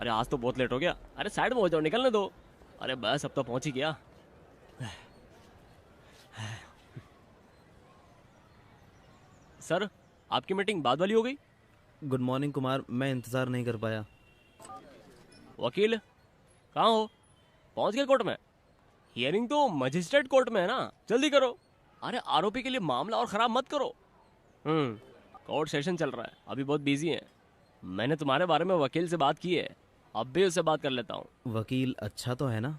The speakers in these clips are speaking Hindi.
अरे आज तो बहुत लेट हो गया। अरे साइड में हो जाओ, निकलने दो। अरे बस अब तो पहुंच ही गया। सर, आपकी मीटिंग बाद वाली हो गई? गुड मॉर्निंग कुमार, मैं इंतज़ार नहीं कर पाया। वकील कहाँ हो? पहुंच गए कोर्ट में? हियरिंग तो मजिस्ट्रेट कोर्ट में है ना, जल्दी करो। अरे आरोपी के लिए मामला और खराब मत करो। कोर्ट सेशन चल रहा है, अभी बहुत बिजी है। मैंने तुम्हारे बारे में वकील से बात की है, अब भी उससे बात कर लेता हूँ। वकील अच्छा तो है ना?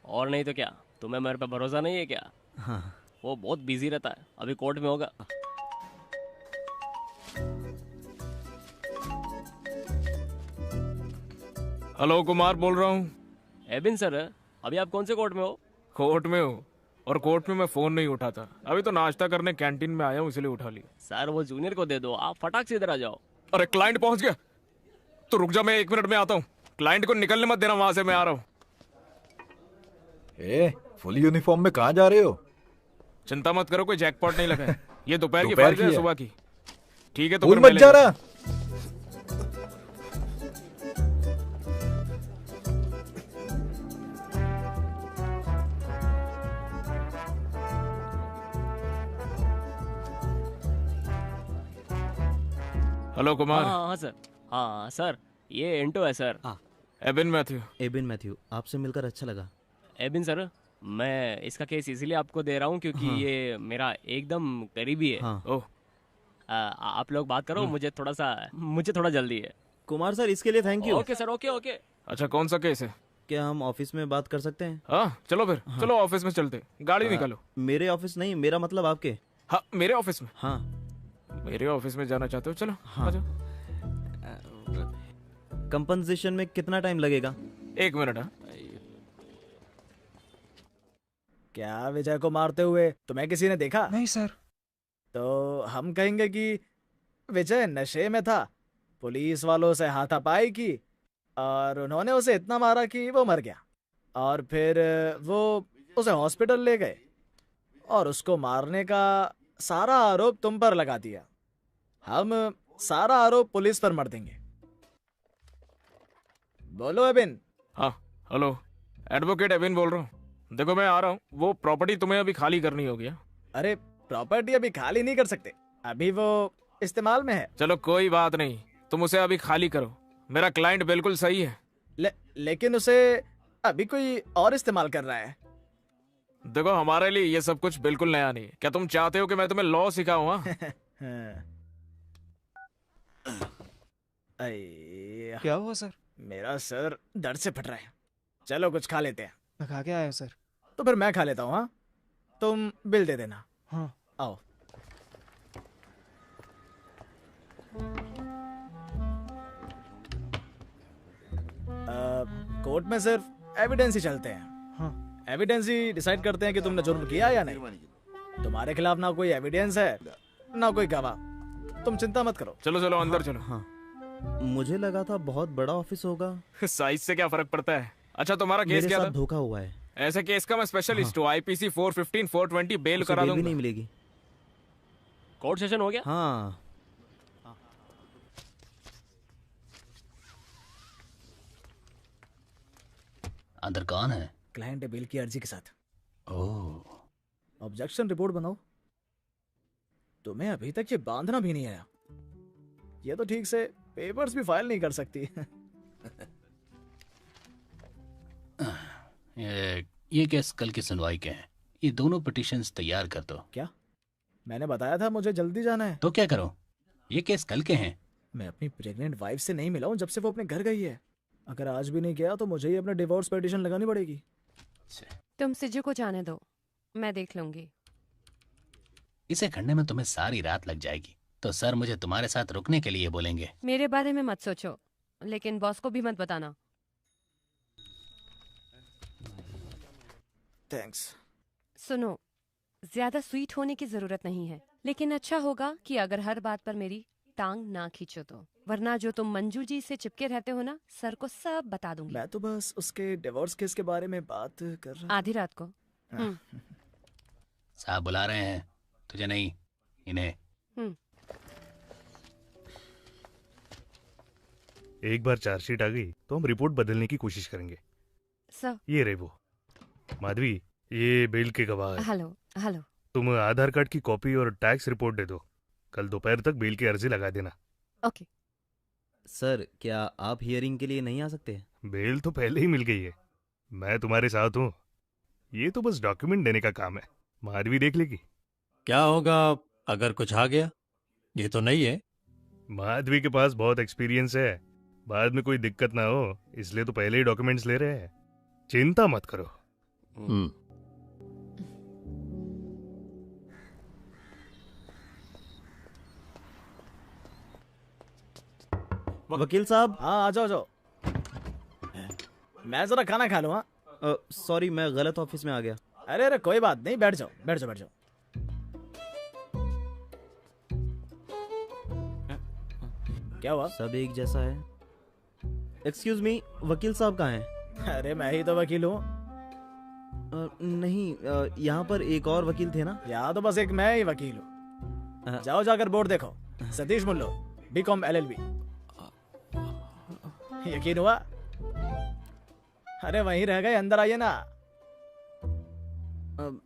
और नहीं तो क्या, तुम्हें मेरे पे भरोसा नहीं है क्या? हाँ। वो बहुत बिजी रहता है, अभी कोर्ट में होगा। हेलो, कुमार बोल रहा हूँ। एबिन सर, अभी आप कौन से कोर्ट में हो? कोर्ट में हो? और कोर्ट में मैं फोन नहीं उठाता, अभी तो नाश्ता करने कैंटीन में आया हूँ इसलिए उठा लिया। सर वो जूनियर को दे दो, आप फटाक से इधर आ जाओ। अरे क्लाइंट पहुंच गया, तो रुक जा, मैं 1 मिनट में आता हूँ। क्लाइंट को निकलने मत देना वहां से, मैं आ रहा हूँ। फुल यूनिफॉर्म में कहाँ जा रहे हो? चिंता मत करो, कोई जैकपॉट नहीं लगा है। ये दोपहर की दोपहर फाइल है की है। सुबह की। ठीक है तो फूल फिर मैं मत ले जा जाता रहा। हूँ। हेलो कुमार। हाँ सर। हाँ सर, ये इंटो है सर। एबिन मैथ्यू। एबिन मैथ्यू, आपसे मिलकर अच्छा लगा। एबिन सर, मैं इसका केस इसीलिए आपको दे रहा हूँ क्योंकि हाँ। ये मेरा एकदम करीबी है। हाँ। ओह, आप लोग बात करो, मुझे थोड़ा जल्दी है। कुमार सर, इसके लिए thank you. Okay sir, okay okay. अच्छा कौन सा केस है? क्या हम ऑफिस में बात कर सकते हैं? हाँ चलो फिर, चलो ऑफिस में चलते, गाड़ी निकालो। मेरे ऑफिस नहीं, मेरा मतलब आपके। हाँ मेरे ऑफिस में? हाँ। मेरे ऑफिस में जाना चाहते हो? चलो आ जाओ। कंपनसेशन में कितना टाइम लगेगा? 1 मिनट। हाँ क्या विजय को मारते हुए तुम्हें किसी ने देखा? नहीं सर। तो हम कहेंगे कि विजय नशे में था, पुलिस वालों से हाथापाई की और उन्होंने उसे इतना मारा कि वो मर गया, और फिर वो उसे हॉस्पिटल ले गए और उसको मारने का सारा आरोप तुम पर लगा दिया। हम सारा आरोप पुलिस पर मर देंगे। बोलो एबिन। हाँ हेलो, एडवोकेट एबिन बोल रहा हूँ। देखो मैं आ रहा हूँ, वो प्रॉपर्टी तुम्हें अभी खाली करनी होगी। अरे प्रॉपर्टी अभी खाली नहीं कर सकते, अभी वो इस्तेमाल में है। चलो कोई बात नहीं, तुम उसे अभी खाली करो, मेरा क्लाइंट बिल्कुल सही है। लेकिन उसे अभी कोई और इस्तेमाल कर रहा है। देखो हमारे लिए ये सब कुछ बिल्कुल नया नहीं है। क्या तुम चाहते हो कि मैं तुम्हें लॉ सिखाऊं? क्या हुआ सर? मेरा सर दर्द से फट रहा है। चलो कुछ खा लेते हैं। मैं खा के आया सर। तो फिर मैं खा लेता हूँ। हाँ तुम बिल दे देना। हाँ आओ। कोर्ट में सिर्फ एविडेंस ही चलते हैं। हाँ। एविडेंस ही डिसाइड करते हैं कि तुमने जुर्म किया या नहीं। तुम्हारे खिलाफ ना कोई एविडेंस है ना कोई गवाह, तुम चिंता मत करो। चलो चलो अंदर चलो। हाँ, मुझे लगा था बहुत बड़ा ऑफिस होगा। साइज से क्या फर्क पड़ता है। अच्छा तुम्हारा केस मेरे क्या साथ था? धोखा हुआ है। ऐसे केस का मैं स्पेशलिस्ट हूँ। आईपीसी 415 420 बेल उसे करा बेल भी दूंगा। नहीं मिलेगी। कोर्ट सेशन हो गया? हाँ। अंदर कौन है? क्लाइंट है बिल की अर्जी के साथ। ओह, ऑब्जेक्शन रिपोर्ट बनाओ। तुम्हें अभी तक ये बांधना भी नहीं आया। ये तो ठीक से पेपर्स भी फाइल नहीं कर सकती। ये केस कल की सुनवाई के हैं। ये दोनों पिटिशंस तैयार कर दो। क्या? मैंने बताया था मुझे जल्दी जाना है। तो क्या करो, ये केस कल के हैं। मैं अपनी प्रेग्नेंट वाइफ से नहीं मिला हूं जब से वो अपने घर गई है। अगर आज भी नहीं गया तो मुझे ही अपना डिवोर्स पिटीशन लगानी पड़ेगी। तुम सिजू को जाने दो, मैं देख लूंगी। इसे करने में तुम्हें सारी रात लग जाएगी, तो सर मुझे तुम्हारे साथ रुकने के लिए बोलेंगे। मेरे बारे में मत सोचो, लेकिन बॉस को भी मत बताना। थैंक्स। सुनो, ज्यादा स्वीट होने की जरूरत नहीं है, लेकिन अच्छा होगा कि अगर हर बात पर मेरी टांग ना खींचो तो, वरना जो तुम मंजू जी से चिपके रहते हो ना, सर को सब बता दूंगी। मैं तो बस उसके डिवोर्स केस के बारे में बात कर रहा। आधी रात को। साहब बुला रहे हैं, तुझे नहीं, इन्हें। एक बार चार्जशीट आ गई तो हम रिपोर्ट बदलने की कोशिश करेंगे। सर। ये रहे वो। माधवी, ये बेल के गवाह है। Hello hello. तुम आधार कार्ड की कॉपी और टैक्स रिपोर्ट दे दो। कल दोपहर तक बेल की अर्जी लगा देना। ओके। सर, क्या आप हियरिंग के लिए नहीं आ सकते? बेल तो पहले ही मिल गई है। मैं तुम्हारे साथ हूँ। ये तो बस डॉक्यूमेंट देने का काम है। माधवी देख लेगी। क्या होगा अगर कुछ आ गया? ये तो नहीं है। माधवी के पास बहुत एक्सपीरियंस है। बाद में कोई दिक्कत ना हो इसलिए तो पहले ही डॉक्यूमेंट्स ले रहे हैं। चिंता मत करो। वकील साहब। हाँ, आ जाओ। मैं जरा खाना खा लूँ। हाँ, सॉरी, मैं गलत ऑफिस में आ गया। अरे कोई बात नहीं, बैठ जाओ। क्या हुआ? सब एक जैसा है। एक्सक्यूज मी, वकील साहब कहाँ हैं? अरे मैं ही तो वकील हूँ। नहीं, यहाँ पर एक और वकील थे ना? यहाँ तो बस एक मैं ही वकील हूँ। जाओ जाकर बोर्ड देखो। Satish मुल्लो, BCom LLB। यकीन हुआ? अरे वहीं रह गए, अंदर आइए ना।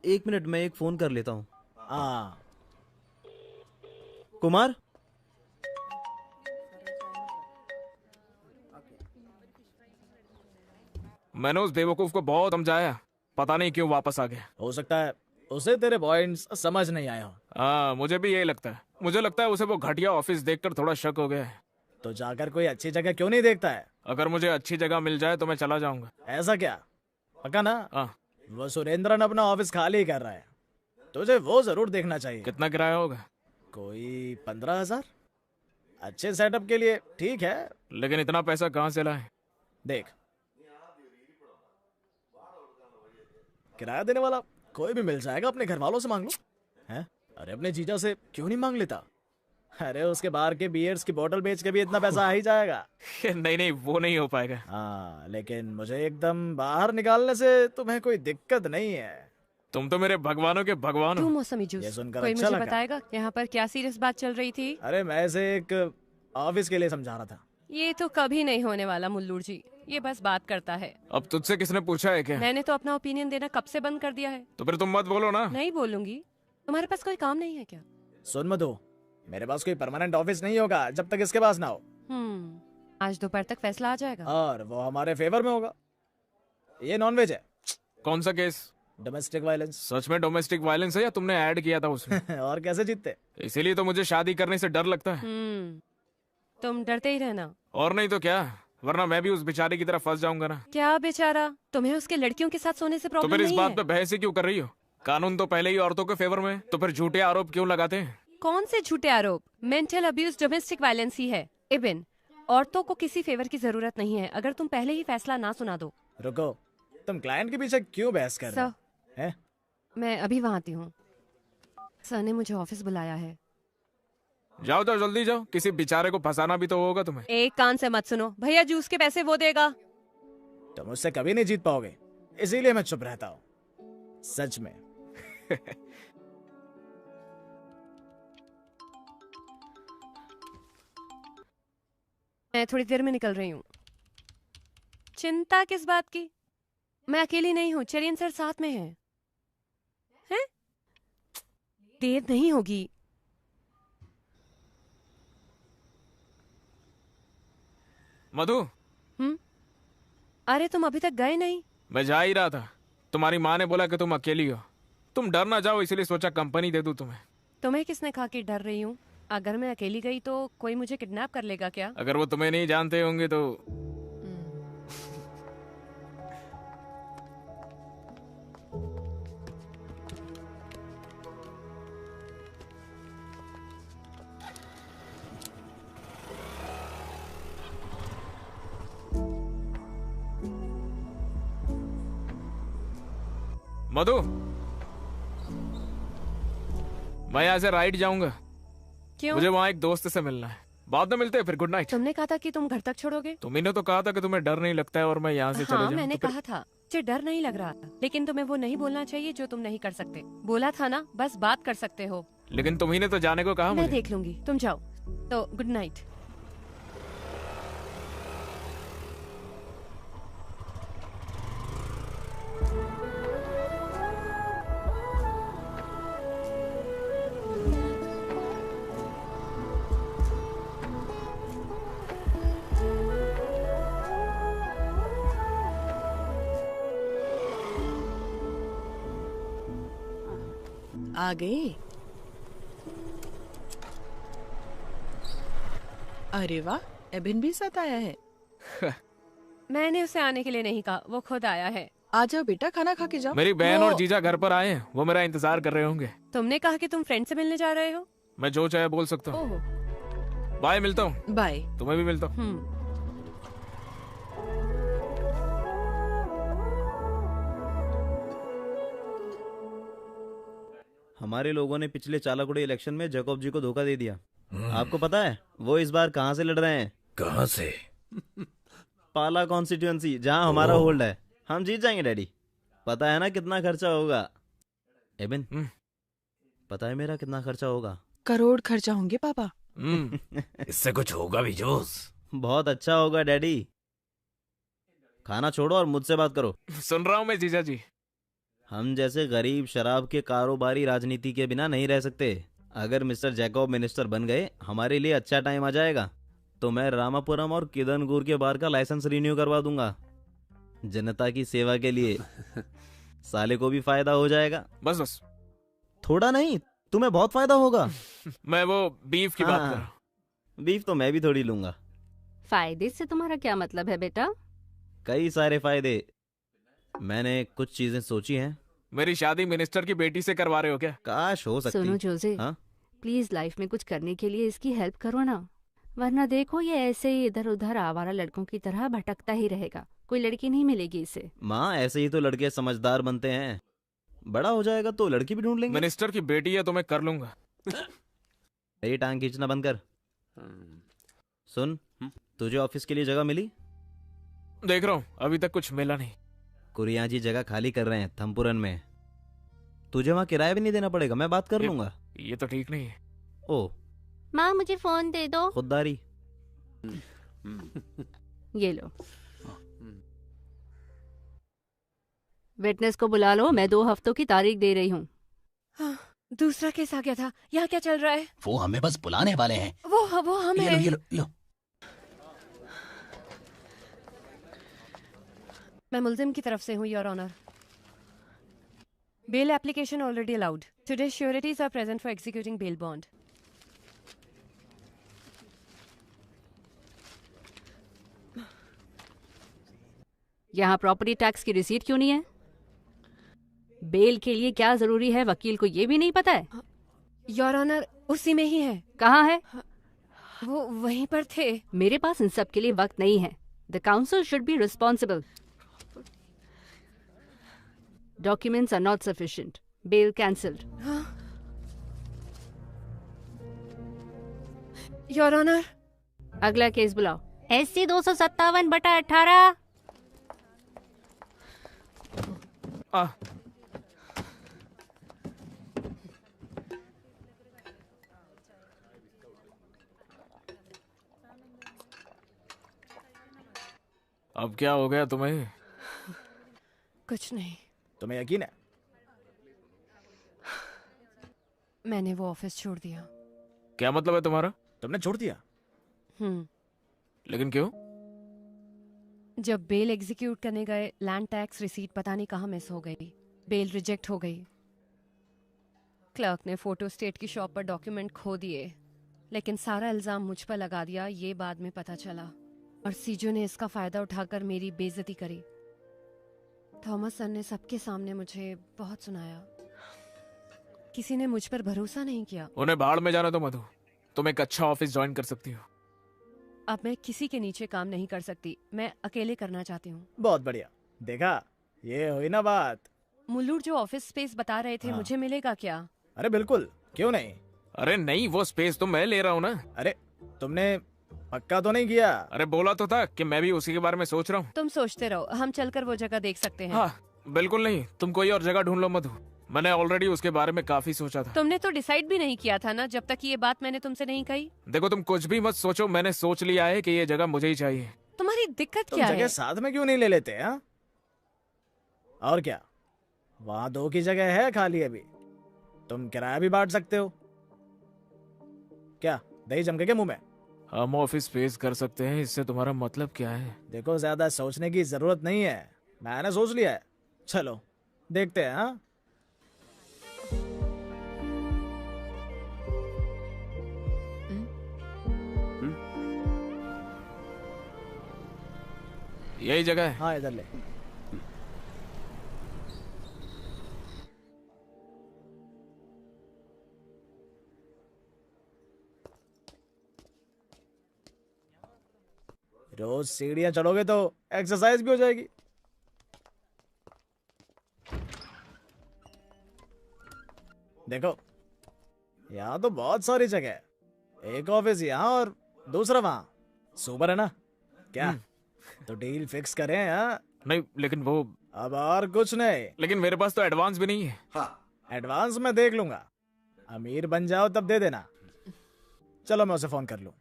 एक मिनट, मैं एक फोन कर लेता हूँ। हाँ। कुमार। मैंने उस बेवकूफ को बहुत समझाया, पता नहीं क्यों वापस आ गया। हो सकता है उसे तेरे पॉइंट्स समझ नहीं आए हो। हाँ, मुझे भी यही लगता है। मुझे लगता है उसे वो घटिया ऑफिस देखकर थोड़ा शक हो गया है। तो जाकर कोई अच्छी जगह क्यों नहीं देखता है? अगर मुझे अच्छी जगह मिल जाए तो मैं चला जाऊंगा। ऐसा क्या? पक्का ना? हाँ। वो सुरेंद्रन अपना ऑफिस खाली कर रहा है, तुझे वो जरूर देखना चाहिए। कितना किराया होगा? कोई 15,000। अच्छे सेटअप के लिए ठीक है, लेकिन इतना पैसा कहाँ से लाए? देख, किराया देने वाला कोई भी मिल जाएगा। अपने घर वालों से मांग लो। हैं? अरे अपने जीजा से क्यों नहीं मांग लेता? अरे उसके बाहर के बियर्स की बोतल बेच के भी इतना पैसा आ ही जाएगा। नहीं, वो नहीं हो पाएगा। हाँ, लेकिन मुझे एकदम बाहर निकालने से तुम्हें कोई दिक्कत नहीं है। तुम तो मेरे भगवानों के भगवान तू हो। मौसमी जूस। ये सुनकर कोई अच्छा मुझे लगा। बताएगा यहाँ पर क्या सीरियस बात चल रही थी? अरे मैं इसे एक ऑफिस के लिए समझा रहा था। ये तो कभी नहीं होने वाला मुल्लूर जी, ये बस बात करता है। अब तुझसे किसने पूछा है क्या? मैंने तो अपना ओपिनियन देना कब से बंद कर दिया है। तो फिर तुम मत बोलो ना। नहीं बोलूंगी। तुम्हारे पास कोई काम नहीं है क्या? सुन मधु, मेरे पास कोई परमानेंट ऑफिस नहीं होगा जब तक इसके पास ना हो। आज दोपहर तक फैसला आ जाएगा और वो हमारे फेवर में होगा। ये नॉनवेज है। कौन सा केस? Domestic violence. सच में डोमेस्टिक वायलेंस है या तुमने ऐड किया था उसमें? और कैसे जीतते? इसीलिए तो मुझे शादी करने से डर लगता है। तुम डरते ही रहना। और नहीं तो क्या, वरना मैं भी उस बेचारे की तरह फंस जाऊंगा ना। क्या बेचारा? तुम्हें उसके लड़कियों के साथ सोने से तो प्रॉब्लम फिर इस नहीं बात है? पे बहस ही क्यों कर रही हो? कानून तो पहले ही औरतों के फेवर में है, तो फिर झूठे आरोप क्यों लगाते हैं? कौन से झूठे आरोप? मेंटल अब्यूज डोमेस्टिक वायलेंस ही है। इबिन, औरतों को किसी फेवर की जरूरत नहीं है अगर तुम पहले ही फैसला ना सुना दो। रुको, तुम क्लाइंट के पीछे क्यों बहस कर रहे हो? हैं? मैं अभी वहाँ आती हूँ। सर ने मुझे ऑफिस बुलाया है। जाओ जल्दी जाओ, किसी बेचारे को फंसाना भी तो होगा तुम्हें। एक कान से मत सुनो। भैया जूस के पैसे वो देगा। तुम मुझसे कभी नहीं जीत पाओगे, इसीलिए मैं चुप रहता हूँ। सच में। मैं थोड़ी देर में निकल रही हूँ। चिंता किस बात की? मैं अकेली नहीं हूँ, चरियन सर साथ में हैं। हैं? देर नहीं होगी। मधु। अरे तुम अभी तक गए नहीं? मैं जा ही रहा था। तुम्हारी माँ ने बोला कि तुम अकेली हो, तुम डर ना जाओ, इसलिए सोचा कंपनी दे दूं तुम्हें। तुम्हें किसने कहा कि डर रही हूँ? अगर मैं अकेली गई तो कोई मुझे किडनैप कर लेगा क्या? अगर वो तुम्हें नहीं जानते होंगे तो। मधु, मैं यहाँ से राइट जाऊंगा। क्यों? मुझे वहाँ एक दोस्त से मिलना है। बाद में मिलते हैं, फिर गुड नाइट। तुमने कहा था कि तुम घर तक छोड़ोगे। तुम्ही ने तो कहा था कि तुम्हें डर नहीं लगता है और मैं यहाँ से चले जाऊँ। मैंने तो कहा था मुझे डर नहीं लग रहा था, लेकिन तुम्हें वो नहीं बोलना चाहिए जो तुम नहीं कर सकते। बोला था ना, बस बात कर सकते हो। लेकिन तुम्ही ने तो जाने को कहा मैं मुझे। देख लूंगी, तुम जाओ। तो गुड नाइट। आ गए। अरे वाह, एबिन भी साथ आया है। मैंने उसे आने के लिए नहीं कहा, वो खुद आया है। आ जाओ बेटा, खाना खा के जाओ। मेरी बहन वो- और जीजा घर पर आए हैं, वो मेरा इंतजार कर रहे होंगे। तुमने कहा कि तुम फ्रेंड से मिलने जा रहे हो। मैं जो चाहे बोल सकता हूँ। ओह, बाय, मिलता हूँ। बाय। तुम्हें भी मिलता हूँ। हमारे लोगों ने पिछले चालाकुड़ी इलेक्शन में जैकब जी को धोखा दे दिया। आपको पता है वो इस बार कहाँ से लड़ रहे हैं? कहाँ से? पाला कॉन्स्टिट्यूएंसी, जहाँ हमारा होल्ड है। हम जीत जाएंगे डैडी। पता है ना कितना खर्चा होगा? एबिन, पता है मेरा कितना खर्चा होगा? करोड़ खर्चा होंगे पापा। इससे कुछ होगा भी जोश। बहुत अच्छा होगा डैडी। खाना छोड़ो और मुझसे बात करो। सुन रहा हूँ मैं जीजा जी। हम जैसे गरीब शराब के कारोबारी राजनीति के बिना नहीं रह सकते। अगर मिस्टर जैकब मिनिस्टर बन गए, हमारे लिए अच्छा टाइम आ जाएगा। तो मैं रामापुरम और किदनगुर के बार का लाइसेंस रिन्यू करवा दूंगा, जनता की सेवा के लिए। साले को भी फायदा हो जाएगा। बस बस, थोड़ा नहीं, तुम्हें बहुत फायदा होगा। मैं वो बीफ की बात कर रहा हूँ। बीफ तो मैं भी थोड़ी लूंगा। फायदे से तुम्हारा क्या मतलब है बेटा? कई सारे फायदे। मैंने कुछ चीजें सोची हैं। मेरी शादी मिनिस्टर की बेटी से करवा रहे हो क्या? काश हो सकती। सुनो जोजे, हाँ? प्लीज लाइफ में कुछ करने के लिए इसकी हेल्प करो ना, वरना देखो ये ऐसे ही इधर उधर आवारा लड़कों की तरह भटकता ही रहेगा। कोई लड़की नहीं मिलेगी इसे। माँ, ऐसे ही तो लड़के समझदार बनते हैं। बड़ा हो जाएगा तो लड़की भी ढूंढ लेंगे। मिनिस्टर की बेटी है तो मैं कर लूंगा। ये टांग खींचना बंद कर। सुन, तुझे ऑफिस के लिए जगह मिली? देख रहा हूँ, अभी तक कुछ मिला नहीं। कुरिया जी जगह खाली कर रहे हैं थमपुरन में। तुझे वहाँ किराया भी नहीं देना पड़ेगा, मैं बात कर लूंगा। ये तो ठीक नहीं है। ओ, माँ मुझे फोन दे दो। खुददारी। ये लो, विटनेस को बुला लो, मैं 2 हफ्तों की तारीख दे रही हूँ। हाँ, दूसरा केस आ गया था। यहाँ क्या चल रहा है? वो हमें बस बुलाने वाले हैं। वो हम ये हैं। लो, ये लो, लो। मैं मुल्जिम की तरफ से हूँ, your honour. Bail application already allowed. Today sureties are present for executing bail bond. यहाँ प्रॉपर्टी टैक्स की रिसीट क्यों नहीं है? बेल के लिए क्या जरूरी है, वकील को ये भी नहीं पता है? योर ऑनर, उसी में ही है। कहाँ है? वो वहीं पर थे। मेरे पास इन सब के लिए वक्त नहीं है। The counsel should be responsible. Documents are not sufficient. Bail cancelled. Your honour, अगला केस बुलाओ। SC 257/18। अब क्या हो गया तुम्हें? कुछ नहीं। तुम्हें यकीन है? मैंने वो ऑफिस छोड़ दिया। क्या मतलब है तुम्हारा? तुमने छोड़ दिया? लेकिन क्यों? जब बेल एग्जीक्यूट करने गए, लैंड टैक्स रिसीट पता नहीं कहाँ मिस हो गई। बेल रिजेक्ट हो गई। क्लर्क ने फोटो स्टेट की शॉप पर डॉक्यूमेंट खो दिए, लेकिन सारा इल्जाम मुझ पर लगा दिया। ये बाद में पता चला और सीजो ने इसका फायदा उठाकर मेरी बेइज्जती करी। थॉमस सर ने सबके सामने मुझे बहुत सुनाया। किसी ने मुझ पर भरोसा नहीं किया। उन्हें भाड़ में जाना तो मधु, तुम एक अच्छा ऑफिस ज्वाइन कर सकती हो। अब मैं किसी के नीचे काम नहीं कर सकती। मैं अकेले करना चाहती हूँ। बहुत बढ़िया। देखा, ये हुई ना बात। मुल्लूर जो ऑफिस स्पेस बता रहे थे, मुझे मिलेगा क्या? अरे बिल्कुल, क्यों नहीं। अरे नहीं, वो स्पेस तो मैं ले रहा हूँ ना। अरे तुमने पक्का तो नहीं किया? अरे बोला तो था कि मैं भी उसी के बारे में सोच रहा हूँ। तुम सोचते रहो, हम चलकर वो जगह देख सकते हैं। हाँ, बिल्कुल नहीं। तुम कोई और जगह ढूंढ लो मधु। मैंने ऑलरेडी उसके बारे में काफी सोचा था। तुमने तो डिसाइड भी नहीं किया था ना, जब तक ये बात मैंने तुमसे नहीं कही। देखो, तुम कुछ भी मत सोचो, मैंने सोच लिया है कि ये जगह मुझे ही चाहिए। तुम्हारी दिक्कत तुम क्या जगह है? साथ में क्यों नहीं ले लेते? हाँ, और क्या, वहाँ 2 की जगह है खाली अभी। तुम किराया भी बांट सकते हो। क्या दही जमके के मुंह में? हम ऑफिस स्पेस कर सकते हैं, इससे तुम्हारा मतलब क्या है? देखो, ज्यादा सोचने की जरूरत नहीं है, मैंने सोच लिया है। चलो देखते हैं। हाँ, यही जगह है। हाँ इधर ले। रोज सीढ़ियां चढ़ोगे तो एक्सरसाइज भी हो जाएगी। देखो यहाँ तो बहुत सारी जगह है। एक ऑफिस यहाँ और दूसरा वहाँ। सुपर है ना? क्या तो डील फिक्स करें? हाँ नहीं लेकिन वो अब और कुछ नहीं। लेकिन मेरे पास तो एडवांस भी नहीं है। हाँ एडवांस मैं देख लूंगा। अमीर बन जाओ तब दे देना। चलो मैं उसे फोन कर लूं।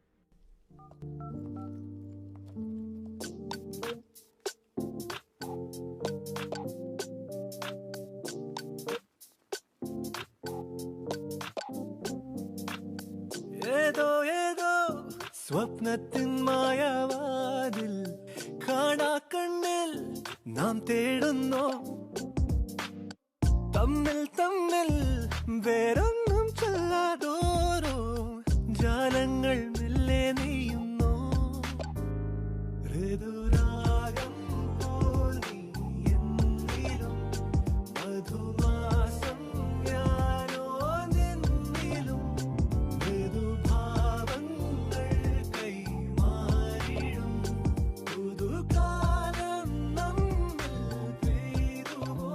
ഏതോ സ്വപ്നത്തിൻ മായാവാതിൽ കാണാ കണ്ണിൽ നാം തേടുന്നു തമ്മിൽ വേറൊന്നും ചൊല്ലാതോരോ ജാലങ്ങൾ മെല്ലെ നെയ്യുന്നു ഋതുരാഗം പോൽ നീ എന്നിലും മധുമാസം ഞാനോ നിന്നിലും മൃദുഭാവങ്ങൾ കൈമാറിടും പുതുകാലം നമ്മിൽ പെയ്തുവോ.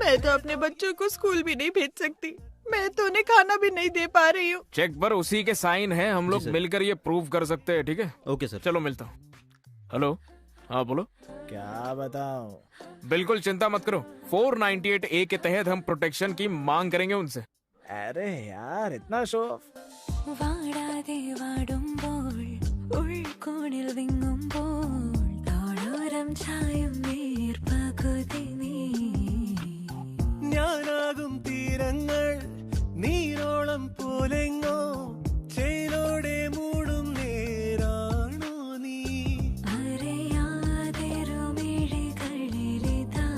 मैं तो अपने बच्चों को स्कूल भी नहीं भेज सकती। मैं तो उन्हें खाना भी नहीं दे पा रही हूँ। चेक पर उसी के साइन हैं। हम लोग मिलकर ये प्रूव कर सकते हैं। ठीक है? Okay sir. चलो मिलता हूँ। हेलो, हाँ बोलो। क्या बताऊं? बिल्कुल चिंता मत करो। 498A के तहत हम प्रोटेक्शन की मांग करेंगे उनसे। अरे यार इतना शो ऑफ। വാടാതെ വാടുമ്പോൾ ഉൾക്കോണിൽ വിങ്ങുമ്പോൾ താഴോരം ചായും നീർപ്പകുതി നീ ഞാനാകും തീരങ്ങൾ നീരോളം പോലെങ്ങോ ചേലോടെ മൂടും നേരാണോ നീ അറിയാതെരുമിഴികളിലിതാ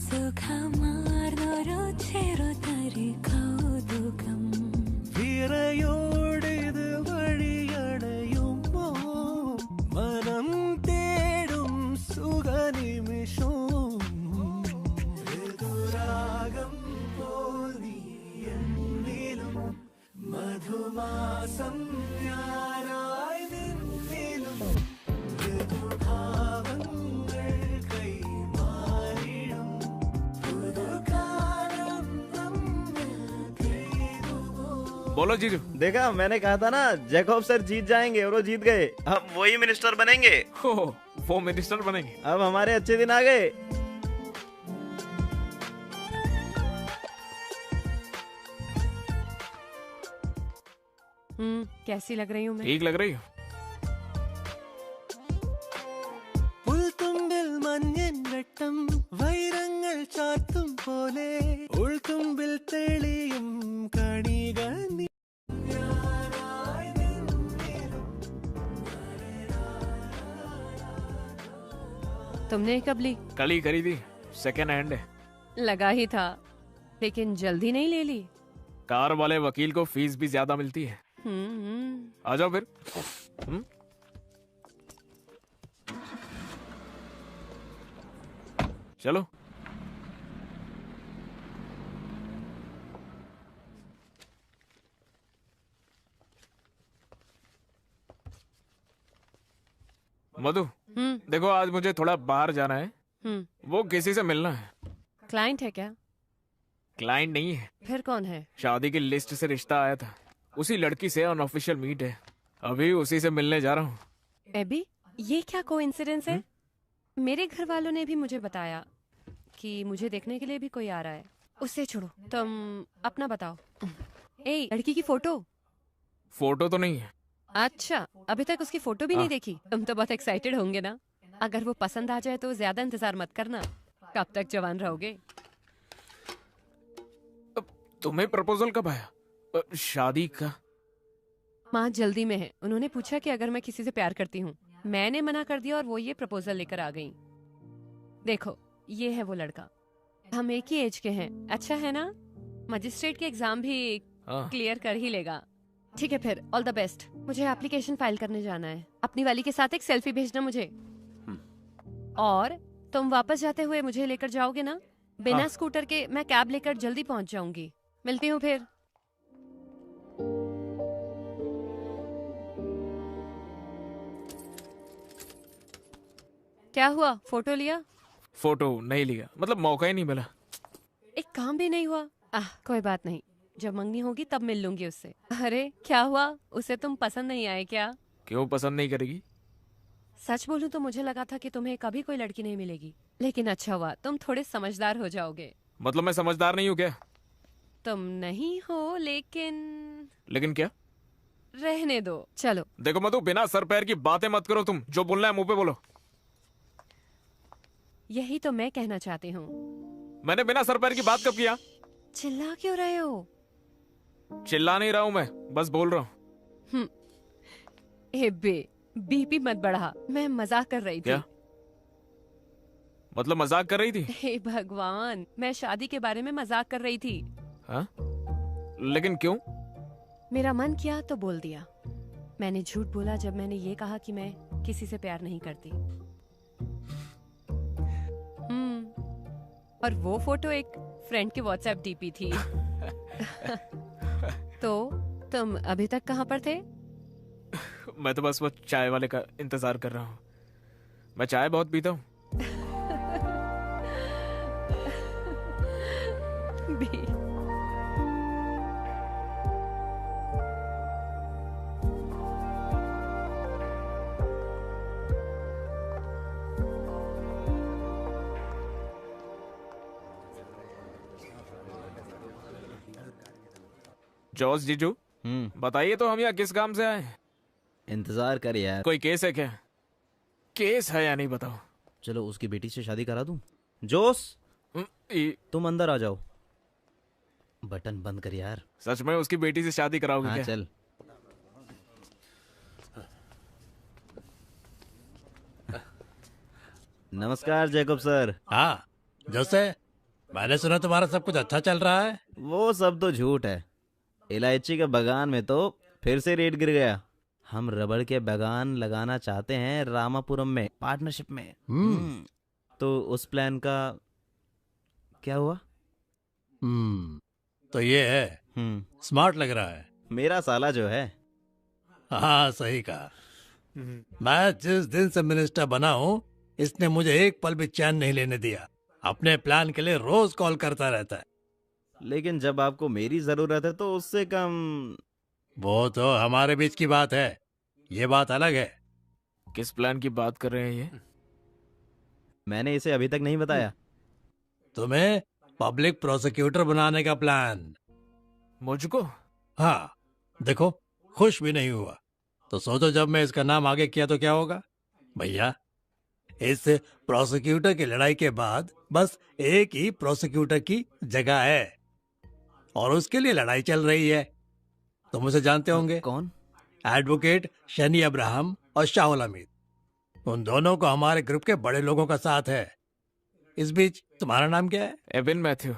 സുഖമാർന്നൊരു ചെറുതരി കൗതുകം വിറയോടിത് വഴിയടയുമ്പോ മനം തേടും സുഖനിമിഷം ഋതുരാഗം പോൽ നീ എന്നിലും മധുമാസം ഞാനായി നിന്നിലും ഋതുഭാവങ്ങൾ കൈമാറിടും പുതുകാലം നമ്മിൽ പെയ്തുവോ. बोलो जीजू। देखा मैंने कहा था ना जैकब सर जीत जाएंगे और वो जीत गए। अब वही मिनिस्टर बनेंगे। वो मिनिस्टर बनेंगे। अब हमारे अच्छे दिन आ गए। कैसी लग रही हूँ मैं? ठीक लग रही हो। പുൽത്തുമ്പിൽ മഞ്ഞൻ വെട്ടം വൈരങ്ങൾ ചാർത്തും പോലെ ഉൾത്തുമ്പിൽ തെളിയും കണികൾ നീ. तुमने कब ली? कल ही करी थी। सेकेंड हैंड है। लगा ही था, लेकिन जल्दी नहीं ले ली। कार वाले वकील को फीस भी ज्यादा मिलती है। आ जाओ फिर। चलो। मधु, देखो आज मुझे थोड़ा बाहर जाना है। वो किसी से मिलना है। क्लाइंट है क्या? क्लाइंट नहीं है। फिर कौन है? शादी की लिस्ट से रिश्ता आया था। उसी लड़की से अनऑफिशियल मीट है। अभी उसी से मिलने जा रहा हूँ। एबी, ये क्या कोइंसिडेंस है? मेरे घर वालों ने भी मुझे बताया कि मुझे देखने के लिए भी कोई आ रहा है। उससे छोड़ो, तुम अपना बताओ। ए, लड़की की फोटो? फोटो तो नहीं है। अच्छा, अभी तक उसकी फोटो भी नहीं देखी? तुम तो बहुत एक्साइटेड होंगे ना? अगर वो पसंद आ जाए तो ज्यादा इंतजार मत करना। कब तक जवान रहोगे? तुम्हें प्रपोजल कब आया? शादी का? माँ जल्दी में है। उन्होंने पूछा कि अगर मैं किसी से प्यार करती हूँ। मैंने मना कर दिया और वो ये प्रपोजल लेकर आ गई। देखो, ये है वो लड़का। हम एक ही एज के हैं। अच्छा है ना? मजिस्ट्रेट के एग्जाम भी क्लियर कर ही लेगा। ठीक है फिर, ऑल द बेस्ट। मुझे एप्लीकेशन फाइल करने जाना है। अपनी वाली के साथ एक सेल्फी भेजना मुझे। और तुम वापस जाते हुए मुझे लेकर जाओगे ना? बिना हाँ। स्कूटर के मैं कैब लेकर जल्दी पहुंच जाऊंगी। मिलती हूँ फिर। क्या हुआ, फोटो लिया? फोटो नहीं लिया, मतलब मौका ही नहीं मिला। एक काम भी नहीं हुआ। कोई बात नहीं, जब मंगनी होगी तब मिल लूंगी उससे। अरे क्या हुआ, उसे तुम पसंद नहीं आए क्या? क्यों पसंद नहीं करेगी? सच बोलूं तो मुझे लगा था कि तुम्हें कभी कोई लड़की नहीं मिलेगी, लेकिन अच्छा हुआ, तुम थोड़े समझदार हो जाओगे। मतलब मैं समझदार नहीं हूँ क्या? तुम नहीं हो, लेकिन क्या? रहने दो, चलो। देखो मधु, बिना सर पैर की बातें मत करो। तुम जो बोलना है मुंह पे बोलो। यही तो मैं कहना चाहती हूँ। मैंने बिना सर पैर की बात कब किया? चिल्ला क्यों रहे हो? चिल्ला नहीं रहा हूँ मैं, बस बोल रहा हूँ। ए बे, बीपी मत बढ़ा, मैं मजाक कर रही थी। क्या मतलब मजाक कर रही थी? हे भगवान, मैं शादी के बारे में मजाक कर रही थी। हाँ? लेकिन क्यों? मेरा मन किया तो बोल दिया। मैंने झूठ बोला जब मैंने ये कहा कि मैं किसी से प्यार नहीं करती। और वो फोटो एक फ्रेंड की व्हाट्सएप डीपी थी। तो तुम अभी तक कहाँ पर थे? मैं तो बस वो चाय वाले का इंतजार कर रहा हूँ। मैं चाय बहुत पीता हूँ। जॉर्ज जीजू, बताइए तो हम यहाँ किस काम से आए? इंतजार कर यार। कोई केस है क्या? केस है या नहीं बताओ। चलो उसकी बेटी से शादी करा दूं। जोस, तुम अंदर आ जाओ। बटन बंद कर यार। सच में उसकी बेटी से शादी कराओगे? हाँ क्या? चल। नमस्कार जैकब सर। हाँ जोसे, मैंने सुना तुम्हारा सब कुछ अच्छा चल रहा है। वो सब तो झूठ है। इलायची के बागान में तो फिर से रेट गिर गया। हम रबड़ के बागान लगाना चाहते हैं रामापुरम में, पार्टनरशिप में। तो उस प्लान का क्या हुआ? तो ये है, स्मार्ट लग रहा है। मेरा साला जो है। हाँ सही कहा। मैं जिस दिन से मिनिस्टर बना हूँ, इसने मुझे एक पल भी चैन नहीं लेने दिया। अपने प्लान के लिए रोज कॉल करता रहता है। लेकिन जब आपको मेरी जरूरत है तो उससे कम। वो तो हमारे बीच की बात है, ये बात अलग है। किस प्लान की बात कर रहे हैं ये? मैंने इसे अभी तक नहीं बताया। तुम्हें पब्लिक प्रोसिक्यूटर बनाने का प्लान। मुझको? हाँ, देखो खुश भी नहीं हुआ तो सोचो जब मैं इसका नाम आगे किया तो क्या होगा। भैया, इस प्रोसिक्यूटर की लड़ाई के बाद बस एक ही प्रोसिक्यूटर की जगह है और उसके लिए लड़ाई चल रही है। तुम उसे जानते होंगे। कौन? एडवोकेट शनी अब्राहम और शाहुल हमीद। उन दोनों को हमारे ग्रुप के बड़े लोगों का साथ है। इस बीच तुम्हारा नाम क्या है? Evin Matthew.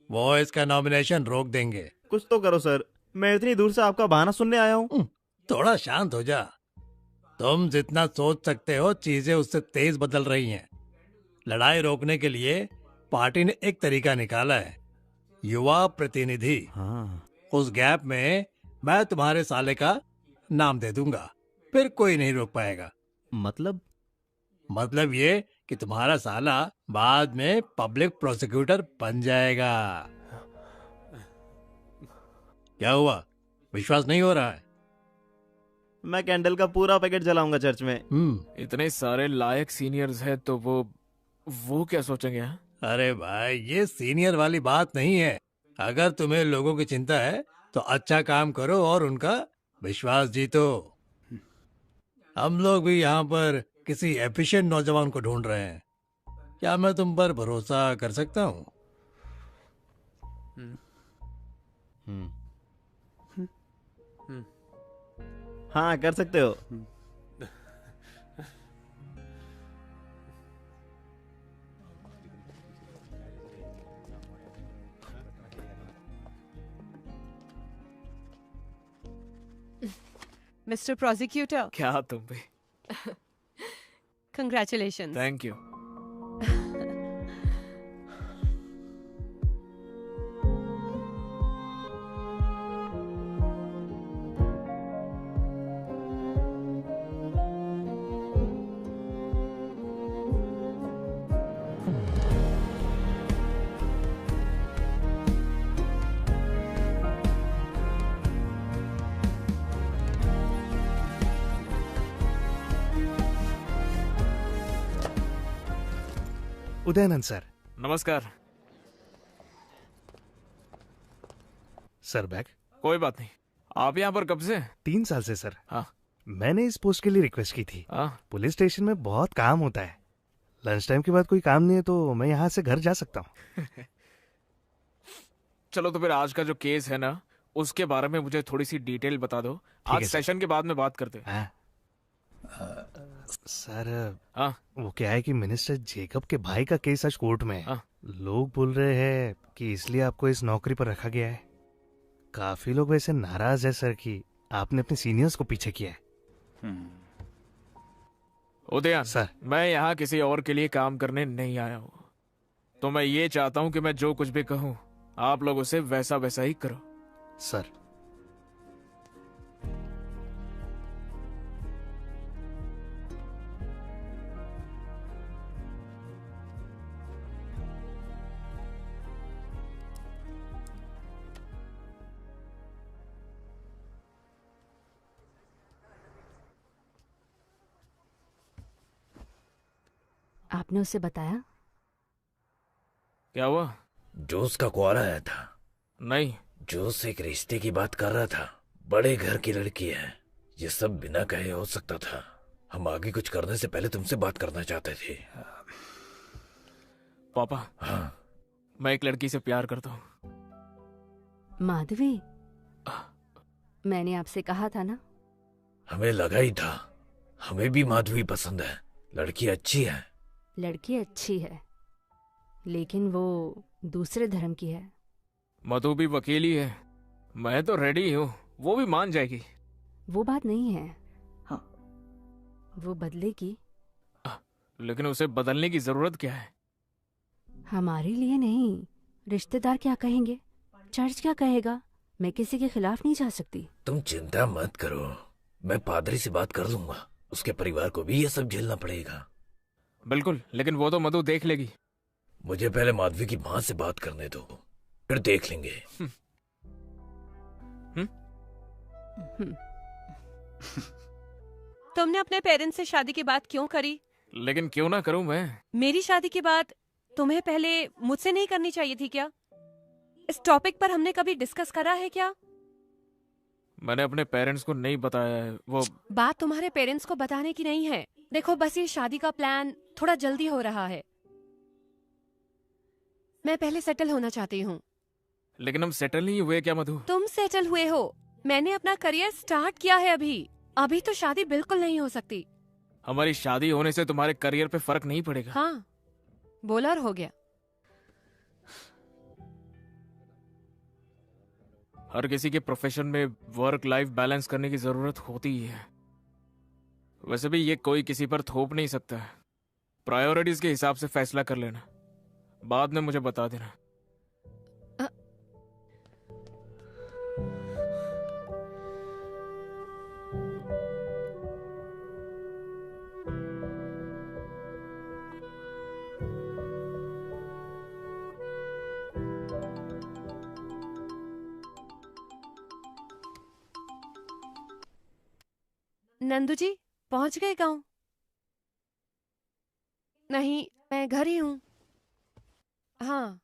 वो इसका नॉमिनेशन रोक देंगे। कुछ तो करो सर, मैं इतनी दूर से आपका बहाना सुनने आया हूँ। थोड़ा शांत हो जा। तुम जितना सोच सकते हो चीजें उससे तेज बदल रही हैं। लड़ाई रोकने के लिए पार्टी ने एक तरीका निकाला है, युवा प्रतिनिधि। उस गैप में मैं तुम्हारे साले का नाम दे दूंगा, फिर कोई नहीं रोक पाएगा। मतलब ये कि तुम्हारा साला बाद में पब्लिक प्रोसिक्यूटर बन जाएगा। क्या हुआ, विश्वास नहीं हो रहा है? मैं कैंडल का पूरा पैकेट जलाऊंगा चर्च में। इतने सारे लायक सीनियर्स हैं तो वो क्या सोचेंगे? हाँ? अरे भाई, ये सीनियर वाली बात नहीं है। अगर तुम्हें लोगों की चिंता है तो अच्छा काम करो और उनका विश्वास जीतो। हम लोग भी यहाँ पर किसी एफिशिएंट नौजवान को ढूंढ रहे हैं। क्या मैं तुम पर भरोसा कर सकता हूँ? हाँ कर सकते हो। मिस्टर प्रोसिक्यूटर, क्या तुम भी? Congratulation. Thank you. Udayanand sir. नमस्कार सर। बैग कोई बात नहीं। आप यहाँ पर कब से? 3 साल से सर। हाँ। मैंने इस पोस्ट के लिए रिक्वेस्ट की थी। हाँ। पुलिस स्टेशन में बहुत काम होता है, लंच टाइम के बाद कोई काम नहीं है तो मैं यहाँ से घर जा सकता हूँ। चलो तो फिर आज का जो केस है ना, उसके बारे में मुझे थोड़ी सी डिटेल बता दो। आज सेशन के बाद में बात करते हैं। सर हाँ। वो क्या है कि मिनिस्टर जेकब के भाई का केस आज कोर्ट में है। हाँ। लोग बोल रहे हैं कि इसलिए आपको इस नौकरी पर रखा गया है। काफी लोग वैसे नाराज है सर कि आपने अपने सीनियर्स को पीछे किया है। उदयन सर, मैं यहाँ किसी और के लिए काम करने नहीं आया हूँ, तो मैं ये चाहता हूँ कि मैं जो कुछ भी कहूँ आप लोग उसे वैसा वैसा ही करो। सर आपने उसे बताया? क्या हुआ? जोस का कॉल आया था। नहीं। जोस एक रिश्ते की बात कर रहा था। बड़े घर की लड़की है। ये सब बिना कहे हो सकता था। हम आगे कुछ करने से पहले तुमसे बात करना चाहते थे। पापा। हाँ। मैं एक लड़की से प्यार करता हूँ। माधवी, मैंने आपसे कहा था ना। हमें लगा ही था। हमें भी माधवी पसंद है। लड़की अच्छी है। लड़की अच्छी है, लेकिन वो दूसरे धर्म की है। मधु भी वकील ही है। मैं तो रेडी हूँ, वो भी मान जाएगी। वो बात नहीं है। हाँ। वो बदलेगी। लेकिन उसे बदलने की जरूरत क्या है? हमारे लिए नहीं, रिश्तेदार क्या कहेंगे, चर्च क्या कहेगा। मैं किसी के खिलाफ नहीं जा सकती। तुम चिंता मत करो, मैं पादरी से बात कर लूंगा। उसके परिवार को भी ये सब झेलना पड़ेगा। बिल्कुल, लेकिन वो तो मधु देख लेगी। मुझे पहले माधवी की माँ से बात करने दो, फिर देख लेंगे। तुमने अपने पेरेंट्स से शादी की बात क्यों करी? लेकिन क्यों ना करूं मैं? मेरी शादी की बात तुम्हें पहले मुझसे नहीं करनी चाहिए थी क्या? इस टॉपिक पर हमने कभी डिस्कस करा है क्या? मैंने अपने पेरेंट्स को नहीं बताया है। वो बात तुम्हारे पेरेंट्स को बताने की नहीं है। देखो, बस ये शादी का प्लान थोड़ा जल्दी हो रहा है। मैं पहले सेटल होना चाहती हूँ। लेकिन हम सेटल नहीं हुए क्या मधु? तुम सेटल हुए हो, मैंने अपना करियर स्टार्ट किया है। अभी तो शादी बिल्कुल नहीं हो सकती। हमारी शादी होने से तुम्हारे करियर पे फर्क नहीं पड़ेगा। हाँ, बोलर हो गया। हर किसी के प्रोफेशन में वर्क लाइफ बैलेंस करने की जरूरत होती ही है। वैसे भी ये कोई किसी पर थोप नहीं सकता है। प्रायोरिटीज के हिसाब से फैसला कर लेना, बाद में मुझे बता देना। नंदू जी पहुंच गए गांव? नहीं, मैं घर ही हूँ। हाँ।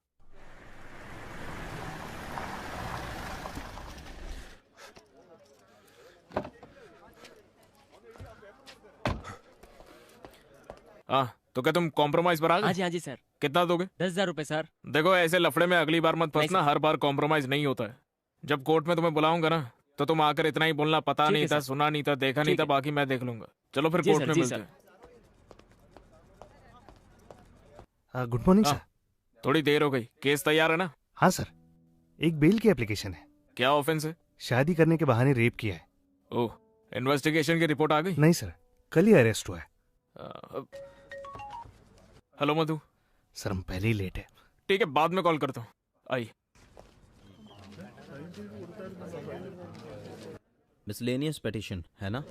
हाँ, तो क्या तुम कॉम्प्रोमाइज पर आ गए? हाँ जी सर। कितना दोगे? 10,000 रुपए सर। देखो, ऐसे लफड़े में अगली बार मत फंसना। हर बार कॉम्प्रोमाइज नहीं होता है। जब कोर्ट में तुम्हें बुलाऊंगा ना, तो तुम आकर इतना ही बोलना, पता नहीं था, सुना नहीं था, देखा नहीं था, बाकी मैं देख लूंगा। चलो फिर कोर्ट में मिलते हैं। Good morning sir. थोड़ी देर हो गई। केस तैयार है ना? हाँ सर, एक बेल की एप्लीकेशन है। क्या ऑफेंस है? शादी करने के बहाने रेप किया है। ओह, इन्वेस्टिगेशन की रिपोर्ट आ गई? नहीं सर, कल ही अरेस्ट हुआ है। हेलो मधु। सर हम पहले ही लेट है। ठीक है, बाद में कॉल करता हूँ। आइए। मिसलेनियस पिटीशन है ना?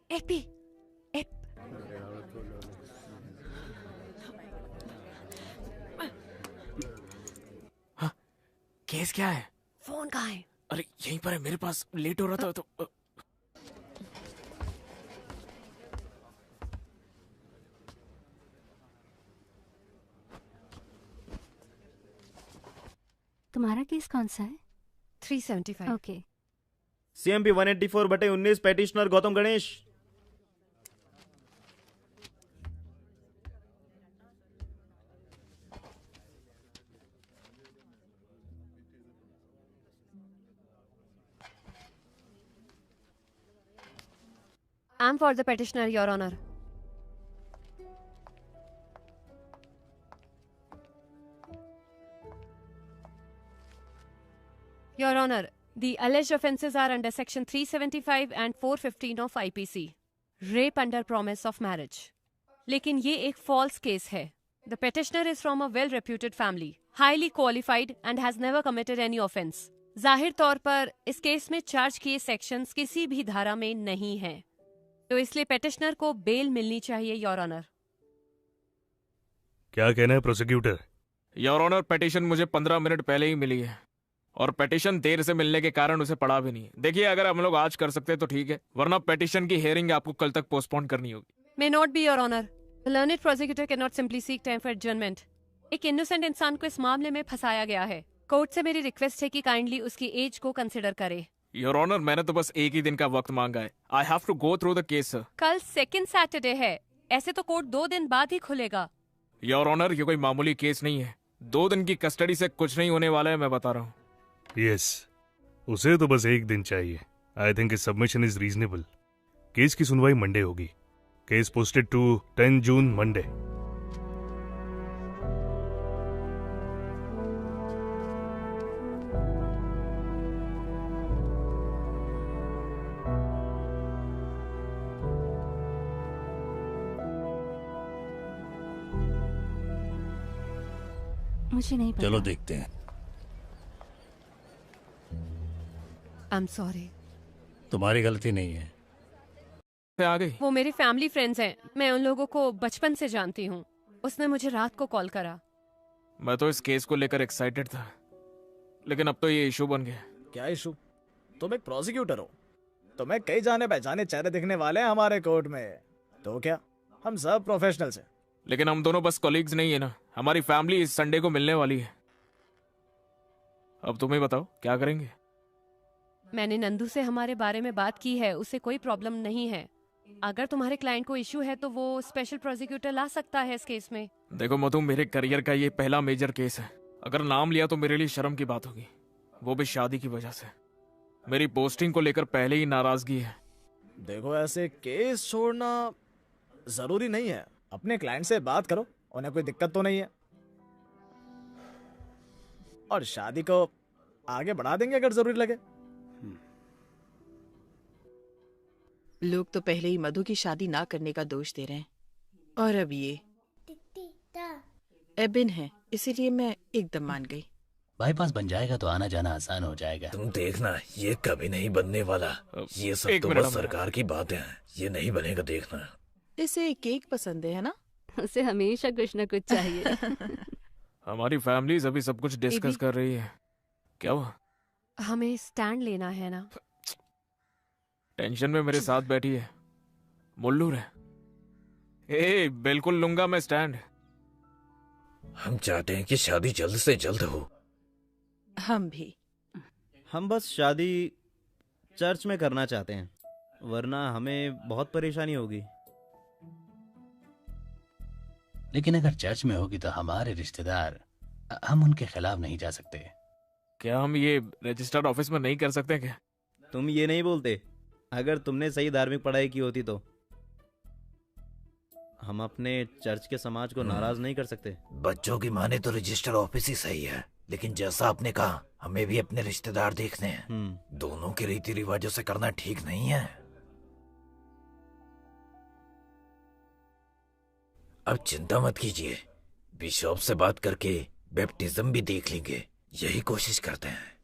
एपी केस क्या है? फोन कहाँ है? अरे यहीं पर है मेरे पास, लेट हो रहा था तो। तुम्हारा केस कौन सा है? 375। Okay. CMP 184/19 petitioner Gautam Ganesh. I'm for the petitioner, Your Honor. Your Honor, the alleged offences are under Section 375 and 415 of IPC. Rape under promise of marriage. लेकिन ये एक false case है. The petitioner is from a well-reputed family, highly qualified and has never committed any offence. जाहिर तौर पर इस केस में चार्ज किए सेक्शंस किसी भी धारा में नहीं हैं. तो इसलिए पेटिशनर को बेल मिलनी चाहिए, योर ऑनर। क्या कहना है प्रोसिक्यूटर? योर ऑनर, पेटिशन मुझे 15 मिनट पहले ही मिली है और पेटिशन देर से मिलने के कारण उसे पढ़ा भी नहीं। देखिए, अगर हम लोग आज कर सकते हैं तो ठीक है, वरना पेटिशन की हियरिंग आपको कल तक पोस्टपोन करनी होगी। May not be, your honour. The learned prosecutor can not simply seek time for adjournment. एक इनोसेंट इंसान को इस मामले में फंसाया गया है। कोर्ट से मेरी रिक्वेस्ट है कि काइंडली उसकी एज को कंसिडर करे। योर ऑनर, मैंने तो बस एक ही दिन का वक्त मांगा है। I have to go through the case sir. कल सेकंड सैटरडे है, ऐसे तो कोर्ट 2 दिन बाद ही खुलेगा। योर ऑनर, ये कोई मामूली केस नहीं है। 2 दिन की कस्टडी से कुछ नहीं होने वाला है, मैं बता रहा हूँ। यस, उसे तो बस 1 दिन चाहिए। I think is submission is reasonable. Case की सुनवाई मंडे होगी। Case posted to 10 June Monday. मुझे नहीं पता। चलो देखते हैं। I am sorry. तुम्हारी गलती नहीं है। आ गई। वो मेरे फैमिली फ्रेंड्स हैं, मैं उन लोगों को बचपन से जानती हूँ। उसने मुझे रात को कॉल करा। मैं तो इस केस को लेकर एक्साइटेड था, लेकिन अब तो ये इशू बन गया। क्या इशू? तुम एक प्रोसिक्यूटर हो, तुम्हें कई जाने पहचाने चेहरे दिखने वाले हैं हमारे कोर्ट में। तो क्या, हम सब प्रोफेशनल्स हैं। लेकिन हम दोनों बस कॉलीग्स नहीं है ना। हमारी फैमिली इस संडे को मिलने वाली है। अब तुम्हें बताओ क्या करेंगे? मैंने नंदू से हमारे बारे में बात की है, उसे कोई प्रॉब्लम नहीं है। अगर तुम्हारे क्लाइंट को इशू है तो वो स्पेशल प्रोसिक्यूटर ला सकता है इस केस में। देखो मधु, मेरे करियर का ये पहला मेजर केस है। अगर नाम लिया तो मेरे लिए शर्म की बात होगी, वो भी शादी की वजह से। मेरी पोस्टिंग को लेकर पहले ही नाराजगी है। देखो, ऐसे केस छोड़ना जरूरी नहीं है। अपने क्लाइंट से बात करो, उन्हें कोई दिक्कत तो नहीं है, और शादी को आगे बढ़ा देंगे अगर जरूरी लगे। लोग तो पहले ही मधु की शादी ना करने का दोष दे रहे हैं, और अब ये एबिन है, इसीलिए मैं एकदम मान गई। बाईपास बन जाएगा तो आना जाना आसान हो जाएगा। तुम देखना, ये कभी नहीं बनने वाला। ये सब तो बस सरकार की बातें हैं, ये नहीं बनेगा, देखना। इसे केक पसंद है ना? उसे हमेशा कुछ न कुछ चाहिए। हमारी फैमिलीज अभी सब कुछ डिस्कस कर रही है। क्या हुआ? हमें स्टैंड लेना है ना। टेंशन में मेरे साथ बैठी है, मुल्लू है। ए, बिल्कुल लूंगा मैं स्टैंड। हम चाहते हैं कि शादी जल्द से जल्द हो। हम भी। हम बस शादी चर्च में करना चाहते हैं, वरना हमें बहुत परेशानी होगी। लेकिन अगर चर्च में होगी तो हमारे रिश्तेदार, हम उनके खिलाफ नहीं जा सकते। क्या हम ये रजिस्टर्ड ऑफिस में नहीं कर सकते क्या? तुम ये नहीं बोलते, अगर तुमने सही धार्मिक पढ़ाई की होती तो हम अपने चर्च के समाज को नाराज नहीं कर सकते। बच्चों की माने तो रजिस्टर ऑफिस ही सही है, लेकिन जैसा आपने कहा हमें भी अपने रिश्तेदार देखने हैं। दोनों के रीति रिवाजों से करना ठीक नहीं है। अब चिंता मत कीजिए, बिशप से बात करके बैप्टिज्म भी देख लेंगे। यही कोशिश करते हैं।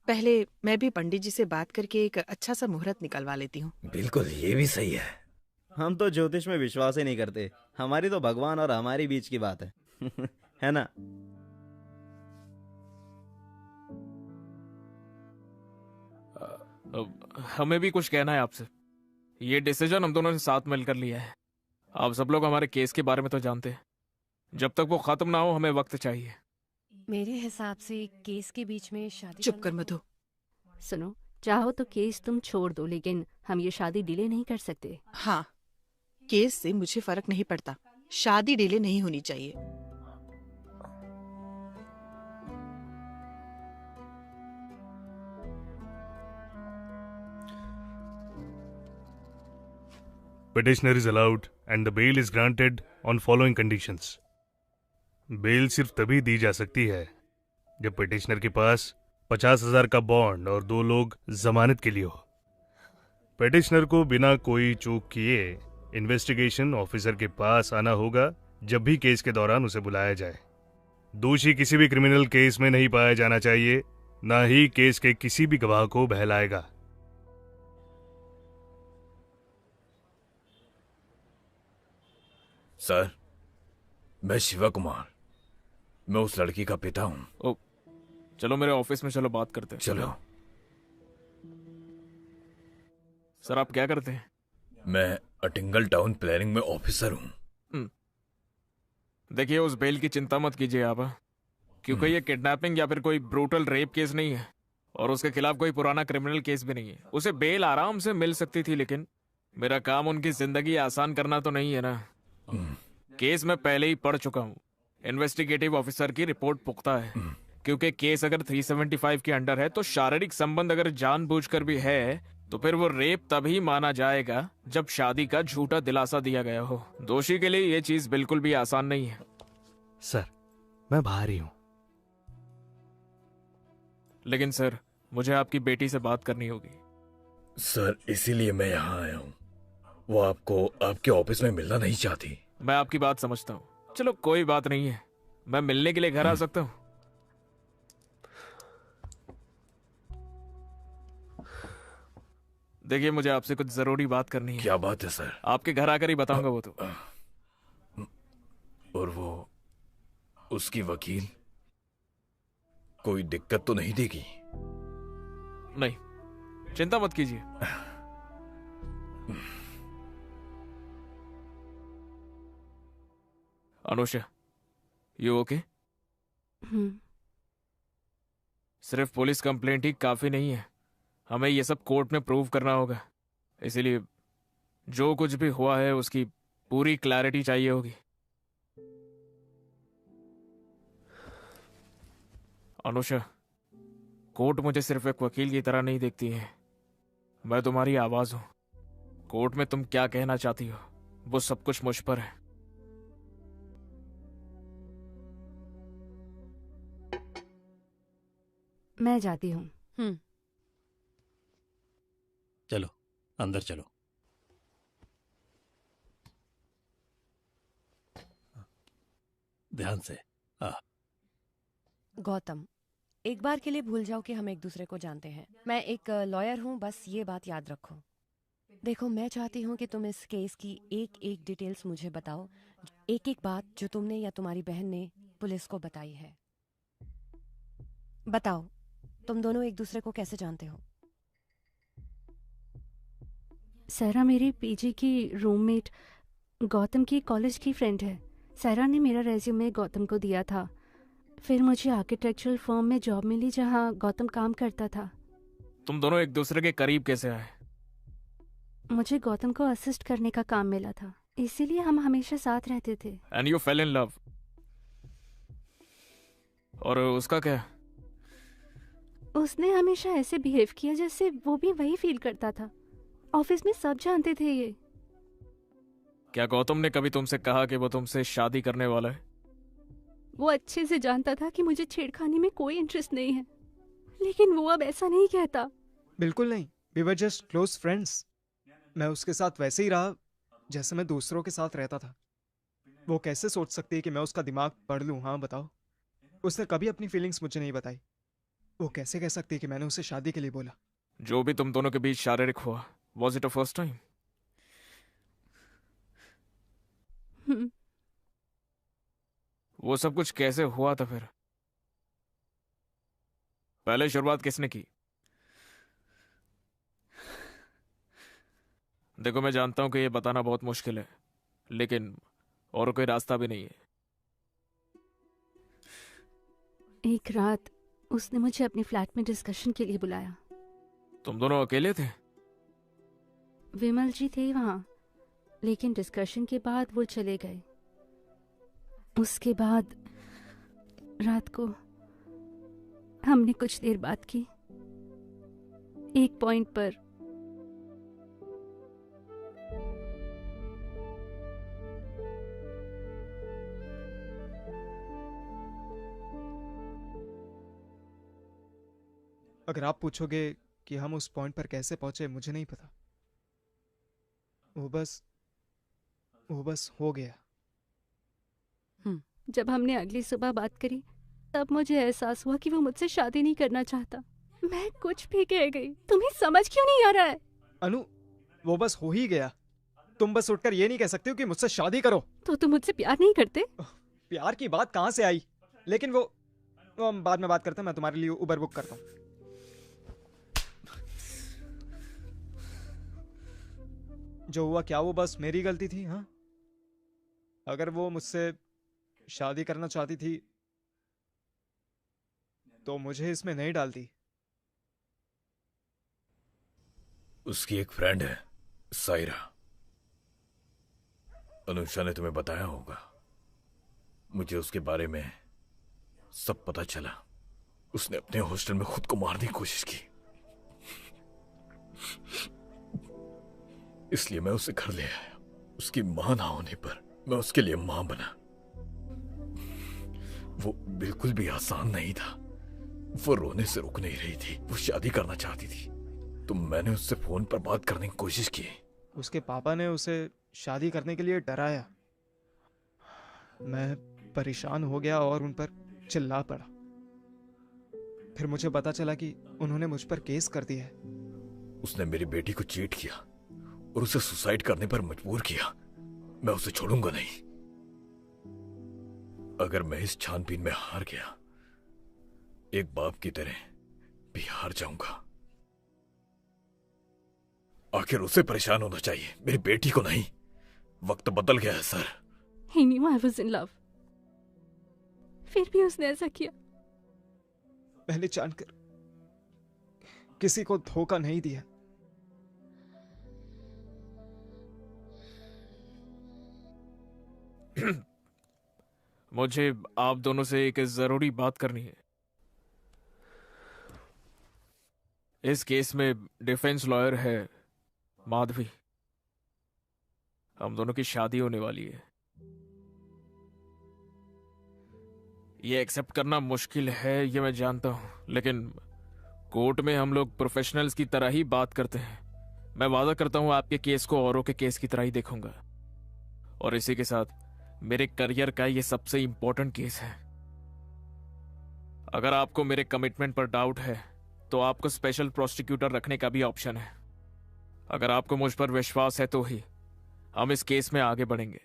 पहले मैं भी पंडित जी से बात करके एक अच्छा सा मुहूर्त निकलवा लेती हूँ। बिल्कुल, ये भी सही है। हम तो ज्योतिष में विश्वास ही नहीं करते। हमारी तो भगवान और हमारी बीच की बात है है ना? हमें भी कुछ कहना है आपसे। ये डिसीजन हम दोनों ने साथ मिलकर लिया है। आप सब लोग हमारे केस के बारे में तो जानते हैं। जब तक वो खत्म ना हो हमें वक्त चाहिए। मेरे हिसाब से केस के बीच में शादी चुप कर मधु। सुनो, चाहो तो केस तुम छोड़ दो, लेकिन हम ये शादी डिले नहीं कर सकते। हाँ, केस से मुझे फर्क नहीं पड़ता, शादी डिले नहीं होनी चाहिए। Petitioner is allowed and the bail is granted on following conditions. Bail सिर्फ तभी दी जा सकती है जब पिटिशनर के पास 50,000 का बॉन्ड और 2 लोग जमानत के लिए हो। पिटिशनर को बिना कोई चूक किए इन्वेस्टिगेशन ऑफिसर के पास आना होगा जब भी केस के दौरान उसे बुलाया जाए। दोषी किसी भी क्रिमिनल केस में नहीं पाया जाना चाहिए, ना ही केस के किसी भी गवाह को बहलाएगा। सर, मैं शिवा कुमार, मैं उस लड़की का पिता हूँ। ओ, चलो मेरे ऑफिस में चलो बात करते हैं। चलो। सर आप क्या करते हैं? मैं अटिंगल टाउन प्लानिंग में ऑफिसर हूँ। देखिए उस बेल की चिंता मत कीजिए आप, क्योंकि ये किडनैपिंग या फिर कोई ब्रूटल रेप केस नहीं है और उसके खिलाफ कोई पुराना क्रिमिनल केस भी नहीं है। उसे बेल आराम से मिल सकती थी, लेकिन मेरा काम उनकी जिंदगी आसान करना तो नहीं है ना। केस मैं पहले ही पढ़ चुका हूँ। इन्वेस्टिगेटिव ऑफिसर की रिपोर्ट पुख्ता है, क्योंकि केस अगर 375 के अंडर है तो शारीरिक संबंध अगर जानबूझकर भी है तो फिर वो रेप तभी माना जाएगा जब शादी का झूठा दिलासा दिया गया हो। दोषी के लिए ये चीज बिल्कुल भी आसान नहीं है। सर, मैं बाहर ही हूँ। लेकिन सर, मुझे आपकी बेटी से बात करनी होगी। सर, इसीलिए मैं यहाँ आया हूँ। वो आपको आपके ऑफिस में मिलना नहीं चाहती। मैं आपकी बात समझता हूँ। चलो कोई बात नहीं है, मैं मिलने के लिए घर आ सकता हूँ। देखिए मुझे आपसे कुछ जरूरी बात करनी है। क्या बात है सर? आपके घर आकर ही बताऊंगा वो तो। और वो उसकी वकील कोई दिक्कत तो नहीं देगी? नहीं, चिंता मत कीजिए। Anusha, you okay? सिर्फ पुलिस कंप्लेंट ही काफी नहीं है, हमें ये सब कोर्ट में प्रूव करना होगा। इसीलिए जो कुछ भी हुआ है उसकी पूरी क्लैरिटी चाहिए होगी। अनुषा, कोर्ट मुझे सिर्फ एक वकील की तरह नहीं देखती है। मैं तुम्हारी आवाज हूं। कोर्ट में तुम क्या कहना चाहती हो वो सब कुछ मुझ पर है। मैं जाती हूँ। चलो अंदर चलो। ध्यान से। गौतम, एक बार के लिए भूल जाओ कि हम एक दूसरे को जानते हैं। मैं एक लॉयर हूँ, बस ये बात याद रखो। देखो, मैं चाहती हूँ कि तुम इस केस की एक एक डिटेल्स मुझे बताओ, एक एक बात जो तुमने या तुम्हारी बहन ने पुलिस को बताई है। बताओ, तुम दोनों एक दूसरे को कैसे जानते हो? सहरा मेरी पीजी की रूममेट गौतम की कॉलेज की फ्रेंड है। सहरा ने मेरा रेज्यूमे गौतम को दिया था। फिर मुझे आर्किटेक्चरल फर्म में जॉब मिली जहां गौतम काम करता था। तुम दोनों एक दूसरे के करीब कैसे आए? मुझे गौतम को असिस्ट करने का काम मिला था, इसीलिए हम हमेशा साथ रहते थे। And you fail in love. और उसका क्या? उसने हमेशा ऐसे बिहेव किया जैसे वो भी वही फील करता था। ऑफिस में सब जानते थे ये। क्या गौतम ने कभी तुमसे कहा कि वो तुमसे शादी करने वाला है? वो अच्छे से जानता था कि मुझे छेड़खानी में कोई इंटरेस्ट नहीं है, लेकिन वो अब ऐसा नहीं कहता। बिल्कुल नहीं, we were just close friends. मैं उसके साथ वैसे ही रहा जैसे मैं दूसरों के साथ रहता था। वो कैसे सोच सकती है कि मैं उसका दिमाग पढ़ लूं? हाँ बताओ। उसने कभी अपनी फीलिंग्स मुझे नहीं बताई। वो कैसे कह सकती है कि मैंने उसे शादी के लिए बोला? जो भी तुम दोनों के बीच शारीरिक हुआ, was it a first time? वो सब कुछ कैसे हुआ था फिर? पहले शुरुआत किसने की? देखो, मैं जानता हूं कि ये बताना बहुत मुश्किल है, लेकिन और कोई रास्ता भी नहीं है। एक रात उसने मुझे अपने फ्लैट में डिस्कशन के लिए बुलाया। तुम दोनों अकेले थे? विमल जी थे वहाँ, लेकिन डिस्कशन के बाद वो चले गए। उसके बाद रात को हमने कुछ देर बात की। एक पॉइंट पर अगर आप पूछोगे कि हम उस पॉइंट पर कैसे पहुंचे, मुझे नहीं पता। वो बस हो गया। जब हमने अगली सुबह बात करी, तब मुझे एहसास हुआ कि वो मुझसे शादी नहीं करना चाहता। मैं कुछ भी कह गई। तुम्हें समझ क्यों नहीं आ रहा है? अनु, वो बस हो ही गया। तुम बस उठकर ये नहीं कह सकते हो कि मुझसे शादी करो। तो तुम मुझसे प्यार नहीं करते? प्यार की बात कहाँ से आई? लेकिन वो हम बाद में बात करते हैं। मैं तुम्हारे लिए उबर बुक करता हूँ। जो हुआ क्या वो बस मेरी गलती थी? हाँ, अगर वो मुझसे शादी करना चाहती थी तो मुझे इसमें नहीं डालती। उसकी एक फ्रेंड है, सायरा। अनुषा ने तुम्हें बताया होगा। मुझे उसके बारे में सब पता चला। उसने अपने हॉस्टल में खुद को मारने की कोशिश की, इसलिए मैं उसे घर ले आया। उसकी मां ना होने पर मैं उसके लिए मां बना। वो बिल्कुल भी आसान नहीं था। वो रोने से रुक नहीं रही थी। वो शादी करना चाहती थी, तो मैंने उससे फोन पर बात करने की कोशिश की। उसके पापा ने उसे शादी करने के लिए डराया। मैं परेशान हो गया और उन पर चिल्ला पड़ा। फिर मुझे पता चला कि उन्होंने मुझ पर केस कर दिया है। उसने मेरी बेटी को चीट किया और उसे सुसाइड करने पर मजबूर किया। मैं उसे छोड़ूंगा नहीं। अगर मैं इस छानबीन में हार गया, एक बाप की तरह भी हार जाऊंगा। आखिर उसे परेशान होना चाहिए, मेरी बेटी को नहीं। वक्त बदल गया है sir. He knew I was in love. फिर भी उसने ऐसा किया। मैंने जानकर किसी को धोखा नहीं दिया। मुझे आप दोनों से एक जरूरी बात करनी है। इस केस में डिफेंस लॉयर है माधवी। हम दोनों की शादी होने वाली है। ये एक्सेप्ट करना मुश्किल है, ये मैं जानता हूं, लेकिन कोर्ट में हम लोग प्रोफेशनल्स की तरह ही बात करते हैं। मैं वादा करता हूं आपके केस को औरों के केस की तरह ही देखूंगा। और इसी के साथ मेरे करियर का ये सबसे इंपॉर्टेंट केस है। अगर आपको मेरे कमिटमेंट पर डाउट है तो आपको स्पेशल प्रोसिक्यूटर रखने का भी ऑप्शन है। अगर आपको मुझ पर विश्वास है तो ही हम इस केस में आगे बढ़ेंगे।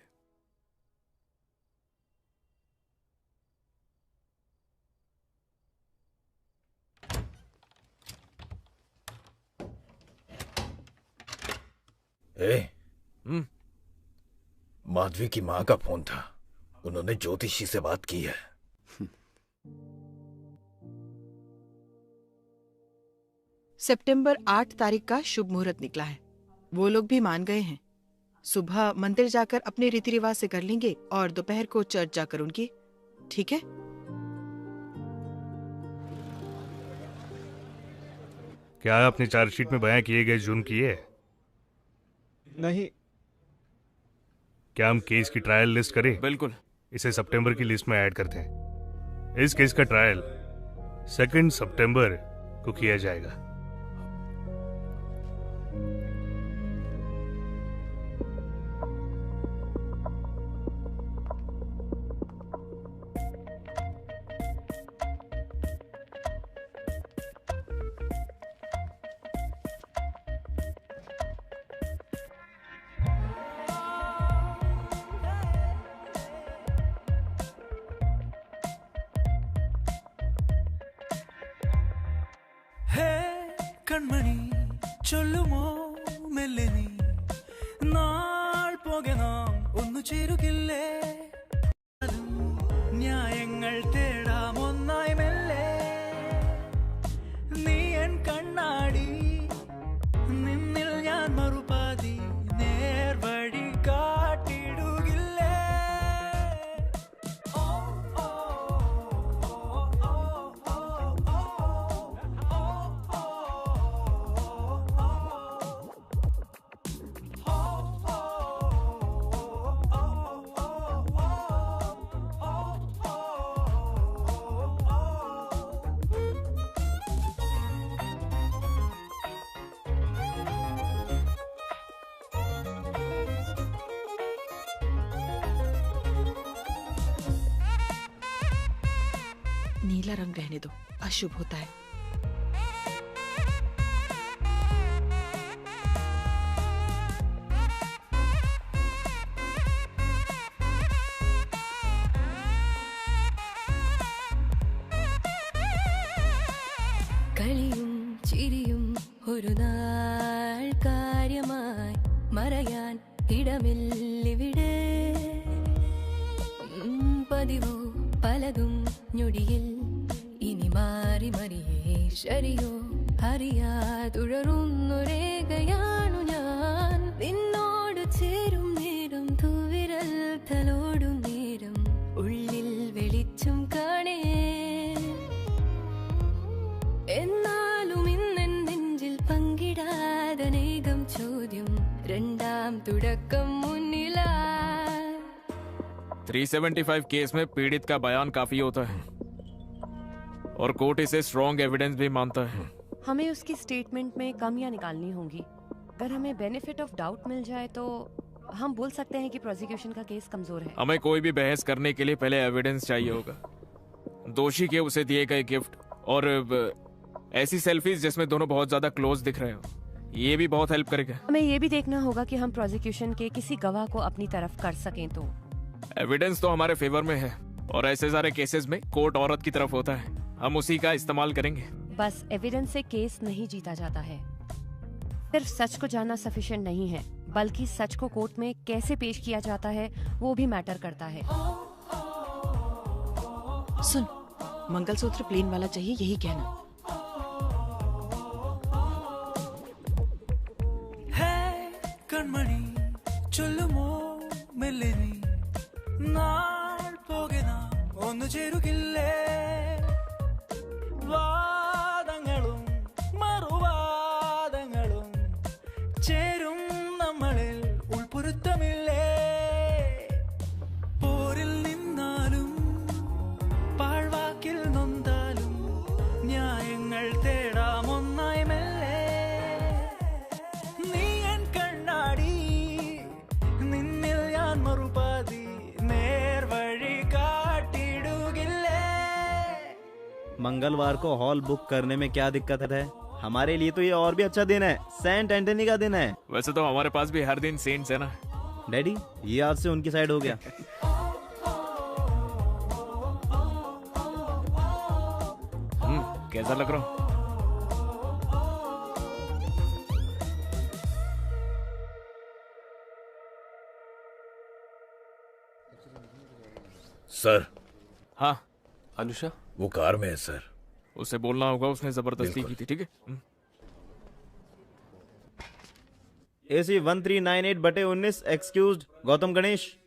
माधवी की मां का फोन था। उन्होंने ज्योतिषी से बात की है। सितंबर 8 तारीख का शुभ मुहूर्त निकला है। वो लोग भी मान गए हैं। सुबह मंदिर जाकर अपने रीति रिवाज से कर लेंगे और दोपहर को चर्च जाकर उनकी। ठीक है? क्या आपने चार्जशीट में बयां किए गए जुर्म किए? नहीं। क्या हम केस की ट्रायल लिस्ट करें? बिल्कुल। इसे सितंबर की लिस्ट में ऐड करते हैं। इस केस का ट्रायल 2 सितंबर को किया जाएगा। ഹേ കൺമണി ചൊല്ലുമോ മെല്ലെ നീ നാൾ പോകെ നാം ഒന്നു ചേരുകില്ലേ ന്യായങ്ങൾ തേടാം ഒന്നായി മെല്ലെ നീ എൻ കണ്ണാടി നിന്നിൽ ഞാൻ മറുപാതി നേർവഴി കാട്ടിടുകില്ലേ ഓ ഓ नीला रंग रहने दो, अशुभ होता है। കളിയും ചിരിയും ഒരു നാൾ കാര്യമായി മറയാൻ ഇടമില്ലിവിടെ പതിവോ പലതും ഞൊടിയിൽ ഇനി മാറി മറിയേ ശരിയോ അറിയാതുഴറുന്നൊരേകയാണു ഞാൻ നിന്നോട് ചേരും നേരം തൂവിരൽ തലോടും നേരം ഉള്ളിൽ വെളിച്ചം കാണേ എന്നാലും ഇന്നെൻ നെഞ്ചിൽ പങ്കിടാതനേകം ചോദ്യം രണ്ടാം തുടക്കം മുന്നിലാ 375 केस में पीड़ित का बयान काफी होता है और कोर्ट इसे स्ट्रॉन्ग एविडेंस भी मानता है। हमें उसकी स्टेटमेंट में कमियां निकालनी होंगी। अगर हमें बेनिफिट ऑफ डाउट मिल जाए तो हम बोल सकते हैं कि प्रोसिक्यूशन का केस कमजोर है। हमें कोई भी बहस करने के लिए पहले एविडेंस चाहिए होगा। दोषी के उसे दिए गए गिफ्ट और ऐसी सेल्फीज जिसमें दोनों बहुत ज्यादा क्लोज दिख रहे हो, ये भी बहुत हेल्प करेगा। हमें ये भी देखना होगा कि हम प्रोसिक्यूशन के किसी गवाह को अपनी तरफ कर सकें तो एविडेंस तो हमारे फेवर में है और ऐसे सारे केसेस में कोर्ट औरत की तरफ होता है, हम उसी का इस्तेमाल करेंगे। बस एविडेंस से केस नहीं जीता जाता है। सिर्फ सच को जानना सफिशिएंट नहीं है, बल्कि सच को कोर्ट में कैसे पेश किया जाता है वो भी मैटर करता है। सुन, मंगलसूत्र प्लेन वाला चाहिए, यही कहना। ഹേ കൺമണി ചൊല്ലുമോ മെല്ലെ നീ നാൾ പോകെ നാം ഒന്നു ചേരുകില്ലേ വാദങ്ങളും മറുവാദങ്ങളും ചേരും നമ്മളിൽ ഉൾപ്പൊരുത്തമില്ലേ പോരിൽ നിന്നാലും പാഴ്വാക്കിൽ നൊന്താലും ന്യായങ്ങൾ തേടാം ഒന്നായി മെല്ലെ നീ എൻ കണ്ണാടി നിന്നിൽ ഞാൻ മറുപാതി നേർവഴി കാട്ടിടുകില്ലേ मंगलवार को हॉल बुक करने में क्या दिक्कत है? हमारे लिए तो ये और भी अच्छा दिन है, सेंट एंटनी का दिन है। वैसे तो हमारे पास भी हर दिन सेंट्स है ना। डैडी, ये आज से उनकी साइड हो गया। कैसा लग रहा हूँ? सर। हाँ अनुषा, वो कार में है सर। उसे बोलना होगा उसने जबरदस्ती की थी, ठीक है? AC 1398/19 excused Gautam Ganesh.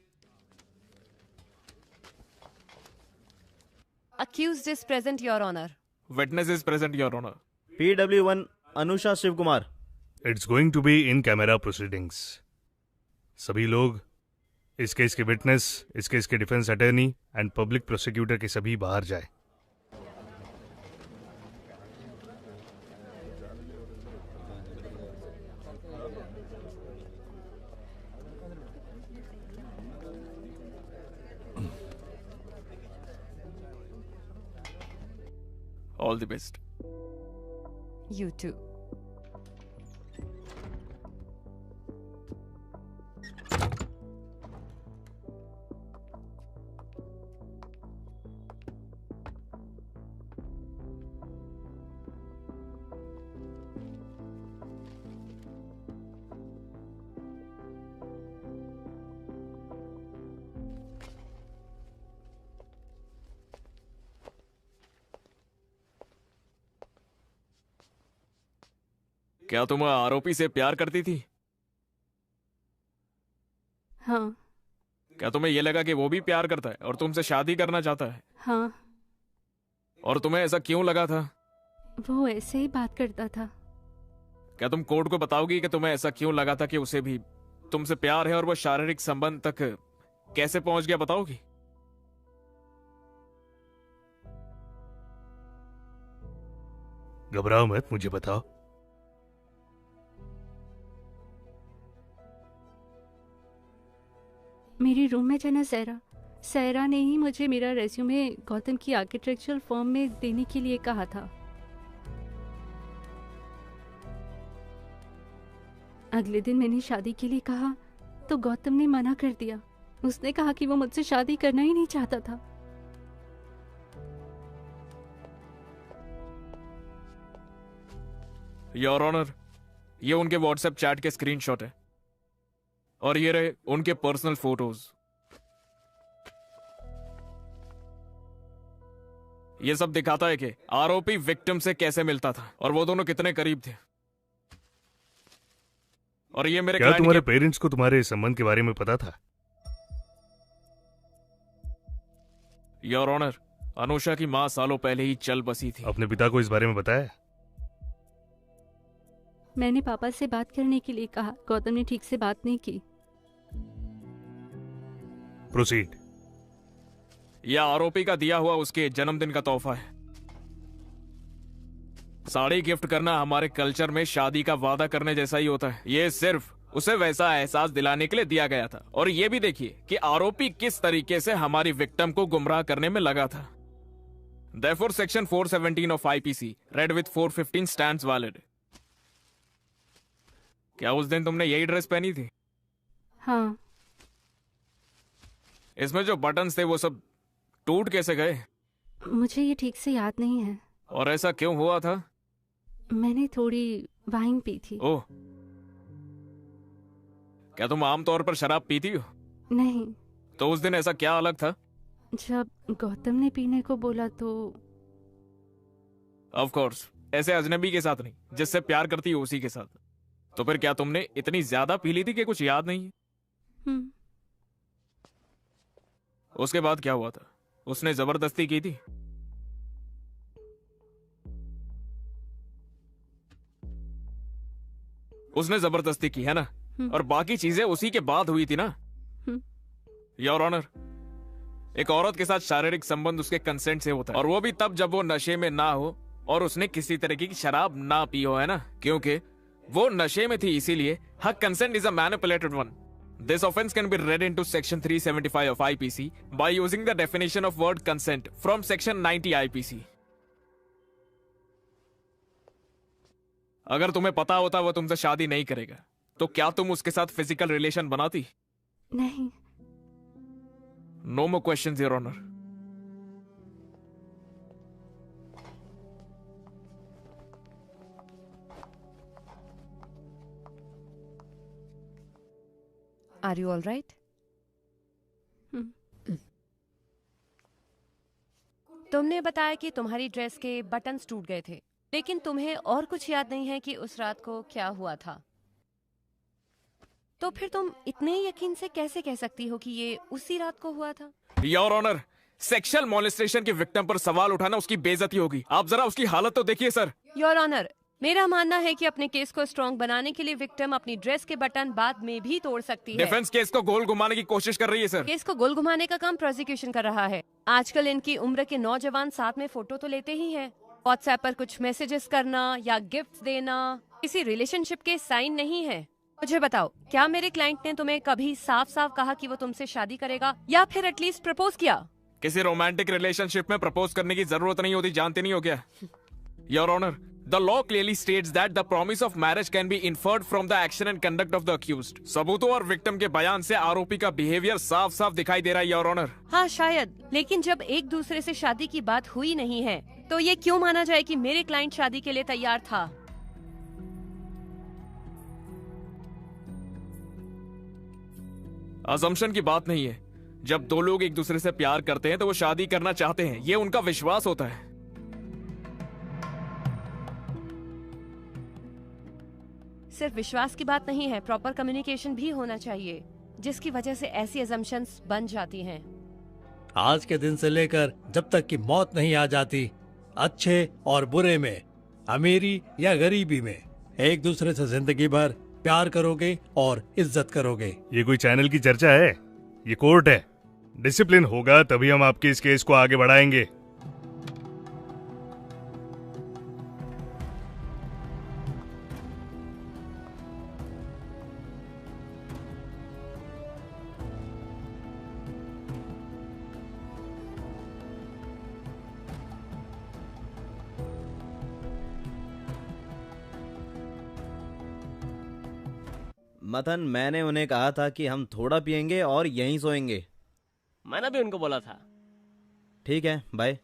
Accused is present, Your Honor. Witness is present, Your Honor. PW1 Anusha Shiv Kumar. It's going to be in camera proceedings. सभी लोग, इस केस के विटनेस, इस केस के defence attorney and public prosecutor के सभी बाहर जाए। All the best. You too. क्या तुम आरोपी से प्यार करती थी? हाँ। क्या तुम्हें यह लगा कि वो भी प्यार करता है और तुमसे शादी करना चाहता है? हाँ। और तुम्हें ऐसा क्यों लगा था? वो ऐसे ही बात करता था। क्या तुम कोर्ट को बताओगी कि तुम्हें ऐसा क्यों लगा था कि उसे भी तुमसे प्यार है और वो शारीरिक संबंध तक कैसे पहुंच गया, बताओगी? घबराओ मत, मुझे बताओ। मेरी रूममेट है ना सहरा, सहरा ने ही मुझे मेरा रेज्यूमे गौतम की आर्किटेक्चरल फर्म में देने के लिए कहा था। अगले दिन मैंने शादी के लिए कहा तो गौतम ने मना कर दिया। उसने कहा कि वो मुझसे शादी करना ही नहीं चाहता था। योर ऑनर, ये उनके व्हाट्सएप चैट के स्क्रीनशॉट है और ये रहे उनके पर्सनल फोटोज। ये सब दिखाता है कि आरोपी विक्टिम से कैसे मिलता था और वो दोनों कितने करीब थे। और ये मेरे क्या तुम्हारे पेरेंट्स को तुम्हारे संबंध के बारे में पता था? योर ऑनर, अनुषा की मां सालों पहले ही चल बसी थी। अपने पिता को इस बारे में बताया? मैंने पापा से बात करने के लिए कहा, गौतम ने ठीक से बात नहीं की। प्रोसीड। यह आरोपी का दिया हुआ उसके जन्मदिन का तोहफा है। साड़ी गिफ्ट करना हमारे कल्चर में शादी का वादा करने जैसा ही होता है। ये सिर्फ उसे वैसा एहसास दिलाने के लिए दिया गया था। और ये भी देखिए कि आरोपी किस तरीके से हमारी विक्टिम को गुमराह करने में लगा था। Therefore, section 417 of IPC, read with 415 stands valid. क्या उस दिन तुमने यही ड्रेस पहनी थी? हाँ। इसमें जो बटन्स थे वो सब टूट कैसे गए? मुझे ये ठीक से याद नहीं है। और ऐसा क्यों हुआ था? मैंने थोड़ी वाइन पी थी। ओह, क्या तुम आमतौर पर शराब पीती हो? नहीं। तो उस दिन ऐसा क्या अलग था? जब गौतम ने पीने को बोला तो ऑफ कोर्स, ऐसे अजनबी के साथ नहीं, जिससे प्यार करती हो उसी के साथ। तो फिर क्या तुमने इतनी ज्यादा पी ली थी कि कुछ याद नहीं है? उसके बाद क्या हुआ था? उसने जबरदस्ती की थी? उसने जबरदस्ती की है ना? और बाकी चीजें उसी के बाद हुई थी ना? योर ऑनर, एक औरत के साथ शारीरिक संबंध उसके कंसेंट से होता है, और वो भी तब जब वो नशे में ना हो और उसने किसी तरीके की शराब ना पी हो, है ना? क्योंकि वो नशे में थी, इसीलिए her consent is a manipulated one. This offense can be read into section 375 of IPC by using the definition of word consent from section 90 IPC. अगर तुम्हें पता होता वो तुमसे शादी नहीं करेगा, तो क्या तुम उसके साथ फिजिकल रिलेशन बनाती? नहीं। No more questions, Your Honor. Are you all right? तुमने बताया कि तुम्हारी ड्रेस के बटन्स टूट गए थे, लेकिन तुम्हें और कुछ याद नहीं है कि उस रात को क्या हुआ था। तो फिर तुम इतने यकीन से कैसे कह सकती हो कि ये उसी रात को हुआ था? योर ऑनर, सेक्सुअल मॉलेस्टेशन की विक्टिम पर सवाल उठाना उसकी बेइज्जती होगी। आप जरा उसकी हालत तो देखिए सर। योर ऑनर, मेरा मानना है कि अपने केस को स्ट्रॉन्ग बनाने के लिए विक्टिम अपनी ड्रेस के बटन बाद में भी तोड़ सकती है। डिफेंस केस को गोल घुमाने की कोशिश कर रही है सर। केस को गोल घुमाने का काम प्रोसिक्यूशन कर रहा है। आजकल इनकी उम्र के नौजवान साथ में फोटो तो लेते ही हैं। व्हाट्सएप पर कुछ मैसेजेस करना या गिफ्ट देना किसी रिलेशनशिप के साइन नहीं है। मुझे बताओ, क्या मेरे क्लाइंट ने तुम्हें कभी साफ साफ कहा कि वो तुमसे शादी करेगा या फिर एटलीस्ट प्रपोज किया? किसी रोमांटिक रिलेशनशिप में प्रपोज करने की जरूरत नहीं होती, जानते नहीं हो क्या? Your honour, the law clearly states that the promise of marriage can be inferred from the action and conduct of the accused. सबूतों और विक्टिम के बयान से आरोपी का बिहेवियर साफ साफ दिखाई दे रहा है योर ऑनर। हाँ शायद, लेकिन जब एक दूसरे से शादी की बात हुई नहीं है तो ये क्यों माना जाए कि मेरे क्लाइंट शादी के लिए तैयार था? असम्पशन की बात नहीं है। जब दो लोग एक दूसरे से प्यार करते हैं तो वो शादी करना चाहते हैं, ये उनका विश्वास होता है। सिर्फ विश्वास की बात नहीं है, प्रॉपर कम्युनिकेशन भी होना चाहिए, जिसकी वजह से ऐसी असम्पशंस बन जाती हैं। आज के दिन से लेकर जब तक कि मौत नहीं आ जाती, अच्छे और बुरे में, अमीरी या गरीबी में, एक दूसरे से जिंदगी भर प्यार करोगे और इज्जत करोगे। ये कोई चैनल की चर्चा है? ये कोर्ट है। डिसिप्लिन होगा तभी हम आपके इस केस को आगे बढ़ाएंगे। मथन, मैंने उन्हें कहा था कि हम थोड़ा पियेंगे और यहीं सोएंगे। मैंने भी उनको बोला था। ठीक है, बाय।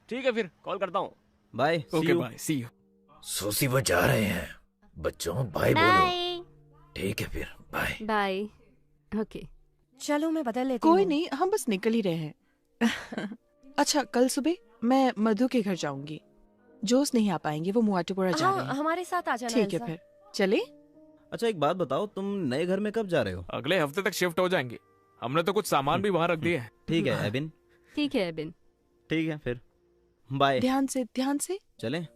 ठीक है, फिर कॉल करता हूँ। Bye. Okay bye, see you. सोसी वो जा रहे हैं। बच्चों बाय बोलो। ठीक है फिर, बाय। बाय। ओके, चलो मैं बदल लेती हूँ। कोई नहीं, हम बस निकल ही रहे हैं। अच्छा, कल सुबह मैं मधु के घर जाऊंगी। जोश नहीं आ पाएंगे, वो मुआटुपुरा जा रहे हैं। हमारे साथ आ जाना। ठीक है, एल्सा। फिर चले। अच्छा, एक बात बताओ, तुम नए घर में कब जा रहे हो? अगले हफ्ते तक शिफ्ट हो जाएंगे। हमने तो कुछ सामान भी वहाँ रख दिए हैं। ठीक है एबिन। ठीक है एबिन। ठीक है फिर, बाय। ध्यान से चलें?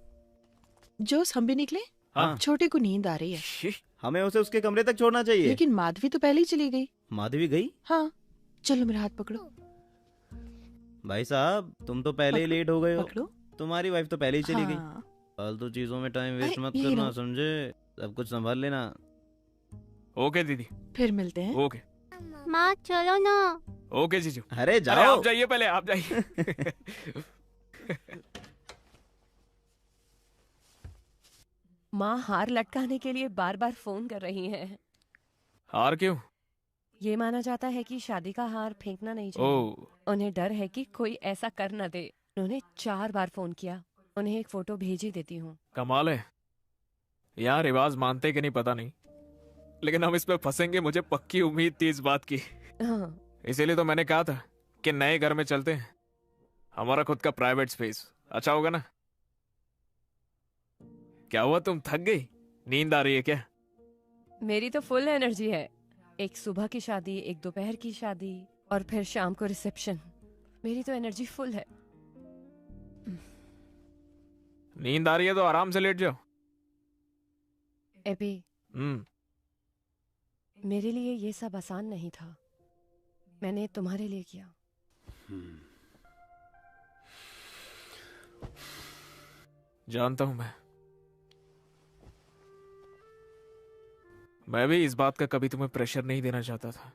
जोश, हम भी निकले? हाँ। छोटे को नींद आ रही है। हमें उसे उसके कमरे तक छोड़ना चाहिए। लेकिन माधवी तो पहले ही चली गई। माधवी गई? हाँ, चलो मेरा हाथ पकड़ो। भाई साहब, तुम तो पहले ही लेट हो गए हो। पकड़ो। तुम्हारी वाइफ तो पहले ही चली गई। हाँ। फालतू चीजों में टाइम वेस्ट अरे, मत यही करना, रहो। समझे? सब कुछ संभाल लेना। ओके दीदी। फिर मिलते हैं। ओके। माँ चलो ना। ओके जीजू। अरे जाओ। अरे आप जाइए पहले, आप जाइए। माँ हार लटकाने के लिए बार बार फोन कर रही हैं। हार क्यों? ये माना जाता है कि शादी का हार फेंकना नहीं चाहिए। ओह। उन्हें डर है कि कोई ऐसा कर न दे। उन्होंने 4 बार फोन किया। उन्हें एक फोटो भेज ही देती हूँ। कमाल है। यार रिवाज मानते कि नहीं पता नहीं, लेकिन हम इस पे फंसेंगे, मुझे पक्की उम्मीद थी इस बात की। हाँ। इसीलिए तो मैंने कहा था कि नए घर में चलते हैं, हमारा खुद का प्राइवेट स्पेस। अच्छा होगा ना? क्या हुआ, तुम थक गई? नींद आ रही है क्या? मेरी तो फुल एनर्जी है। एक सुबह की शादी, एक दोपहर की शादी और फिर शाम को रिसेप्शन। मेरी तो एनर्जी फुल है। नींद आ रही है तो आराम से लेट जाओ। एबी, मेरे लिए ये सब आसान नहीं था। मैंने तुम्हारे लिए किया। जानता हूं मैं भी इस बात का कभी तुम्हें प्रेशर नहीं देना चाहता था,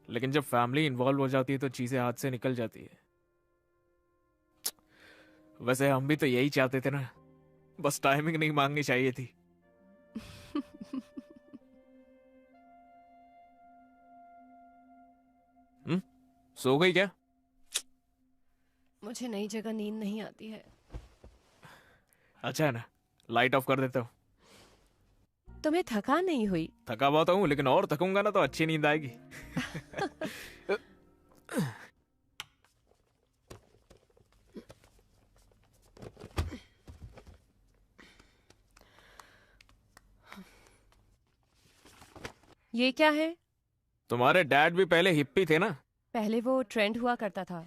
लेकिन जब फैमिली इन्वॉल्व हो जाती है तो चीजें हाथ से निकल जाती है। वैसे हम भी तो यही चाहते थे ना, बस टाइमिंग नहीं मांगनी चाहिए थी। सो गई क्या? मुझे नई जगह नींद नहीं आती है। अच्छा है ना, लाइट ऑफ कर देता हूँ। तुम्हें थकान नहीं हुई? थका बहुत हूँ, लेकिन और थकूंगा ना तो अच्छी नींद आएगी। ये क्या है? तुम्हारे डैड भी पहले हिप्पी थे ना? पहले वो ट्रेंड हुआ करता था।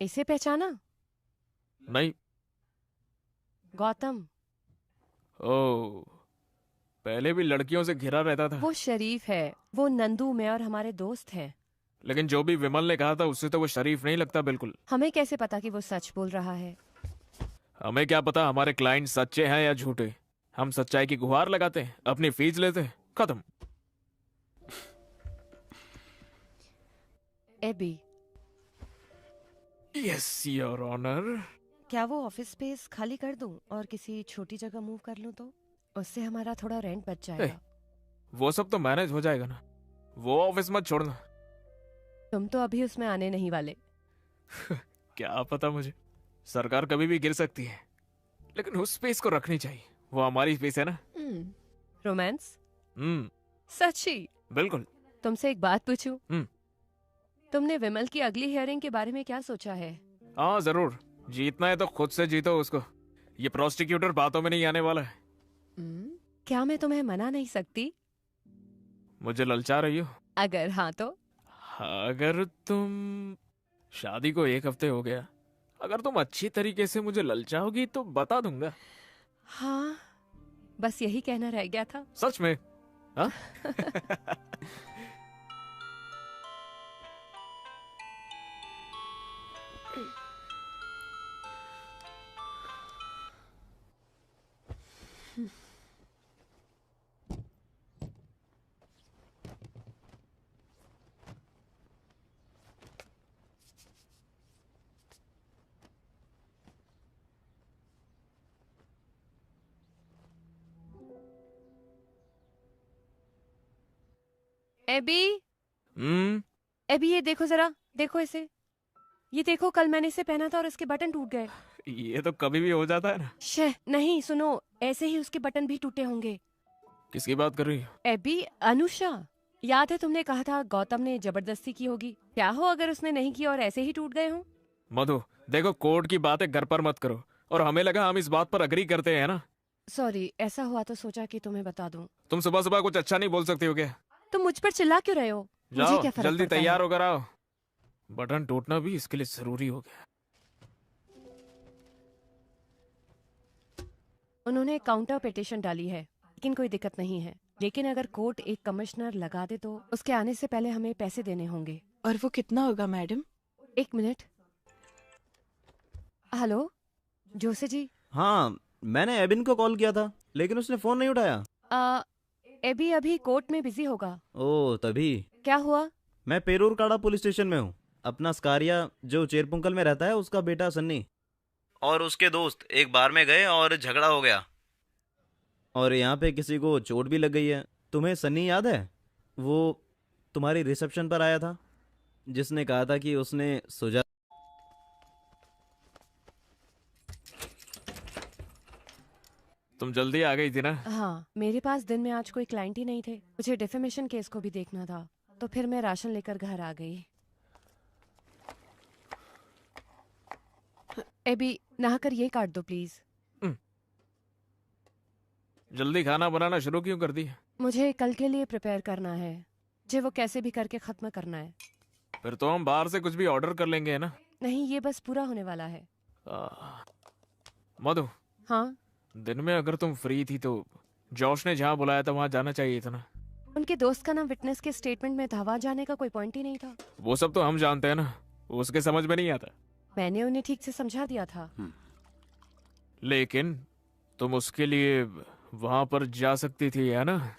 इसे पहचाना? नहीं, गौतम। ओह, पहले भी लड़कियों से घिरा रहता था। वो शरीफ है। वो नंदू, मैं और हमारे दोस्त हैं। लेकिन जो भी विमल ने कहा था उससे तो वो शरीफ नहीं लगता बिल्कुल। हमें कैसे पता कि वो सच बोल रहा है? हमें क्या पता हमारे क्लाइंट सच्चे हैं या झूठे। हम सच्चाई की गुहार लगाते हैं, अपनी फीस लेते हैं, खत्म। एबी। Yes your honour. क्या वो ऑफिस स्पेस खाली कर दूं और किसी छोटी जगह मूव कर लूं तो? उससे हमारा थोड़ा रेंट बच जाएगा। वो सब तो मैनेज हो जाएगा ना। वो ऑफिस मत छोड़ना। तुम तो अभी उसमें आने नहीं वाले। क्या पता मुझे, सरकार कभी भी गिर सकती है। लेकिन उस स्पेस को रखनी चाहिए, वो हमारी स्पेस है ना। रोमांस? सच्ची? बिल्कुल। तुमसे एक बात पूछूं? तुमने विमल की अगली हियरिंग के बारे में क्या सोचा है? हाँ जरूर, जीतना है तो खुद से जीतो उसको। ये प्रोस्टिक्यूटर बातों में नहीं आने वाला है। क्या मैं तुम्हें मना नहीं सकती? मुझे ललचा रही हो? अगर हाँ तो? अगर तुम, शादी को 1 हफ्ते हो गया, अगर तुम अच्छी तरीके से मुझे ललचाओगी तो बता दूंगा। हाँ, बस यही कहना रह गया था। सच में? हाँ? एबी। हम्म। एबी ये देखो जरा, देखो इसे। ये देखो, कल मैंने इसे पहना था और इसके बटन टूट गए। ये तो कभी भी हो जाता है ना। शे, नहीं सुनो, ऐसे ही उसके बटन भी टूटे होंगे। किसकी बात कर रही हो? एबी, अनुषा। याद है तुमने कहा था गौतम ने जबरदस्ती की होगी? क्या हो अगर उसने नहीं की और ऐसे ही टूट गए हों? मधु देखो, कोर्ट की बातें घर पर मत करो। और हमें लगा हम इस बात पर अग्री करते हैं ना। सॉरी, ऐसा हुआ तो सोचा कि तुम्हें बता दूं। तुम सुबह सुबह कुछ अच्छा नहीं बोल सकती हो क्या? तुम मुझ पर चिल्ला क्यों रहे हो? मुझे जाओ क्या फर्क जल्दी पड़ता है? तैयार होकर आओ। बटन टूटना भी इसके लिए जरूरी हो गया। उन्होंने काउंटर पिटीशन डाली है, लेकिन कोई दिक्कत नहीं है। लेकिन अगर कोर्ट एक कमिश्नर लगा दे तो उसके आने से पहले हमें पैसे देने होंगे। और वो कितना होगा मैडम? 1 मिनट। हेलो जोसे जी। हाँ, मैंने एबिन को कॉल किया था लेकिन उसने फोन नहीं उठाया। एबी अभी कोर्ट में बिजी होगा। ओह तभी। क्या हुआ? मैं पेरूरकाड़ा पुलिस स्टेशन में हूँ। अपना स्कारिया जो चेरपुंकल में रहता है उसका बेटा सन्नी और उसके दोस्त एक बार में गए और झगड़ा हो गया और यहाँ पे किसी को चोट भी लग गई है। तुम्हें सन्नी याद है? वो तुम्हारी रिसेप्शन पर आया था जिसने कहा था कि उसने सुजा। तुम जल्दी आ गई थी ना। हाँ, मेरे पास दिन में आज कोई क्लाइंट ही नहीं थे। मुझे डिफेमेशन केस को भी देखना था, तो फिर मैं राशन लेकर घर आ गई। एबी, नहाकर ये काट दो प्लीज। जल्दी खाना बनाना शुरू क्यों कर दी? मुझे कल के लिए प्रिपेयर करना है। मुझे वो कैसे भी करके खत्म करना है। फिर तो हम बाहर से कुछ भी ऑर्डर कर लेंगे, है ना? नहीं, ये बस पूरा होने वाला है। मधु। हाँ? दिन में अगर तुम फ्री थी तो जॉश ने जहाँ बुलाया था वहाँ जाना चाहिए था ना। उनके दोस्त का नाम विटनेस के स्टेटमेंट में था, वहाँ जाने का कोई पॉइंट ही नहीं था। वो सब तो हम जानते हैं ना, उसके समझ में नहीं आता। मैंने उन्हें ठीक से समझा दिया था। लेकिन तुम उसके लिए वहां पर जा सकती थी, है ना?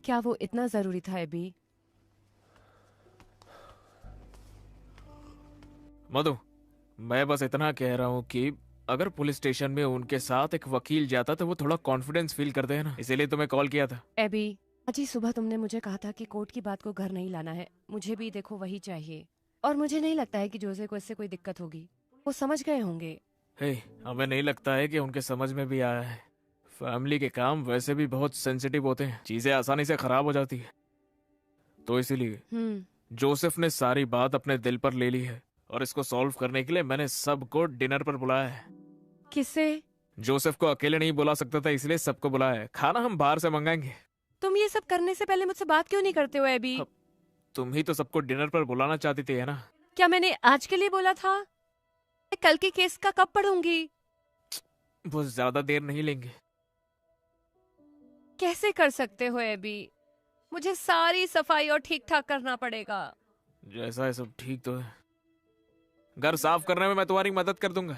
क्या वो इतना जरूरी था एबी? मधु, मैं बस इतना कह रहा हूँ कि अगर पुलिस स्टेशन में उनके साथ एक वकील जाता तो वो थोड़ा कॉन्फिडेंस फील करते हैं ना, इसीलिए तुम्हें कॉल किया था। एबी, आज ही सुबह तुमने मुझे कहा था कि कोर्ट की बात को घर नहीं लाना है। मुझे भी देखो वही चाहिए, और मुझे नहीं लगता है कि जोसे को इससे कोई दिक्कत होगी। वो समझ गए होंगे। हे, हमें नहीं लगता है कि उनके समझ में भी आया है। फैमिली के काम वैसे भी बहुत सेंसिटिव होते हैं, चीजें आसानी से खराब हो जाती है। तो इसीलिए जोसेफ ने सारी बात अपने दिल पर ले ली है और इसको सॉल्व करने के लिए मैंने सबको डिनर पर बुलाया है। किसे? जोसेफ को अकेले नहीं बुला सकता था, इसलिए सबको बुलाया है। खाना हम बाहर से मंगाएंगे। तुम ये सब करने से पहले मुझसे बात क्यों नहीं करते हो एबी? तुम ही तो सबको डिनर पर बुलाना चाहती थी, है ना? क्या मैंने आज के लिए बोला था कल के केस का कब पढ़ूंगी? वो ज्यादा देर नहीं लेंगे। कैसे कर सकते हो अभी? मुझे सारी सफाई और ठीक ठाक करना पड़ेगा। जैसा है सब ठीक तो है। घर साफ करने में मैं तुम्हारी मदद कर दूंगा।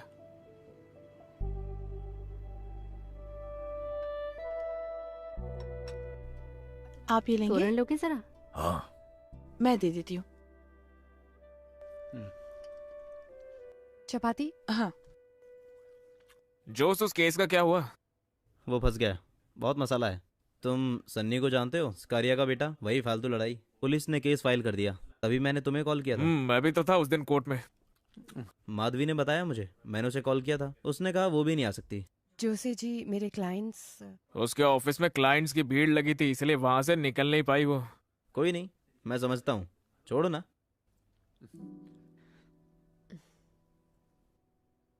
आप ये लेंगे? तोरण लोगे जरा? हाँ। मैं दे देती हूँ। चपाती? हाँ। जोश, उस केस का क्या हुआ? वो फंस गया, बहुत मसाला है। तुम सन्नी को जानते हो, स्कारिया का बेटा, वही फालतू लड़ाई। पुलिस ने केस फाइल कर दिया, तभी मैंने तुम्हें कॉल किया था। मैं भी तो था उस दिन कोर्ट में। माधवी ने बताया मुझे, मैंने उसे कॉल किया था, उसने कहा वो भी नहीं आ सकती। जोशी जी, मेरे क्लाइंट्स। उसके ऑफिस में क्लाइंट्स की भीड़ लगी थी, इसलिए वहां से निकल नहीं पाई वो। कोई नहीं, मैं समझता हूँ, छोड़ो ना।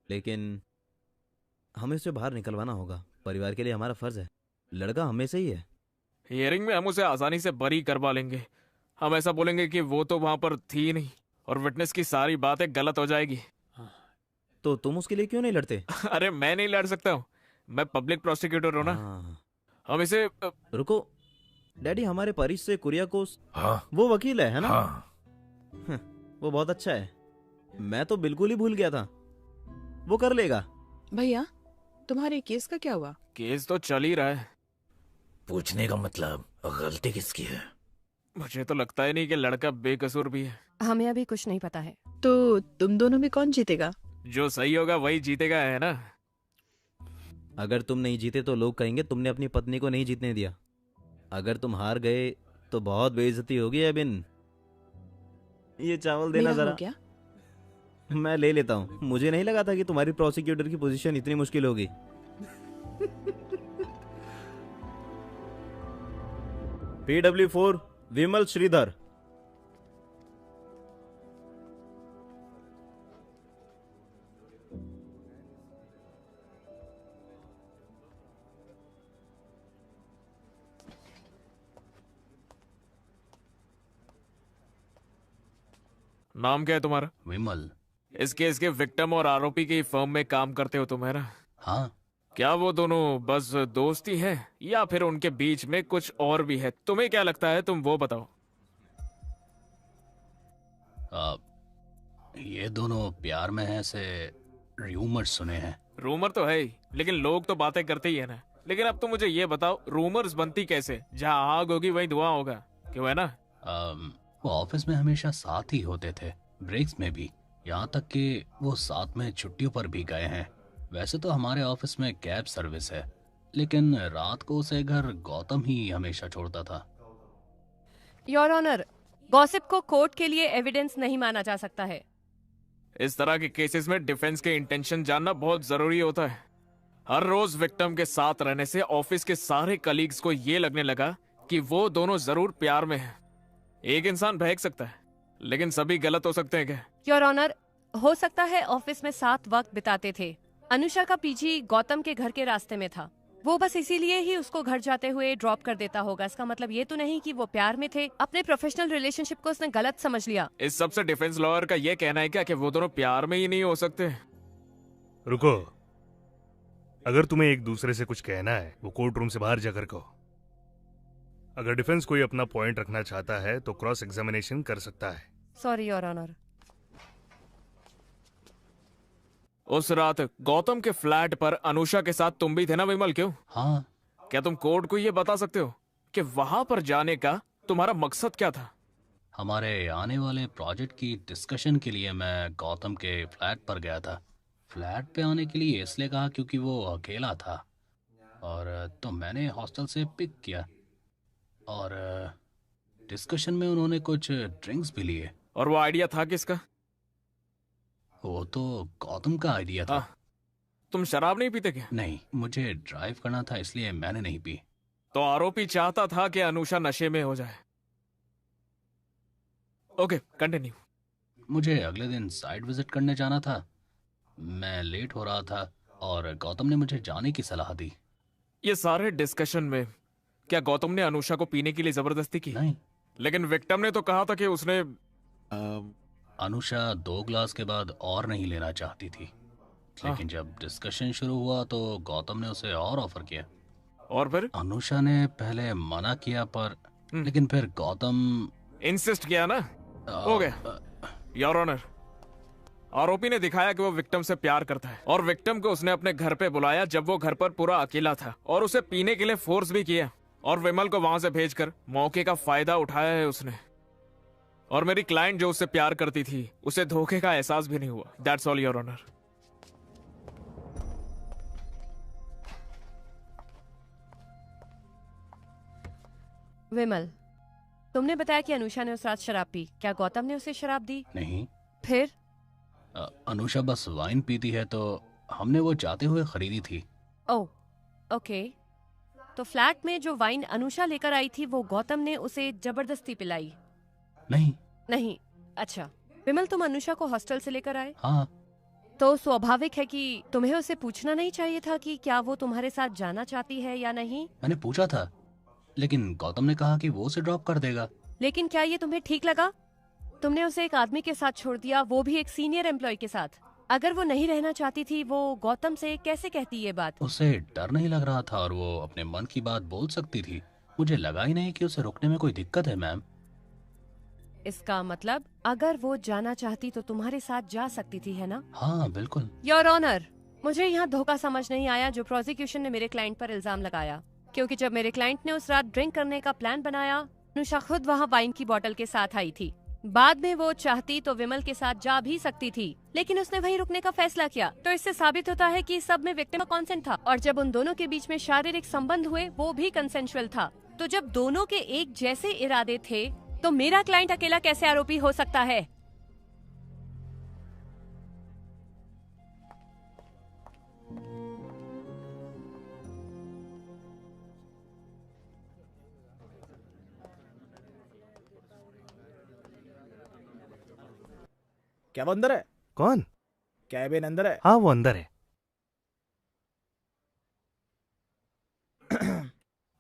लेकिन हमें उसे बाहर निकलवाना होगा, परिवार के लिए हमारा फर्ज है। लड़का हमें से ही है। हियरिंग में हम उसे आसानी से बरी करवा लेंगे। हम ऐसा बोलेंगे कि वो तो वहां पर थी नहीं, और विटनेस की सारी बातें गलत हो जाएगी। तो तुम उसके लिए क्यों नहीं लड़ते? अरे मैं नहीं लड़ सकता हूँ, मैं पब्लिक प्रोसिक्यूटर हूँ ना। हम इसे रुको डैडी, हमारे परिस से कुरियाकोस, हाँ वो वकील है ना? हाँ। वो बहुत अच्छा है, मैं तो बिल्कुल ही भूल गया था। वो कर लेगा। भैया, तुम्हारे केस का क्या हुआ? केस तो चल ही रहा है। पूछने का मतलब गलती किसकी है? मुझे तो लगता ही नहीं कि लड़का बेकसूर भी है। हमें अभी कुछ नहीं पता है। तो तुम दोनों में कौन जीतेगा? जो सही होगा वही जीतेगा, है ना? अगर तुम नहीं जीते तो लोग कहेंगे तुमने अपनी पत्नी को नहीं जीतने दिया। अगर तुम हार गए तो बहुत बेइज्जती होगी। अबिन, ये चावल देना मेरा जरा। हो गया? मैं ले लेता हूँ। मुझे नहीं लगा था कि तुम्हारी प्रोसिक्यूटर की पोजीशन इतनी मुश्किल होगी। PW4 विमल श्रीधर। नाम क्या है तुम्हारा? विमल। इस केस के विक्टिम और आरोपी की फर्म में काम करते हो तुम, है ना? हाँ। क्या वो दोनों बस दोस्ती हैं या फिर उनके बीच में कुछ और भी है? तुम्हें क्या लगता है, तुम वो बताओ। ये दोनों प्यार में हैं, से रूमर्स सुने हैं। रूमर तो है ही, लेकिन लोग तो बातें करते ही है ना। लेकिन अब तुम मुझे ये बताओ, रूमर्स बनती कैसे? जहाँ आग होगी वहीं धुआं होगा, क्यों, है ना? वो ऑफिस में हमेशा साथ ही होते थे, ब्रेक्स में भी, यहाँ तक कि वो साथ में छुट्टियों पर भी गए हैं। वैसे तो हमारे ऑफिस में कैब सर्विस है, लेकिन रात को उसे घर गौतम ही हमेशा छोड़ता था। योर ऑनर, गॉसिप को कोर्ट के लिए एविडेंस नहीं माना जा सकता है। इस तरह के केसेस में डिफेंस के इंटेंशन जानना बहुत जरूरी होता है। हर रोज विक्टिम के साथ रहने से ऑफिस के सारे कलीग्स को ये लगने लगा कि वो दोनों जरूर प्यार में हैं। एक इंसान बहक सकता है, लेकिन सभी गलत हो सकते हैं क्या? योर ऑनर, हो सकता है ऑफिस में साथ वक्त बिताते थे। अनुषा का पीजी गौतम के घर के रास्ते में था, वो बस इसीलिए ही उसको घर जाते हुए ड्रॉप कर देता होगा। इसका मतलब ये तो नहीं कि वो प्यार में थे। अपने प्रोफेशनल रिलेशनशिप को उसने गलत समझ लिया। इस सबसे डिफेंस लॉयर का ये कहना है क्या कि वो दोनों प्यार में ही नहीं हो सकते? रुको, अगर तुम्हें एक दूसरे से कुछ कहना है वो कोर्ट रूम से बाहर जाकर कहो। अगर डिफेंस कोई अपना पॉइंट रखना चाहता है तो क्रॉस एग्जामिनेशन कर सकता है। Sorry your honour. उस रात गौतम के फ्लैट पर अनुषा के साथ तुम भी थे ना विमल? क्यों? हाँ। क्या तुम कोर्ट को ये बता सकते हो कि वहां पर जाने का तुम्हारा मकसद क्या था? हमारे आने वाले प्रोजेक्ट की डिस्कशन के लिए मैं गौतम के फ्लैट पर गया था। फ्लैट पे आने के लिए इसलिए कहा क्योंकि वो अकेला था, और तो मैंने हॉस्टल से पिक किया, और डिस्कशन में उन्होंने कुछ ड्रिंक्स भी लिए। और वो आइडिया था किसका? वो तो गौतम का आइडिया था। तुम शराब नहीं पीते क्या? नहीं, मुझे ड्राइव करना था इसलिए मैंने नहीं पी। तो आरोपी चाहता था कि अनुषा नशे में हो जाए। Okay, continue. मुझे अगले दिन साइट विजिट करने जाना था, मैं लेट हो रहा था और गौतम ने मुझे जाने की सलाह दी। ये सारे डिस्कशन में क्या गौतम ने अनुषा को पीने के लिए जबरदस्ती की? नहीं। लेकिन विक्टिम ने तो कहा था कि उसने अनुषा 2 ग्लास के बाद और नहीं लेना चाहती थी, लेकिन जब डिस्कशन शुरू हुआ तो गौतम ने उसे और ऑफर किया। और फिर अनुषा ने पहले मना किया पर लेकिन फिर गौतम इंसिस्ट किया ना। हो गया योर ऑनर। आरोपी ने दिखाया कि वो विक्टिम से प्यार करता है और विक्टिम को उसने अपने घर पे बुलाया जब वो घर पर पूरा अकेला था और उसे पीने के लिए फोर्स भी किया और विमल को वहां से भेजकर मौके का फायदा उठाया है उसने। और मेरी क्लाइंट जो उससे प्यार करती थी उसे धोखे का एहसास भी नहीं हुआ। That's all your honour. Vimal, तुमने बताया कि अनुषा ने उस रात शराब पी। क्या गौतम ने उसे शराब दी? नहीं। फिर? अनुषा बस वाइन पीती है तो हमने वो चाहते हुए खरीदी थी। ओह, ओके। तो फ्लैट में जो वाइन अनुषा लेकर आई थी वो गौतम ने उसे जबरदस्ती पिलाई? नहीं। नहीं, अच्छा। विमल, तुम अनुषा को हॉस्टल से लेकर आए? हाँ। तो स्वाभाविक है कि तुम्हें उसे पूछना नहीं चाहिए था कि क्या वो तुम्हारे साथ जाना चाहती है या नहीं? मैंने पूछा था, लेकिन गौतम ने कहा कि वो उसे ड्रॉप कर देगा। लेकिन क्या ये तुम्हें ठीक लगा? तुमने उसे एक आदमी के साथ छोड़ दिया, वो भी एक सीनियर एम्प्लॉय के साथ। अगर वो नहीं रहना चाहती थी वो गौतम से कैसे कहती ये बात? उसे डर नहीं लग रहा था और वो अपने मन की बात बोल सकती थी। मुझे लगा ही नहीं कि उसे रोकने में कोई दिक्कत है मैम। इसका मतलब अगर वो जाना चाहती तो तुम्हारे साथ जा सकती थी, है ना? हाँ बिल्कुल। योर ऑनर, मुझे यहाँ धोखा समझ नहीं आया जो प्रोसिक्यूशन ने मेरे क्लाइंट पर इल्जाम लगाया, क्योंकि जब मेरे क्लाइंट ने उस रात ड्रिंक करने का प्लान बनाया, अनुषा खुद वहाँ वाइन की बोतल के साथ आई थी। बाद में वो चाहती तो विमल के साथ जा भी सकती थी, लेकिन उसने वहीं रुकने का फैसला किया। तो इससे साबित होता है कि सब में विक्टिम का कॉन्सेंट था और जब उन दोनों के बीच में शारीरिक संबंध हुए वो भी कंसेंशुअल था। तो जब दोनों के एक जैसे इरादे थे तो मेरा क्लाइंट अकेला कैसे आरोपी हो सकता है? क्या वो अंदर है? कौन? कैबिन अंदर है? हाँ वो अंदर है।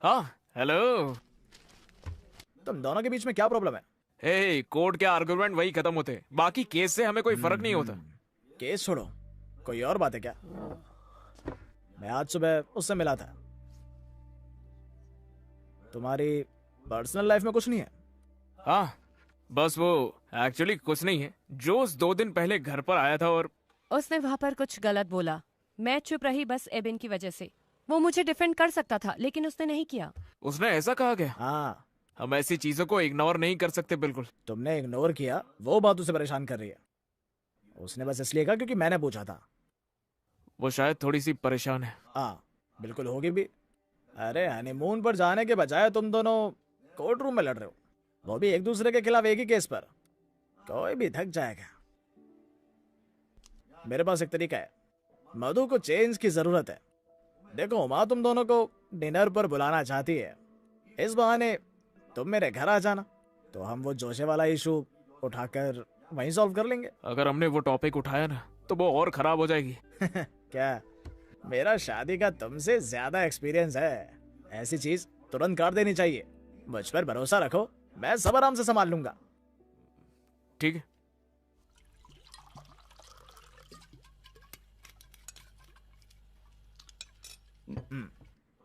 हाँ हेलो। तुम दोनों के बीच में क्या प्रॉब्लम है? हे, कोर्ट के आर्गुमेंट वही खत्म होते, बाकी केस से हमें कोई फर्क नहीं होता। केस छोड़ो, कोई और बात है क्या? मैं आज सुबह उससे मिला था। तुम्हारी पर्सनल लाइफ में कुछ नहीं है? हाँ, बस वो एक्चुअली कुछ नहीं है। जोस 2 दिन पहले घर पर आया था और उसने वहाँ पर कुछ गलत बोला। मैं चुप रही बस एबिन की वजह से। वो मुझे डिफेंड कर सकता था लेकिन उसने नहीं किया। उसने ऐसा कहा क्या? हाँ। हम ऐसी चीजों को इग्नोर नहीं कर सकते। बिल्कुल। तुमने इग्नोर किया, वो बात उसे परेशान कर रही है। उसने बस इसलिए कहा क्योंकि मैंने पूछा था। वो शायद थोड़ी सी परेशान है। हाँ बिल्कुल होगी भी। अरे हनीमून पर जाने के बजाय तुम दोनों कोर्ट रूम में लड़ रहे हो, वो भी एक दूसरे के खिलाफ एक ही केस पर। कोई भी थक जाएगा। मेरे पास एक तरीका है। मधु को चेंज की जरूरत है। देखो माँ तुम दोनों को डिनर पर बुलाना चाहती है, इस बहाने तुम मेरे घर आ जाना तो हम वो जोशे वाला इशू उठाकर वहीं सॉल्व कर लेंगे। अगर हमने वो टॉपिक उठाया ना तो वो और खराब हो जाएगी। क्या मेरा शादी का तुमसे ज्यादा एक्सपीरियंस है? ऐसी चीज तुरंत काट देनी चाहिए। मुझ पर भरोसा रखो, मैं सब आराम से संभाल लूंगा। ठीक है।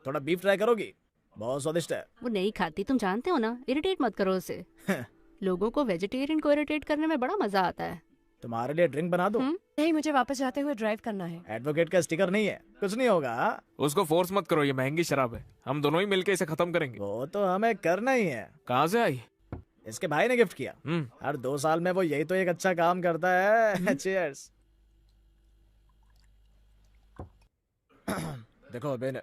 थोड़ा बीफ ट्राई करोगी? बहुत स्वादिष्ट है। वो नहीं खाती, तुम जानते हो ना। इरिटेट मत करो उसे। लोगों को वेजिटेरियन को इरिटेट करने में बड़ा मजा आता है। तुम्हारे लिए ड्रिंक बना दूं? नहीं, मुझे वापस जाते हुए ड्राइव करना है। एडवोकेट का स्टिकर नहीं है, कुछ नहीं होगा। उसको फोर्स मत करो, ये महंगी शराब है। हम दोनों ही मिलके इसे खत्म करेंगे। वो तो हमें करना ही है। कहाँ से आई? इसके भाई ने गिफ्ट किया। हर 2 साल में वो यही तो एक अच्छा काम करता है। चीयर्स। देखो बेन,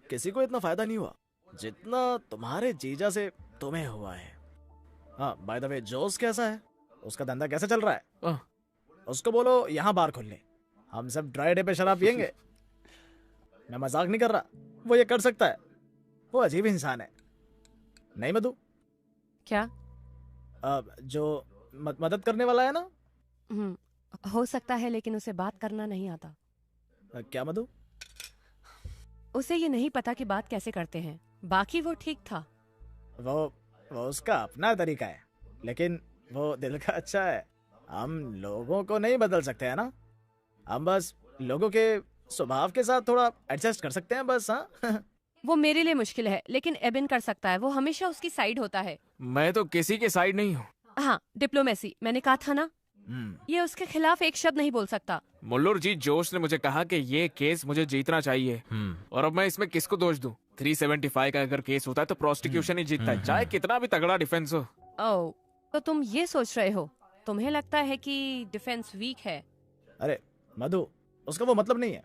किसी को इतना फायदा नहीं हुआ जितना तुम्हारे जीजा से तुम्हें हुआ है। हाँ बाय द वे, जोस कैसा है? उसका धंधा कैसे चल रहा है? उसको बोलो यहाँ बार खोल ले, हम सब ड्राई डे पे शराब पियेंगे। मैं मजाक नहीं कर रहा, वो ये कर सकता है। वो अजीब इंसान है, नहीं मधु? क्या? जो मदद करने वाला है ना? हो सकता है, लेकिन उसे बात करना नहीं आता। क्या मधु? उसे ये नहीं पता कि बात कैसे करते हैं। बाकी वो ठीक था। वो उसका अपना तरीका है, लेकिन वो दिल का अच्छा है। हम लोगों को नहीं बदल सकते है ना, हम बस लोगों के स्वभाव के साथ थोड़ा एडजस्ट कर सकते हैं बस। हाँ वो मेरे लिए मुश्किल है, लेकिन एबिन कर सकता है। वो हमेशा उसकी साइड होता है। मैं तो किसी के साइड नहीं हूँ। हाँ, डिप्लोमेसी, मैंने कहा था ना। ये उसके खिलाफ एक शब्द नहीं बोल सकता। मुल्लुर जी, जोश ने मुझे कहा कि ये केस मुझे जीतना चाहिए, और अब मैं इसमें किसको दोष दूं? 375 का अगर केस होता है तो प्रोसिक्यूशन ही जीतता है, चाहे कितना भी तगड़ा डिफेंस हो। ओह, तो तुम ये सोच रहे हो, तुम्हें लगता है कि डिफेंस वीक है? अरे मधु, उसका वो मतलब नहीं है।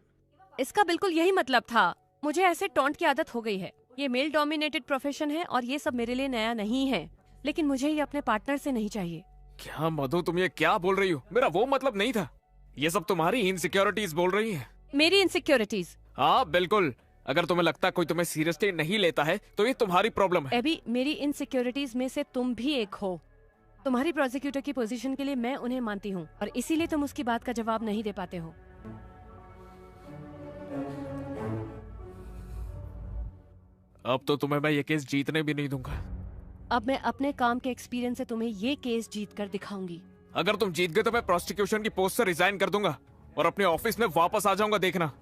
इसका बिल्कुल यही मतलब था। मुझे ऐसे टॉन्ट की आदत हो गई है। ये मेल डोमिनेटेड प्रोफेशन है और ये सब मेरे लिए नया नहीं है, लेकिन मुझे ये अपने पार्टनर से नहीं चाहिए। क्या मधु, तुम ये क्या बोल रही हो? मेरा वो मतलब नहीं था। ये सब तुम्हारी इनसिक्योरिटीज बोल रही है। मेरी इनसिक्योरिटीज? हाँ बिल्कुल। अगर तुम्हें लगता है कोई तुम्हें सीरियसली नहीं लेता है तो ये तुम्हारी प्रॉब्लम है। एबी, मेरी इनसिक्योरिटीज में से तुम भी एक हो। तुम्हारी प्रोसिक्यूटर की पोजीशन के लिए मैं उन्हें मानती हूँ, और इसीलिए तुम उसकी बात का जवाब नहीं दे पाते हो। अब तो तुम्हें मैं ये केस जीतने भी नहीं दूंगा। अब मैं अपने काम के एक्सपीरियंस से तुम्हें ये केस जीत कर दिखाऊंगी। अगर तुम जीत गए तो मैं प्रोसिक्यूशन की पोस्ट से रिजाइन कर दूंगा और अपने ऑफिस में वापस आ जाऊंगा, देखना।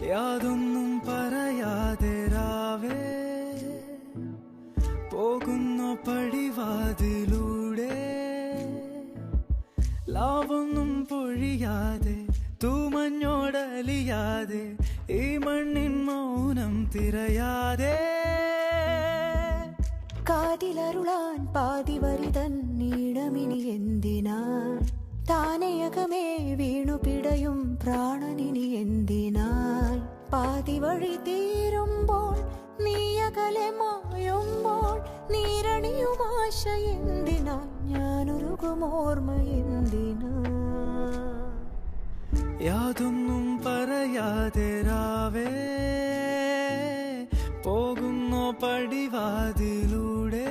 യാതൊന്നും പറയാതെ രാവേ പോകുന്നു പടിവാതിലൂടെ, ലാവൊന്നും പൊഴിയാതെ തൂമഞ്ഞോടലിയാതെ ഈ മണ്ണിൻ മൗനം തിരയാതെ, കാതിലരുളാൻ പാതിവരിതൻ നീളമിനി എന്തിനാൻ, താനയകമേ വീണു പിടയും പ്രാണനിനി എന്തിനാൻ, പാതി വഴി തീരുമ്പോൾ നീയകലെ മായുമ്പോൾ നീരണിയുമാശ എന്തിനാൻ, ഞാനൊരുകുമോർമ്മ എന്തിനാൻ. യാതൊന്നും പറയാതെ രാവേ പോകുന്നു പടിവാതിലൂടെ.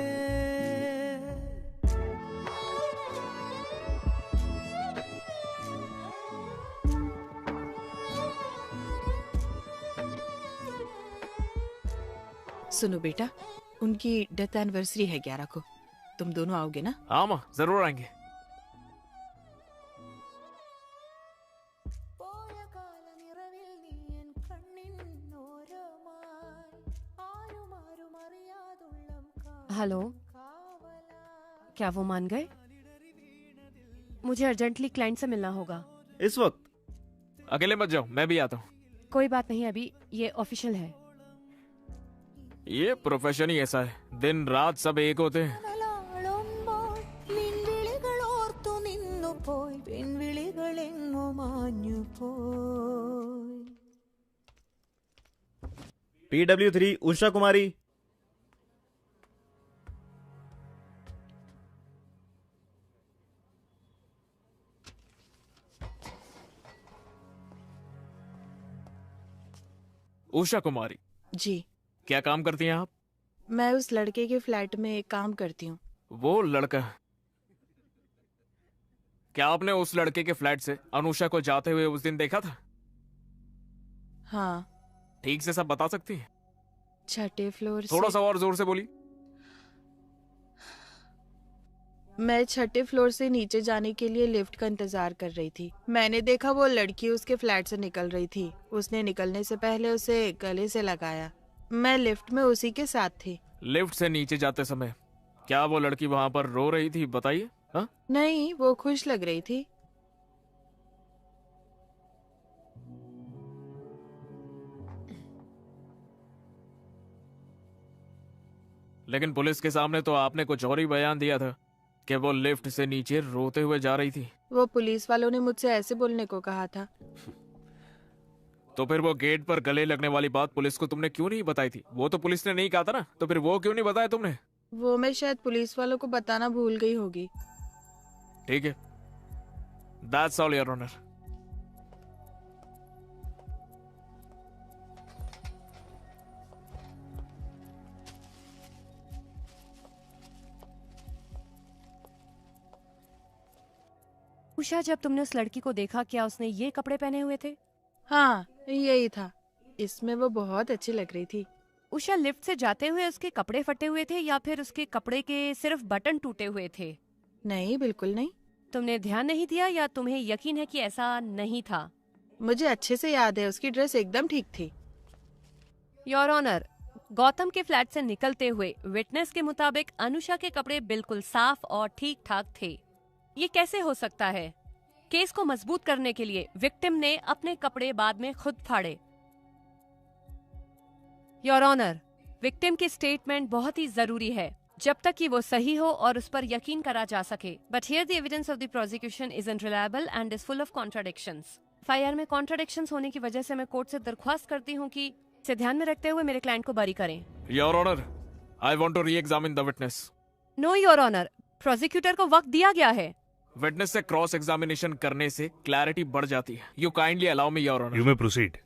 सुनो बेटा, उनकी डेथ एनिवर्सरी है 11 को, तुम दोनों आओगे ना? हाँ माँ, जरूर आएंगे। हेलो, क्या वो मान गए? मुझे अर्जेंटली क्लाइंट से मिलना होगा। इस वक्त? अकेले मत जाओ, मैं भी आता हूँ। कोई बात नहीं, अभी ये ऑफिशियल है। ये प्रोफेशन ही ऐसा है, दिन रात सब एक होते हैं। നിൻവിളികളോർത്തു നിന്നുപോയി പെൺവിളികളെങ്ങോ മാഞ്ഞുപോയി. PW3 उषा कुमारी। उषा कुमारी जी। क्या काम करती हैं आप? मैं उस लड़के के फ्लैट में काम करती हूँ। वो लड़का? क्या आपने उस लड़के के फ्लैट से अनुषा को जाते हुए उस दिन देखा था? हाँ। ठीक से सब बता सकती हैं? 6ठे फ्लोर थोड़ा सा और जोर से बोली। मैं 6ठे फ्लोर से नीचे जाने के लिए लिफ्ट का इंतजार कर रही थी। मैंने देखा वो लड़की उसके फ्लैट से निकल रही थी। उसने निकलने से पहले उसे गले से लगाया। मैं लिफ्ट में उसी के साथ थी। लिफ्ट से नीचे जाते समय क्या वो लड़की वहां पर रो रही थी, बताइए? हाँ? नहीं, वो खुश लग रही थी। लेकिन पुलिस के सामने तो आपने कुछ और ही बयान दिया था कि वो लिफ्ट से नीचे रोते हुए जा रही थी। वो पुलिस वालों ने मुझसे ऐसे बोलने को कहा था। तो फिर वो गेट पर गले लगने वाली बात पुलिस को तुमने क्यों नहीं बताई थी? वो तो पुलिस ने नहीं कहा था ना, तो फिर वो क्यों नहीं बताया तुमने? वो मैं शायद पुलिस वालों को बताना भूल गई होगी। ठीक है, that's all your honour. Usha, जब तुमने उस लड़की को देखा, क्या उसने ये कपड़े पहने हुए थे? हाँ, यही था। इसमें वो बहुत अच्छी लग रही थी। उषा, लिफ्ट से जाते हुए उसके कपड़े फटे हुए थे या फिर उसके कपड़े के सिर्फ बटन टूटे हुए थे? नहीं, बिल्कुल नहीं। तुमने ध्यान नहीं दिया या तुम्हें यकीन है कि ऐसा नहीं था? मुझे अच्छे से याद है, उसकी ड्रेस एकदम ठीक थी। योर ऑनर, गौतम के फ्लैट से निकलते हुए विटनेस के मुताबिक अनुषा के कपड़े बिल्कुल साफ और ठीक ठाक थे। ये कैसे हो सकता है? केस को मजबूत करने के लिए विक्टिम ने अपने कपड़े बाद में खुद फाड़े। योर ऑनर, विक्टिम की स्टेटमेंट बहुत ही जरूरी है जब तक कि वो सही हो और उस पर यकीन करा जा सके। But here the evidence of the prosecution is unreliable and is full of contradictions. FIR में कॉन्ट्राडिक्शंस होने की वजह से मैं कोर्ट से दरख्वास्त करती हूँ कि इसे ध्यान में रखते हुए मेरे क्लाइंट को बरी करें। Your honour, I want to re-examine the witness. No your honour, prosecutor को वक्त दिया गया है। विटनेस से क्रॉस एग्जामिनेशन करने से क्लैरिटी बढ़ जाती है। You kindly allow me your honour. You may proceed.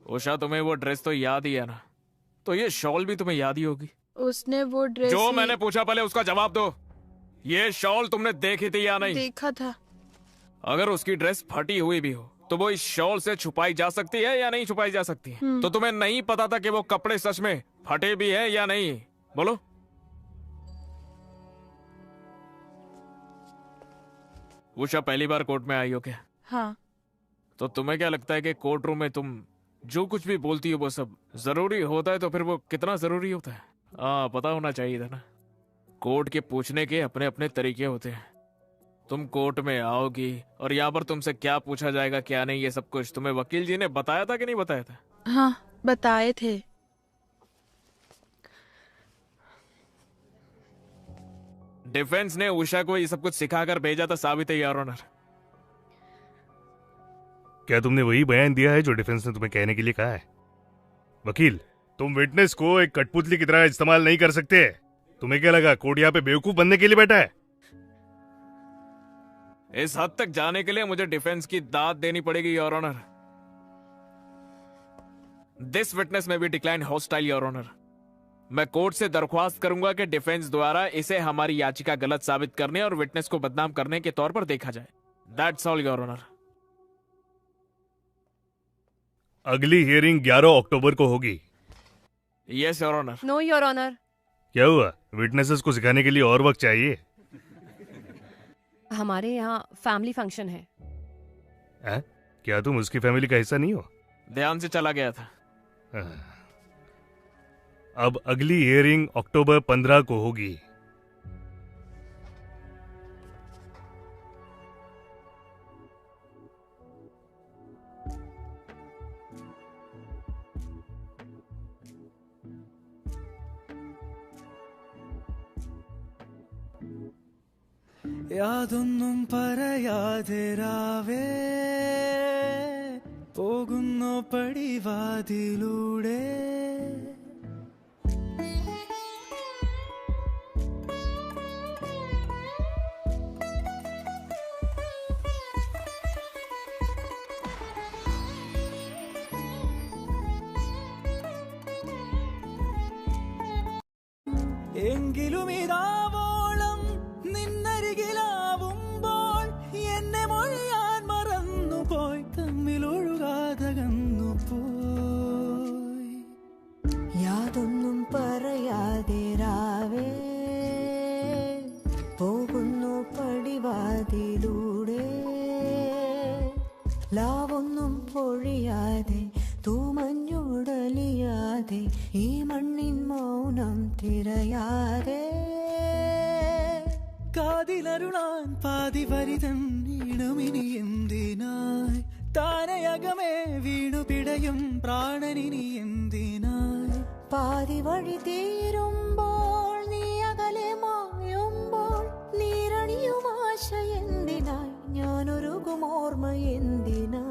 Usha, तुम्हें वो ड्रेस तो याद ही है ना? तो ये शॉल भी तुम्हें याद ही होगी। उसने वो ड्रेस जो मैंने पूछा पहले उसका जवाब दो। ये शॉल तुमने देखी थी या नहीं? देखा था। अगर उसकी ड्रेस फटी हुई भी हो तो वो इस शॉल से छुपाई जा सकती है या नहीं छुपाई जा सकती है? तो तुम्हें नहीं पता था कि वो कपड़े सच में फटे भी है या नहीं? बोलो। उषा, पहली बार कोर्ट में आई हो क्या? हाँ। तो तुम्हें क्या लगता है कि कोर्ट रूम में तुम जो कुछ भी बोलती हो वो सब जरूरी होता है? तो फिर वो कितना जरूरी होता है? पता होना चाहिए था ना। कोर्ट के पूछने के अपने अपने तरीके होते हैं। तुम कोर्ट में आओगी और यहाँ पर तुमसे क्या पूछा जाएगा क्या नहीं, ये सब कुछ तुम्हें वकील जी ने बताया था कि नहीं बताया था? हाँ, बताए थे। डिफेंस ने उषा को ये सब कुछ सिखाकर भेजा था, साबित है योर ऑनर। क्या तुमने वही बयान दिया है जो डिफेंस ने तुम्हें कहने के लिए कहा है? वकील, तुम विटनेस को एक कठपुतली की तरह इस्तेमाल नहीं कर सकते। तुम्हें क्या लगा कोर्ट यहाँ पे बेवकूफ बनने के लिए बैठा है? इस हद तक जाने के लिए मुझे डिफेंस की दाद देनी पड़ेगी योर ऑनर। दिस विटनेस में भी डिक्लाइन हॉस्टाइल योर ऑनर। मैं कोर्ट से दरख्वास्त करूंगा कि डिफेंस द्वारा इसे हमारी याचिका गलत साबित करने और विटनेस को बदनाम करने के तौर पर देखा जाए। That's all your honour. अगली हियरिंग 11 अक्टूबर को होगी। Yes your honour. No your honour. क्या हुआ? विटनेसेस को सिखाने के लिए और वक्त चाहिए? हमारे यहाँ फैमिली फंक्शन है। क्या तुम उसकी फैमिली का हिस्सा नहीं हो? ध्यान से चला गया था। अब अगली हियरिंग अक्टूबर 15 को होगी। യാതൊന്നും പറയാതെ രാവേ പോകുന്നു പടിവാതിലൂടെ എങ്കിലും ഇതാവോളം നിന്നരികിലാവുമ്പോൾ എന്നെ മൊഴിയാൻ മറന്നുപോയി തമ്മിലൊഴുകാതകന്നുപോയി യാതൊന്നും പറയാതെ രാവേ പോകുന്നു പടിവാതിലൂടെ ലാവൊന്നും പൊഴിയാതെ തൂമഞ്ഞുടലിയാതെ ഈ മണ്ണിൻ മൗനം തിരയാതെ കാതിലരുളാൻ പാതി വരിതൻ ഈണമിനി എന്തിനായി താനയകമേ വീണു പിടയും പ്രാണനിനി എന്തിനായി പാതി വഴി തീരുമ്പോൾ നീ അകലെ മായുമ്പോൾ നീരണിയും ആശ എന്തിനായി ഞാനൊരുകും ഓർമ്മ എന്തിനായി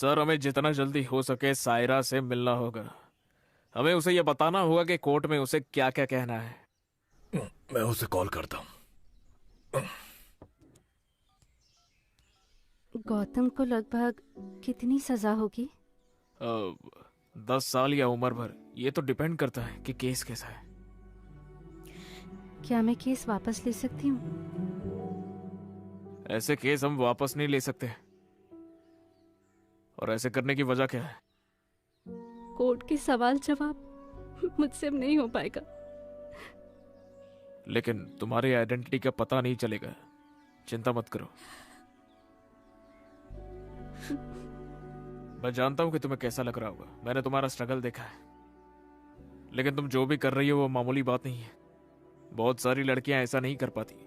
सर, हमें जितना जल्दी हो सके सायरा से मिलना होगा। हमें उसे यह बताना होगा कि कोर्ट में उसे क्या क्या कहना है। मैं उसे कॉल करता हूँ। गौतम को लगभग कितनी सजा होगी? 10 साल या उम्र भर, ये तो डिपेंड करता है कि केस कैसा है। क्या मैं केस वापस ले सकती हूँ? ऐसे केस हम वापस नहीं ले सकते। और ऐसे करने की वजह क्या है? कोर्ट के सवाल जवाब मुझसे अब नहीं हो पाएगा। लेकिन तुम्हारी आइडेंटिटी का पता नहीं चलेगा, चिंता मत करो। मैं जानता हूं कि तुम्हें कैसा लग रहा होगा, मैंने तुम्हारा स्ट्रगल देखा है। लेकिन तुम जो भी कर रही हो वो मामूली बात नहीं है। बहुत सारी लड़कियां ऐसा नहीं कर पाती।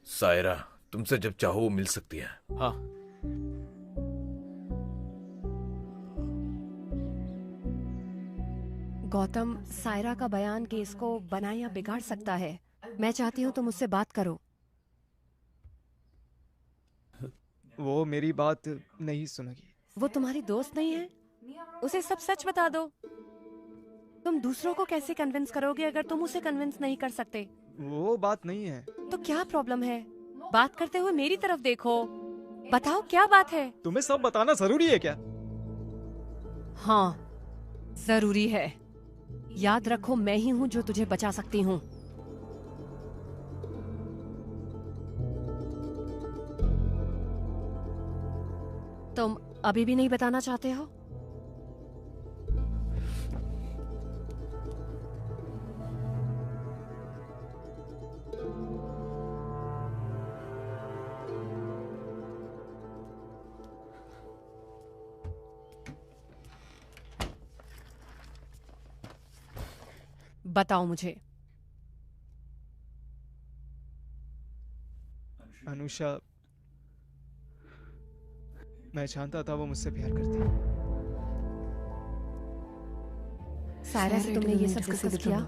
सायरा तुमसे जब चाहो वो मिल सकती है। हाँ। गौतम, सायरा का बयान केस को बना या बिगाड़ सकता है। मैं चाहती हूँ तुम उससे बात करो। वो मेरी बात नहीं सुनेगी। वो तुम्हारी दोस्त नहीं है? उसे सब सच बता दो। तुम दूसरों को कैसे कन्विंस करोगे अगर तुम उसे कन्विंस नहीं कर सकते? वो बात नहीं है। तो क्या प्रॉब्लम है? बात करते हुए मेरी तरफ देखो, बताओ क्या बात है? तुम्हें सब बताना जरूरी है क्या? हाँ, जरूरी है। याद रखो, मैं ही हूँ जो तुझे बचा सकती हूँ। तुम अभी भी नहीं बताना चाहते हो? बताओ मुझे। अनुषा, मैं जानता था वो मुझसे प्यार करती है। सायरा से तुमने ये सब डिस्कस किया?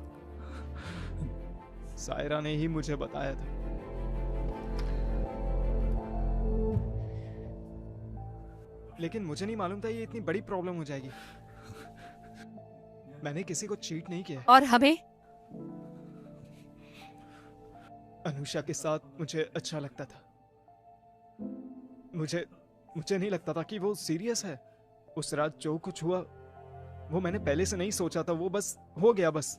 सायरा ने ही मुझे बताया था। लेकिन मुझे नहीं मालूम था ये इतनी बड़ी प्रॉब्लम हो जाएगी। मैंने किसी को चीट नहीं किया। और हमें? अनुषा के साथ मुझे अच्छा लगता था। मुझे नहीं लगता था कि वो सीरियस है। उस रात जो कुछ हुआ वो मैंने पहले से नहीं सोचा था। वो बस हो गया बस।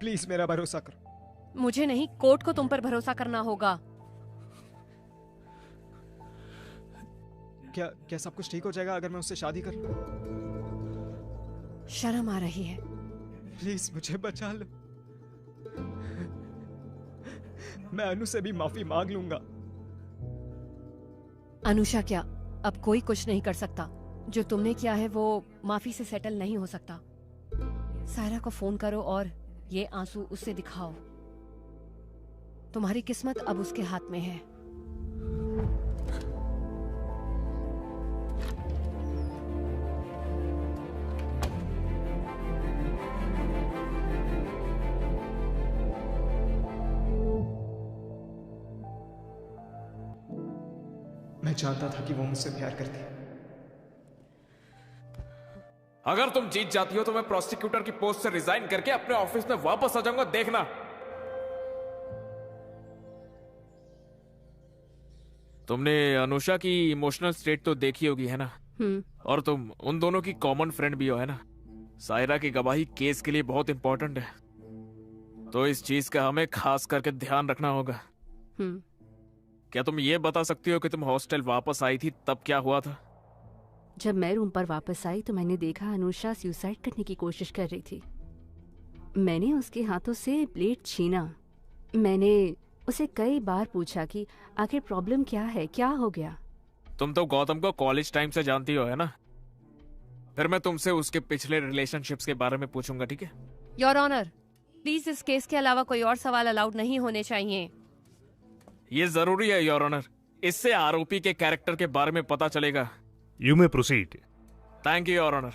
प्लीज मेरा भरोसा करो। मुझे नहीं, कोर्ट को तुम पर भरोसा करना होगा। क्या सब कुछ ठीक हो जाएगा अगर मैं उससे शादी कर लूं? शर्म आ रही है। प्लीज मुझे बचा लो। मैं अनु से भी माफी मांग लूंगा। अनुषा क्या, अब कोई कुछ नहीं कर सकता। जो तुमने किया है वो माफी से सेटल नहीं हो सकता। सायरा को फोन करो और ये आंसू उससे दिखाओ। तुम्हारी किस्मत अब उसके हाथ में है। मैं जानता था कि वो मुझसे प्यार करती है। अगर तुम जीत जाती हो तो मैं प्रोसिक्यूटर की पोस्ट से रिजाइन करके अपने ऑफिस में वापस आ जाऊंगा, देखना। तुमने अनुषा की इमोशनल स्टेट तो देखी होगी, है ना? और तुम उन दोनों की कॉमन फ्रेंड भी हो, है ना? सायरा की गवाही केस के लिए बहुत इंपॉर्टेंट है, तो इस चीज का हमें खास करके ध्यान रखना होगा। क्या तुम ये बता सकती हो कि तुम हॉस्टल वापस आई थी तब क्या हुआ था? जब मैं रूम पर वापस आई तो मैंने देखा अनुषा सुसाइड करने की कोशिश कर रही थी। मैंने उसके हाथों से ब्लेड छीना। मैंने उसे कई बार पूछा कि आखिर प्रॉब्लम क्या है, क्या हो गया। तुम तो गौतम को कॉलेज टाइम से जानती हो, है ना? फिर मैं तुमसे उसके पिछले रिलेशनशिप्स के बारे में पूछूंगा, ठीक है? योर ऑनर, प्लीज इस केस के अलावा कोई और सवाल अलाउड नहीं होने चाहिए। ये जरूरी है योर ऑनर, इससे आरोपी के कैरेक्टर के बारे में पता चलेगा। You may proceed. Thank you your honour.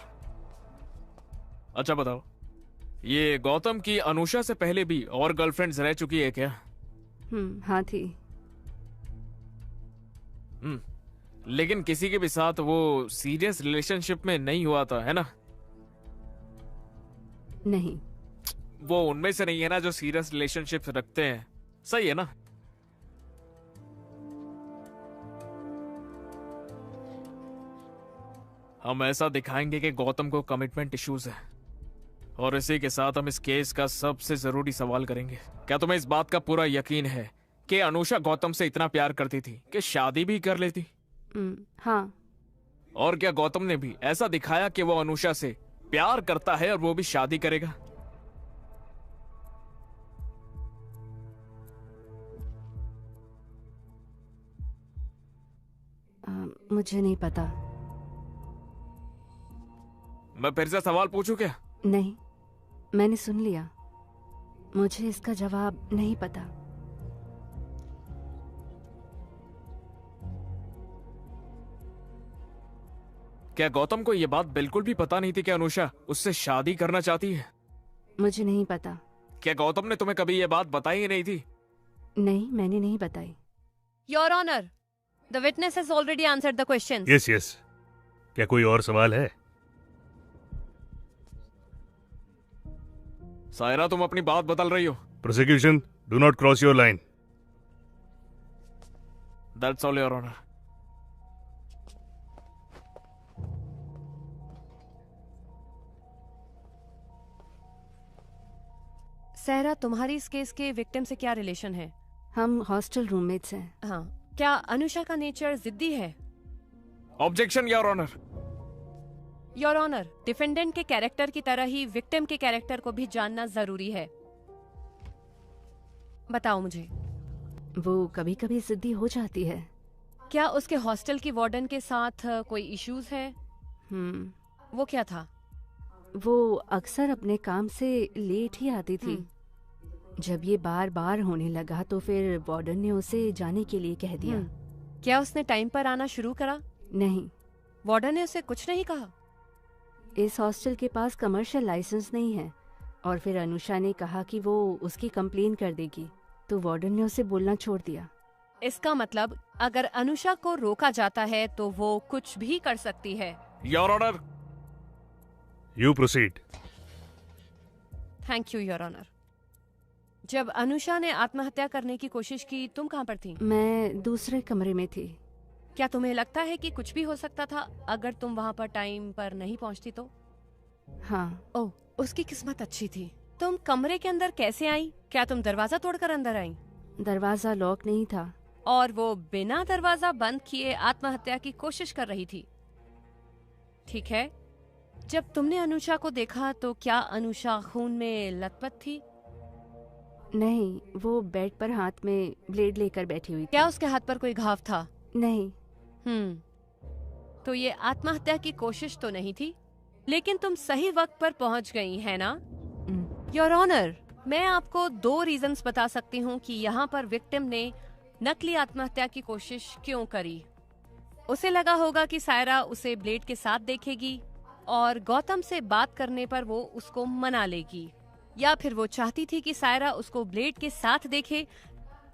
अच्छा बताओ, ये गौतम की अनुषा से पहले भी और गर्लफ्रेंड्स रह चुकी है क्या? हाँ थी। लेकिन किसी के भी साथ वो सीरियस रिलेशनशिप में नहीं हुआ था, है ना? नहीं। वो उनमें से नहीं है ना जो सीरियस रिलेशनशिप रखते हैं, सही है ना? हम ऐसा दिखाएंगे कि गौतम को कमिटमेंट इश्यूज है, और इसी के साथ हम इस केस का सबसे जरूरी सवाल करेंगे। क्या तुम्हें इस बात का पूरा यकीन है कि अनुषा गौतम से इतना प्यार करती थी कि शादी भी कर लेती? हाँ। और क्या गौतम ने भी ऐसा दिखाया कि वो अनुषा से प्यार करता है और वो भी शादी करेगा? मुझे नहीं पता। मैं फिर से सवाल पूछूं क्या? नहीं, मैंने सुन लिया। मुझे इसका जवाब नहीं पता। क्या गौतम को यह बात बिल्कुल भी पता नहीं थी कि अनुषा उससे शादी करना चाहती है? मुझे नहीं पता। क्या गौतम ने तुम्हें कभी यह बात बताई ही नहीं थी? नहीं, मैंने नहीं बताई। Your honour, the witness has already answered the questions. Yes yes. क्या कोई और सवाल है? सायरा, तुम अपनी बात बदल रही हो। Prosecution, do not cross your line. That's all your honour. Saira, तुम्हारी इस केस के विक्टिम से क्या रिलेशन है? हम हॉस्टल रूममेट्स हैं। हाँ। क्या अनुषा का नेचर जिद्दी है? Objection your honour. Your honour, defendant के कैरेक्टर की तरह ही विक्टिम के कैरेक्टर को भी जानना जरूरी है। बताओ मुझे। वो कभी कभी जिद्दी हो जाती है। क्या उसके हॉस्टल की वार्डन के साथ कोई इश्यूज है? वो क्या था? वो अक्सर अपने काम से लेट ही आती थी। जब ये बार बार होने लगा तो फिर वार्डन ने उसे जाने के लिए कह दिया। क्या उसने टाइम पर आना शुरू करा? नहीं। वार्डन ने उसे कुछ नहीं कहा? इस हॉस्टल के पास कमर्शियल लाइसेंस नहीं है, और फिर अनुषा ने कहा कि वो उसकी कंप्लेन कर देगी, तो वार्डन ने उसे बोलना छोड़ दिया। इसका मतलब अगर अनुषा को रोका जाता है तो वो कुछ भी कर सकती है। Your honour. You proceed. Thank you your honour. जब अनुषा ने आत्महत्या करने की कोशिश की, तुम कहाँ पर थी? मैं दूसरे कमरे में थी। क्या तुम्हें लगता है कि कुछ भी हो सकता था अगर तुम वहाँ पर टाइम पर नहीं पहुँचती तो? हाँ। ओह, उसकी किस्मत अच्छी थी। तुम कमरे के अंदर कैसे आई? क्या तुम दरवाजा तोड़कर अंदर आई? दरवाजा लॉक नहीं था। और वो बिना दरवाजा बंद किए आत्महत्या की कोशिश कर रही थी। ठीक है, जब तुमने अनुषा को देखा तो क्या अनुषा खून में लथपथ थी? नहीं, वो बेड पर हाथ में ब्लेड लेकर बैठी हुई थी। क्या उसके हाथ पर कोई घाव था? नहीं। तो ये आत्महत्या की कोशिश तो नहीं थी, लेकिन तुम सही वक्त पर पहुंच गई है ना? योर ऑनर, मैं आपको 2 रीजंस बता सकती हूँ कि यहाँ पर विक्टिम ने नकली आत्महत्या की कोशिश क्यों करी। उसे लगा होगा कि सायरा उसे ब्लेड के साथ देखेगी और गौतम से बात करने पर वो उसको मना लेगी, या फिर वो चाहती थी कि सायरा उसको ब्लेड के साथ देखे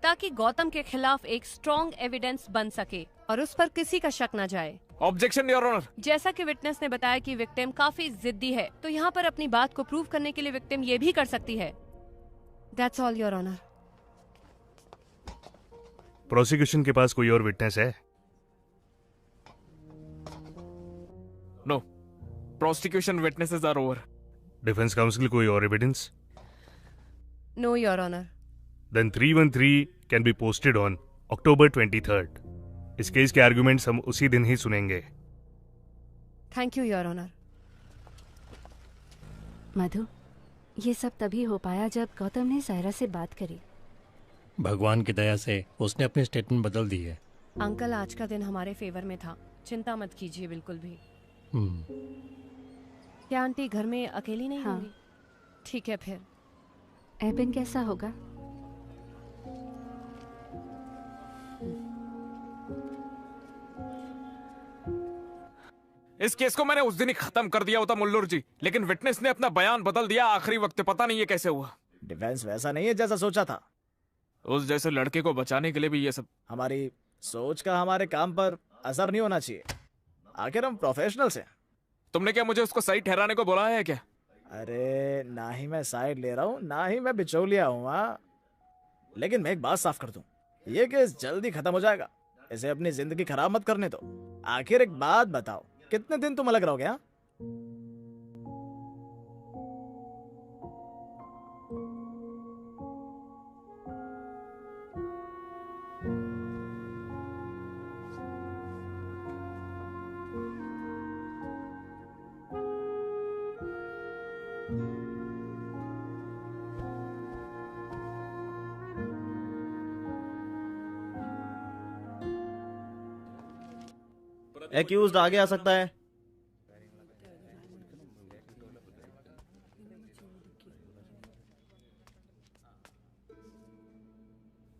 ताकि गौतम के खिलाफ एक स्ट्रॉन्ग एविडेंस बन सके और उस पर किसी का शक न जाए। Objection your honour. जैसा कि विटनेस ने बताया कि विक्टिम काफी जिद्दी है, तो यहाँ पर अपनी बात को प्रूव करने के लिए विक्टिम ये भी कर सकती है। That's all your honour. Prosecution के पास कोई और विटनेस है? No, prosecution witnesses are over. Defence counsel कोई और evidence? No your honour. Then 313 can be posted on October 23rd. इस केस के आर्गुमेंट्स हम उसी दिन ही सुनेंगे। Thank you your honour. Madhu, ये सब तभी हो पाया जब गौतम ने सायरा से बात करी। भगवान की दया से उसने अपनी स्टेटमेंट बदल दी है। अंकल, आज का दिन हमारे फेवर में था, चिंता मत कीजिए बिल्कुल भी। क्या आंटी घर में अकेली नहीं होंगी? ठीक है फिर। एबिन कैसा होगा? इस केस को मैंने उस दिन ही खत्म कर दिया होता मुल्लुर जी, लेकिन विटनेस ने अपना बयान बदल दिया आखिरी वक्त। पता नहीं ये कैसे हुआ। डिफेंस वैसा नहीं है जैसा सोचा था। उस जैसे लड़के को बचाने के लिए भी ये सब। हमारी सोच का हमारे काम पर असर नहीं होना चाहिए। आखिर हम प्रोफेशनल्स हैं। तुमने क्या मुझे उसको सही ठहराने को बोला है क्या? अरे ना ही मैं साइड ले रहा हूँ ना ही मैं बिचौलिया हूँ। लेकिन मैं एक बात साफ कर दूं, ये केस जल्दी खत्म हो जाएगा। इसे अपनी जिंदगी खराब मत करने दो। आखिर एक बात बताओ, कितने दिन तुम अलग रहोगे? हाँ, एक्यूज्ड आगे आ सकता है।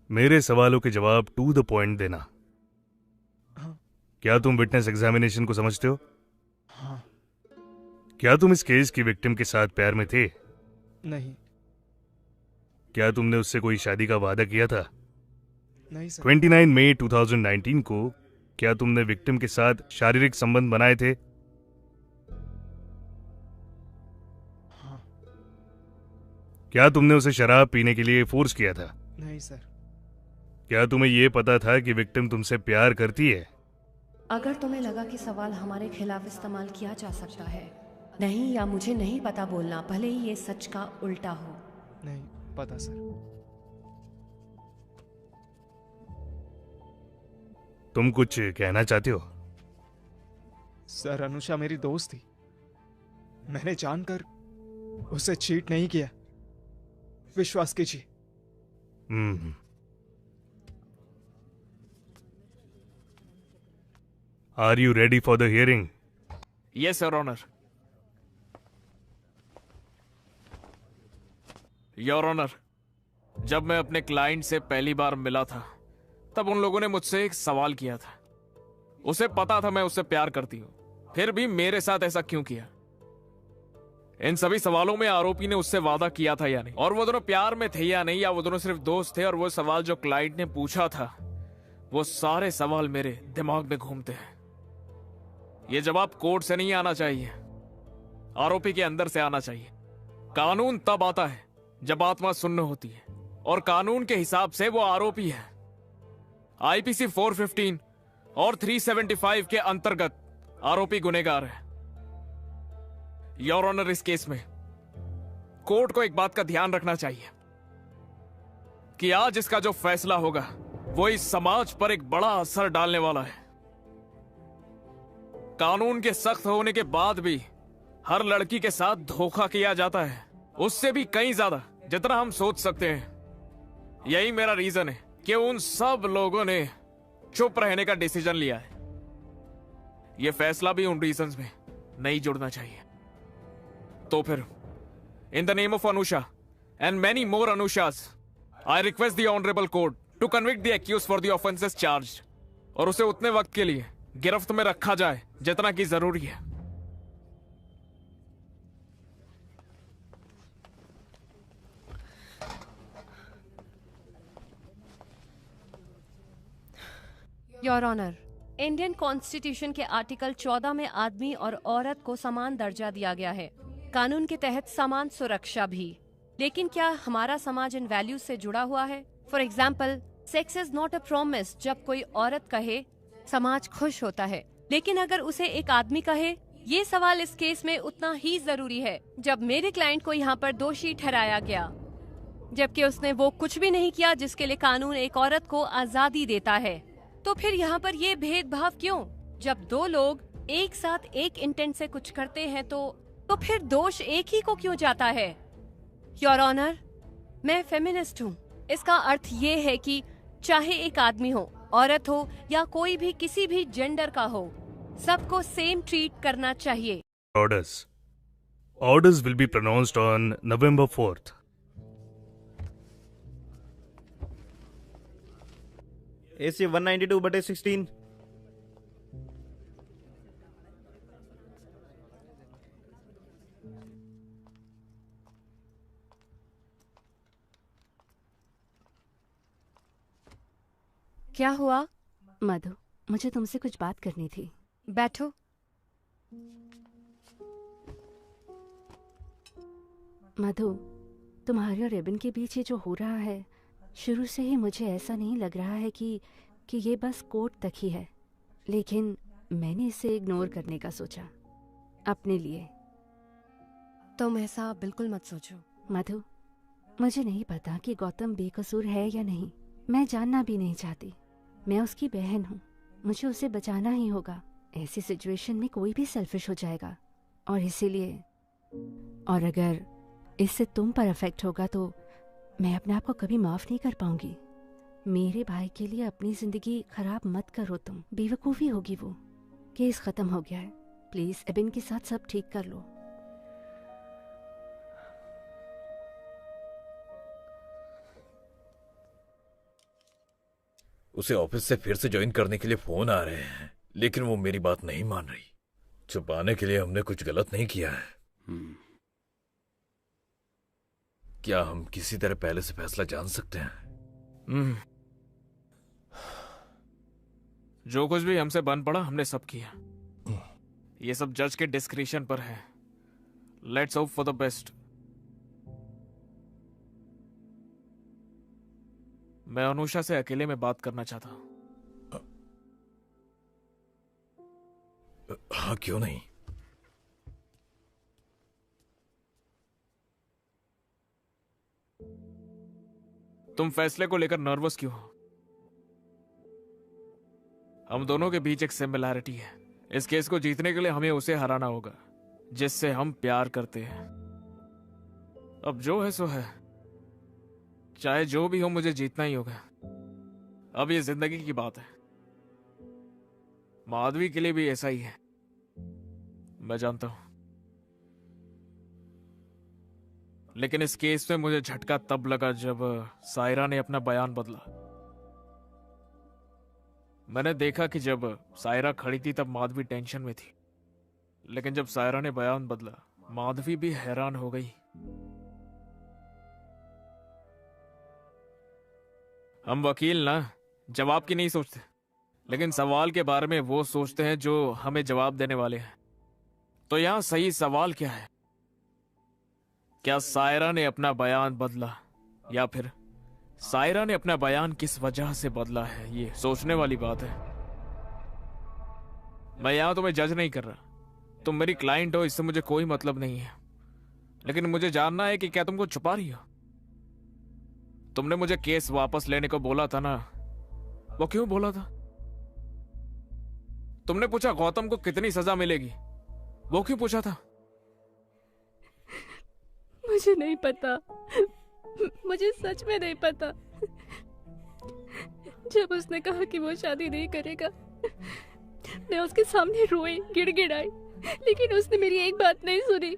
मेरे सवालों के जवाब टू द पॉइंट देना। क्या तुम विटनेस एग्जामिनेशन को समझते हो? हाँ। क्या तुम इस केस की विक्टिम के साथ प्यार में थे? नहीं। क्या तुमने उससे कोई शादी का वादा किया था? नहीं सर। 29 मई 2019 को क्या तुमने विक्टिम के साथ शारीरिक संबंध बनाए थे? हाँ। क्या तुमने उसे शराब पीने के लिए फोर्स किया था? नहीं सर। क्या तुम्हें यह पता था कि विक्टिम तुमसे प्यार करती है? अगर तुम्हें लगा कि सवाल हमारे खिलाफ इस्तेमाल किया जा सकता है, नहीं या मुझे नहीं पता बोलना, भले ही ये सच का उल्टा हो। नहीं पता सर। तुम कुछ कहना चाहते हो? सर अनुषा मेरी दोस्त थी, मैंने जानकर उसे चीट नहीं किया, विश्वास कीजिए। Are you ready for the hearing? Yes, Your Honor. Your Honor, जब मैं अपने क्लाइंट से पहली बार मिला था तब उन लोगों ने मुझसे एक सवाल किया था। उसे पता था मैं उससे प्यार करती हूं, फिर भी मेरे साथ ऐसा क्यों किया? इन सभी सवालों में आरोपी ने उससे वादा किया था या नहीं, और वो दोनों प्यार में थे या नहीं, या वो दोनों सिर्फ दोस्त थे। और वो सवाल जो क्लाइंट ने पूछा था, वो सारे सवाल मेरे दिमाग में घूमते हैं। ये जवाब कोर्ट से नहीं आना चाहिए, आरोपी के अंदर से आना चाहिए। कानून तब आता है जब आत्मा सुन्न होती है, और कानून के हिसाब से वो आरोपी है। आईपीसी 415 और 375 के अंतर्गत आरोपी गुनहगार है। योर ऑनर, इस केस में कोर्ट को एक बात का ध्यान रखना चाहिए कि आज इसका जो फैसला होगा वो इस समाज पर एक बड़ा असर डालने वाला है। कानून के सख्त होने के बाद भी हर लड़की के साथ धोखा किया जाता है, उससे भी कहीं ज्यादा जितना हम सोच सकते हैं। यही मेरा रीजन है कि उन सब लोगों ने चुप रहने का डिसीजन लिया है। यह फैसला भी उन रीजंस में नहीं जुड़ना चाहिए। तो फिर in the name of Anusha and many more Anushas, I request the honourable court to convict the accused for the offences charged, और उसे उतने वक्त के लिए गिरफ्त में रखा जाए जितना कि जरूरी है। योर ऑनर, इंडियन कॉन्स्टिट्यूशन के आर्टिकल 14 में आदमी और औरत को समान दर्जा दिया गया है, कानून के तहत समान सुरक्षा भी। लेकिन क्या हमारा समाज इन वैल्यूज से जुड़ा हुआ है? For example, sex is not a promise. जब कोई औरत कहे समाज खुश होता है, लेकिन अगर उसे एक आदमी कहे, ये सवाल इस केस में उतना ही जरूरी है। जब मेरे क्लाइंट को यहाँ पर दोषी ठहराया गया, जबकि उसने वो कुछ भी नहीं किया जिसके लिए कानून एक औरत को आजादी देता है, तो फिर यहाँ पर ये भेदभाव क्यों? जब दो लोग एक साथ एक इंटेंट से कुछ करते हैं तो फिर दोष एक ही को क्यों जाता है? योर ऑनर, मैं फेमिनिस्ट हूँ। इसका अर्थ ये है कि चाहे एक आदमी हो, औरत हो या कोई भी किसी भी जेंडर का हो, सबको सेम ट्रीट करना चाहिए। Orders will be pronounced on November 4th. AC 192/16। क्या हुआ? मधु, मुझे तुमसे कुछ बात करनी थी। बैठो। मधु, तुम्हारे और रिबन के बीच ये जो हो रहा है, शुरू से ही मुझे ऐसा नहीं लग रहा है कि ये बस कोर्ट तक ही है, लेकिन मैंने इसे इग्नोर करने का सोचा अपने लिए। तुम ऐसा बिल्कुल मत सोचो। मधु, मुझे नहीं पता कि गौतम बेकसूर है या नहीं, मैं जानना भी नहीं चाहती। मैं उसकी बहन हूँ, मुझे उसे बचाना ही होगा। ऐसी सिचुएशन में कोई भी सेल्फिश हो जाएगा, और इसीलिए, और अगर इससे तुम पर अफेक्ट होगा तो मैं अपने आप को कभी माफ नहीं कर पाऊंगी। मेरे भाई के लिए अपनी जिंदगी खराब मत करो तुम, बेवकूफ़ी होगी वो। केस खत्म हो गया है, प्लीज एबिन के साथ सब ठीक कर लो। उसे ऑफिस से फिर से ज्वाइन करने के लिए फोन आ रहे हैं, लेकिन वो मेरी बात नहीं मान रही। छुपाने के लिए हमने कुछ गलत नहीं किया है। क्या हम किसी तरह पहले से फैसला जान सकते हैं? जो कुछ भी हमसे बन पड़ा हमने सब किया। ये सब जज के डिस्क्रिशन पर है। Let's hope for the best. मैं अनुषा से अकेले में बात करना चाहता हूं। हाँ, क्यों नहीं। तुम फैसले को लेकर नर्वस क्यों हो? हम दोनों के बीच एक सिमिलैरिटी है। इस केस को जीतने के लिए हमें उसे हराना होगा जिससे हम प्यार करते हैं। अब जो है सो है, चाहे जो भी हो मुझे जीतना ही होगा। अब ये जिंदगी की बात है। माधवी के लिए भी ऐसा ही है, मैं जानता हूं। लेकिन इस केस में मुझे झटका तब लगा जब सायरा ने अपना बयान बदला। मैंने देखा कि जब सायरा खड़ी थी तब माधवी टेंशन में थी, लेकिन जब सायरा ने बयान बदला माधवी भी हैरान हो गई। हम वकील ना जवाब की नहीं सोचते, लेकिन सवाल के बारे में वो सोचते हैं जो हमें जवाब देने वाले हैं। तो यहां सही सवाल क्या है? क्या सायरा ने अपना बयान बदला, या फिर सायरा ने अपना बयान किस वजह से बदला है? ये सोचने वाली बात है। मैं यहां तुम्हें जज नहीं कर रहा। तुम मेरी क्लाइंट हो, इससे मुझे कोई मतलब नहीं है। लेकिन मुझे जानना है कि क्या तुमको छुपा रही हो? तुमने मुझे केस वापस लेने को बोला था ना, वो क्यों बोला था? तुमने पूछा गौतम को कितनी सजा मिलेगी, वो क्यों पूछा था? मुझे नहीं पता, मुझे सच में नहीं पता। जब उसने कहा कि वो शादी नहीं करेगा, मैं उसके सामने रोई, गिड़गिड़ाई, लेकिन उसने मेरी एक बात नहीं सुनी।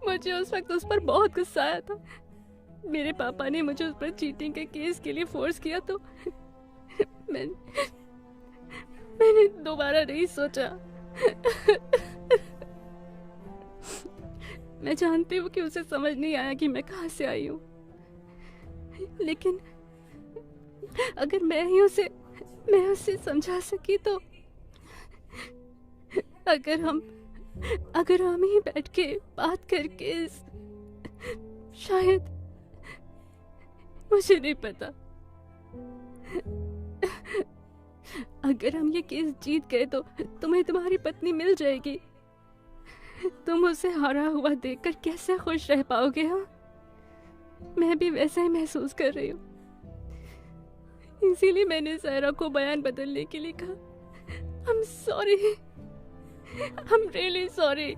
मुझे उस वक्त उस पर बहुत गुस्सा आया था। मेरे पापा ने मुझे उस पर चीटिंग के केस के लिए फोर्स किया, तो मैंने दोबारा नहीं सोचा। मैं जानती हूँ कि उसे समझ नहीं आया कि मैं कहाँ से आई हूँ, लेकिन अगर मैं उसे समझा सकी तो अगर हम ही बैठ के बात करके शायद, मुझे नहीं पता, अगर हम ये केस जीत गए तो तुम्हें तुम्हारी पत्नी मिल जाएगी। तुम उसे हारा हुआ देखकर कैसे खुश रह पाओगे? हाँ, मैं भी वैसा ही महसूस कर रही हूँ। इसीलिए मैंने सायरा को बयान बदलने के लिए कहा। I'm sorry, I'm really sorry।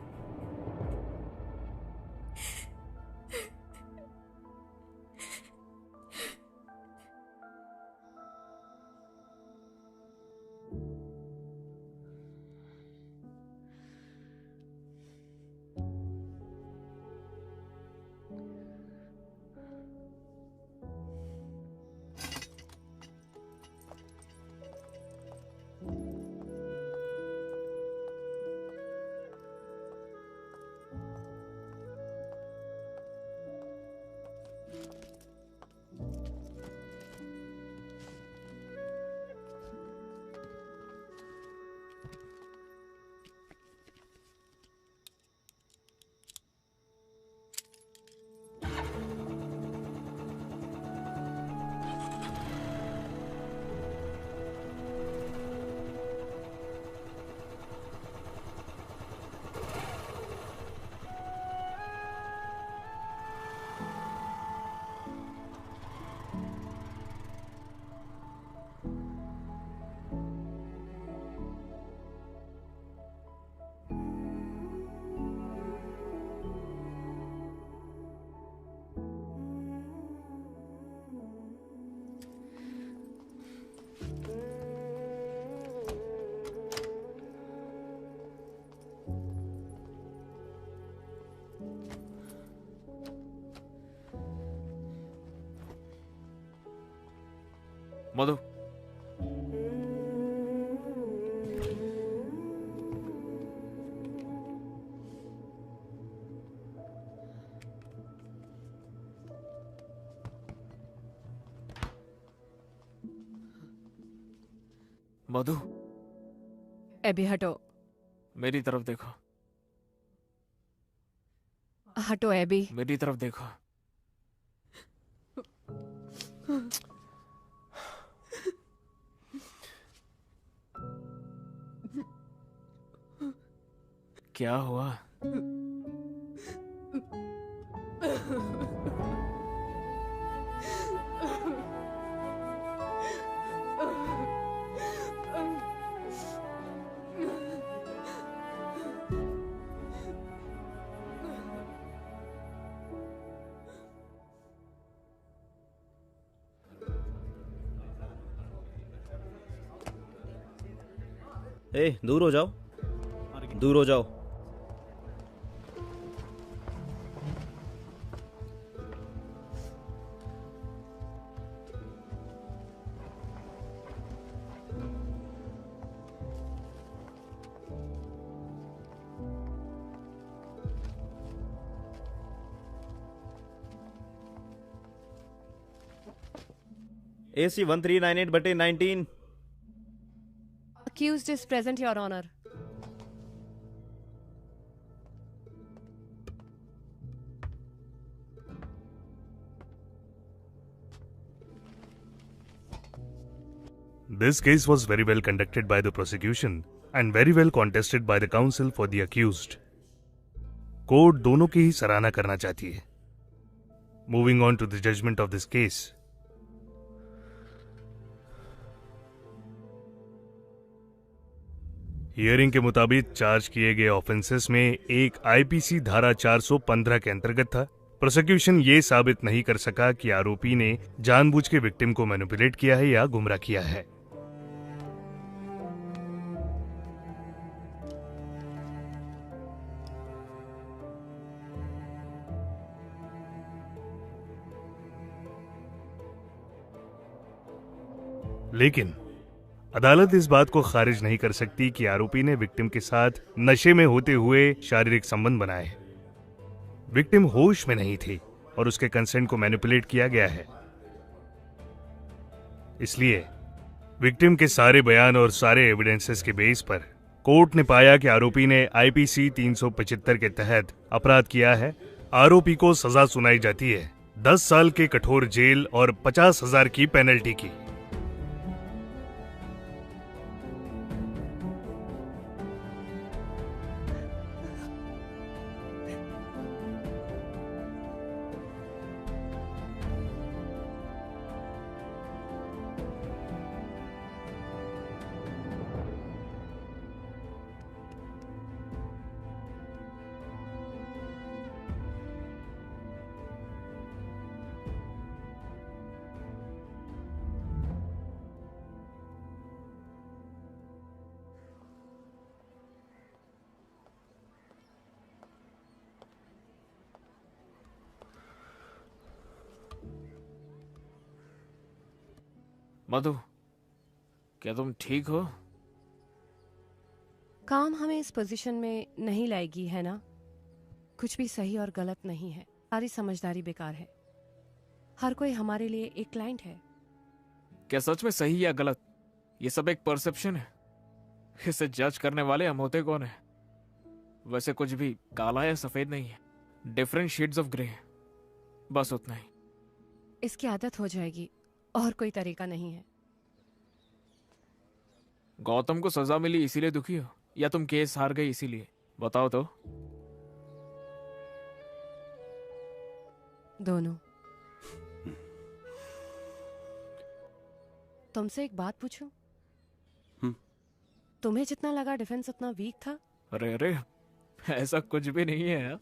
Madhu, Madhu, एबी हटो, मेरी तरफ देखो, हटो एबी। मेरी तरफ देखो। क्या हुआ? ए, दूर हो जाओ, दूर हो जाओ। AC 1398/19। Accused is present, Your Honor. This case was very well conducted by the prosecution and very well contested by the counsel for the accused. Court दोनों की ही सराहना करना चाहती है। Moving on to the judgment of this case. Hearing के मुताबिक चार्ज किए गए ऑफेंसेस में एक आईपीसी धारा 415 के अंतर्गत था। प्रोसिक्यूशन ये साबित नहीं कर सका कि आरोपी ने जानबूझ के विक्टिम को मैनिपुलेट किया है या गुमराह किया है। लेकिन अदालत इस बात को खारिज नहीं कर सकती कि आरोपी ने विक्टिम के साथ नशे में होते हुए शारीरिक संबंध बनाए। विक्टिम होश में नहीं थी और उसके कंसेंट को मैनिपुलेट किया गया है। इसलिए विक्टिम के सारे बयान और सारे एविडेंसेस के बेस पर कोर्ट ने पाया कि आरोपी ने आईपीसी 375 के तहत अपराध किया है। आरोपी को सजा सुनाई जाती है 10 साल के कठोर जेल और 50,000 की पेनल्टी की। मधु, क्या तुम ठीक हो? काम हमें इस पोजीशन में नहीं लाएगी, है ना? कुछ भी सही और गलत नहीं है, सारी समझदारी बेकार है। हर कोई हमारे लिए एक क्लाइंट है। क्या सच में सही या गलत, ये सब एक परसेप्शन है। इसे जज करने वाले हम होते कौन है? वैसे कुछ भी काला या सफेद नहीं है, डिफरेंट शेड्स ऑफ ग्रे, बस उतना ही। इसकी आदत हो जाएगी और कोई तरीका नहीं है। गौतम को सजा मिली इसीलिए दुखी हो या तुम केस हार गई इसीलिए? बताओ तो। दोनों। तुमसे एक बात पूछूं? तुम्हें जितना लगा डिफेंस उतना वीक था? अरे अरे, ऐसा कुछ भी नहीं है यार।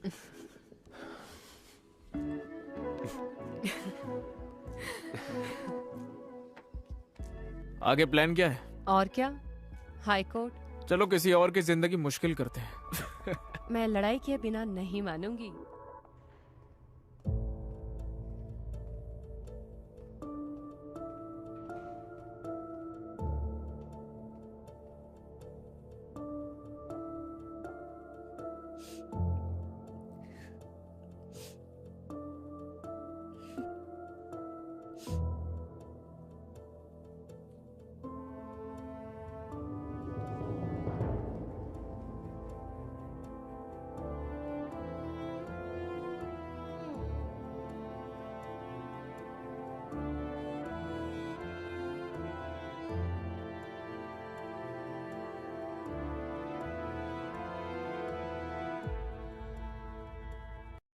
आगे प्लान क्या है? और क्या, हाई कोर्ट। चलो किसी और की जिंदगी मुश्किल करते हैं। मैं लड़ाई किए बिना नहीं मानूंगी।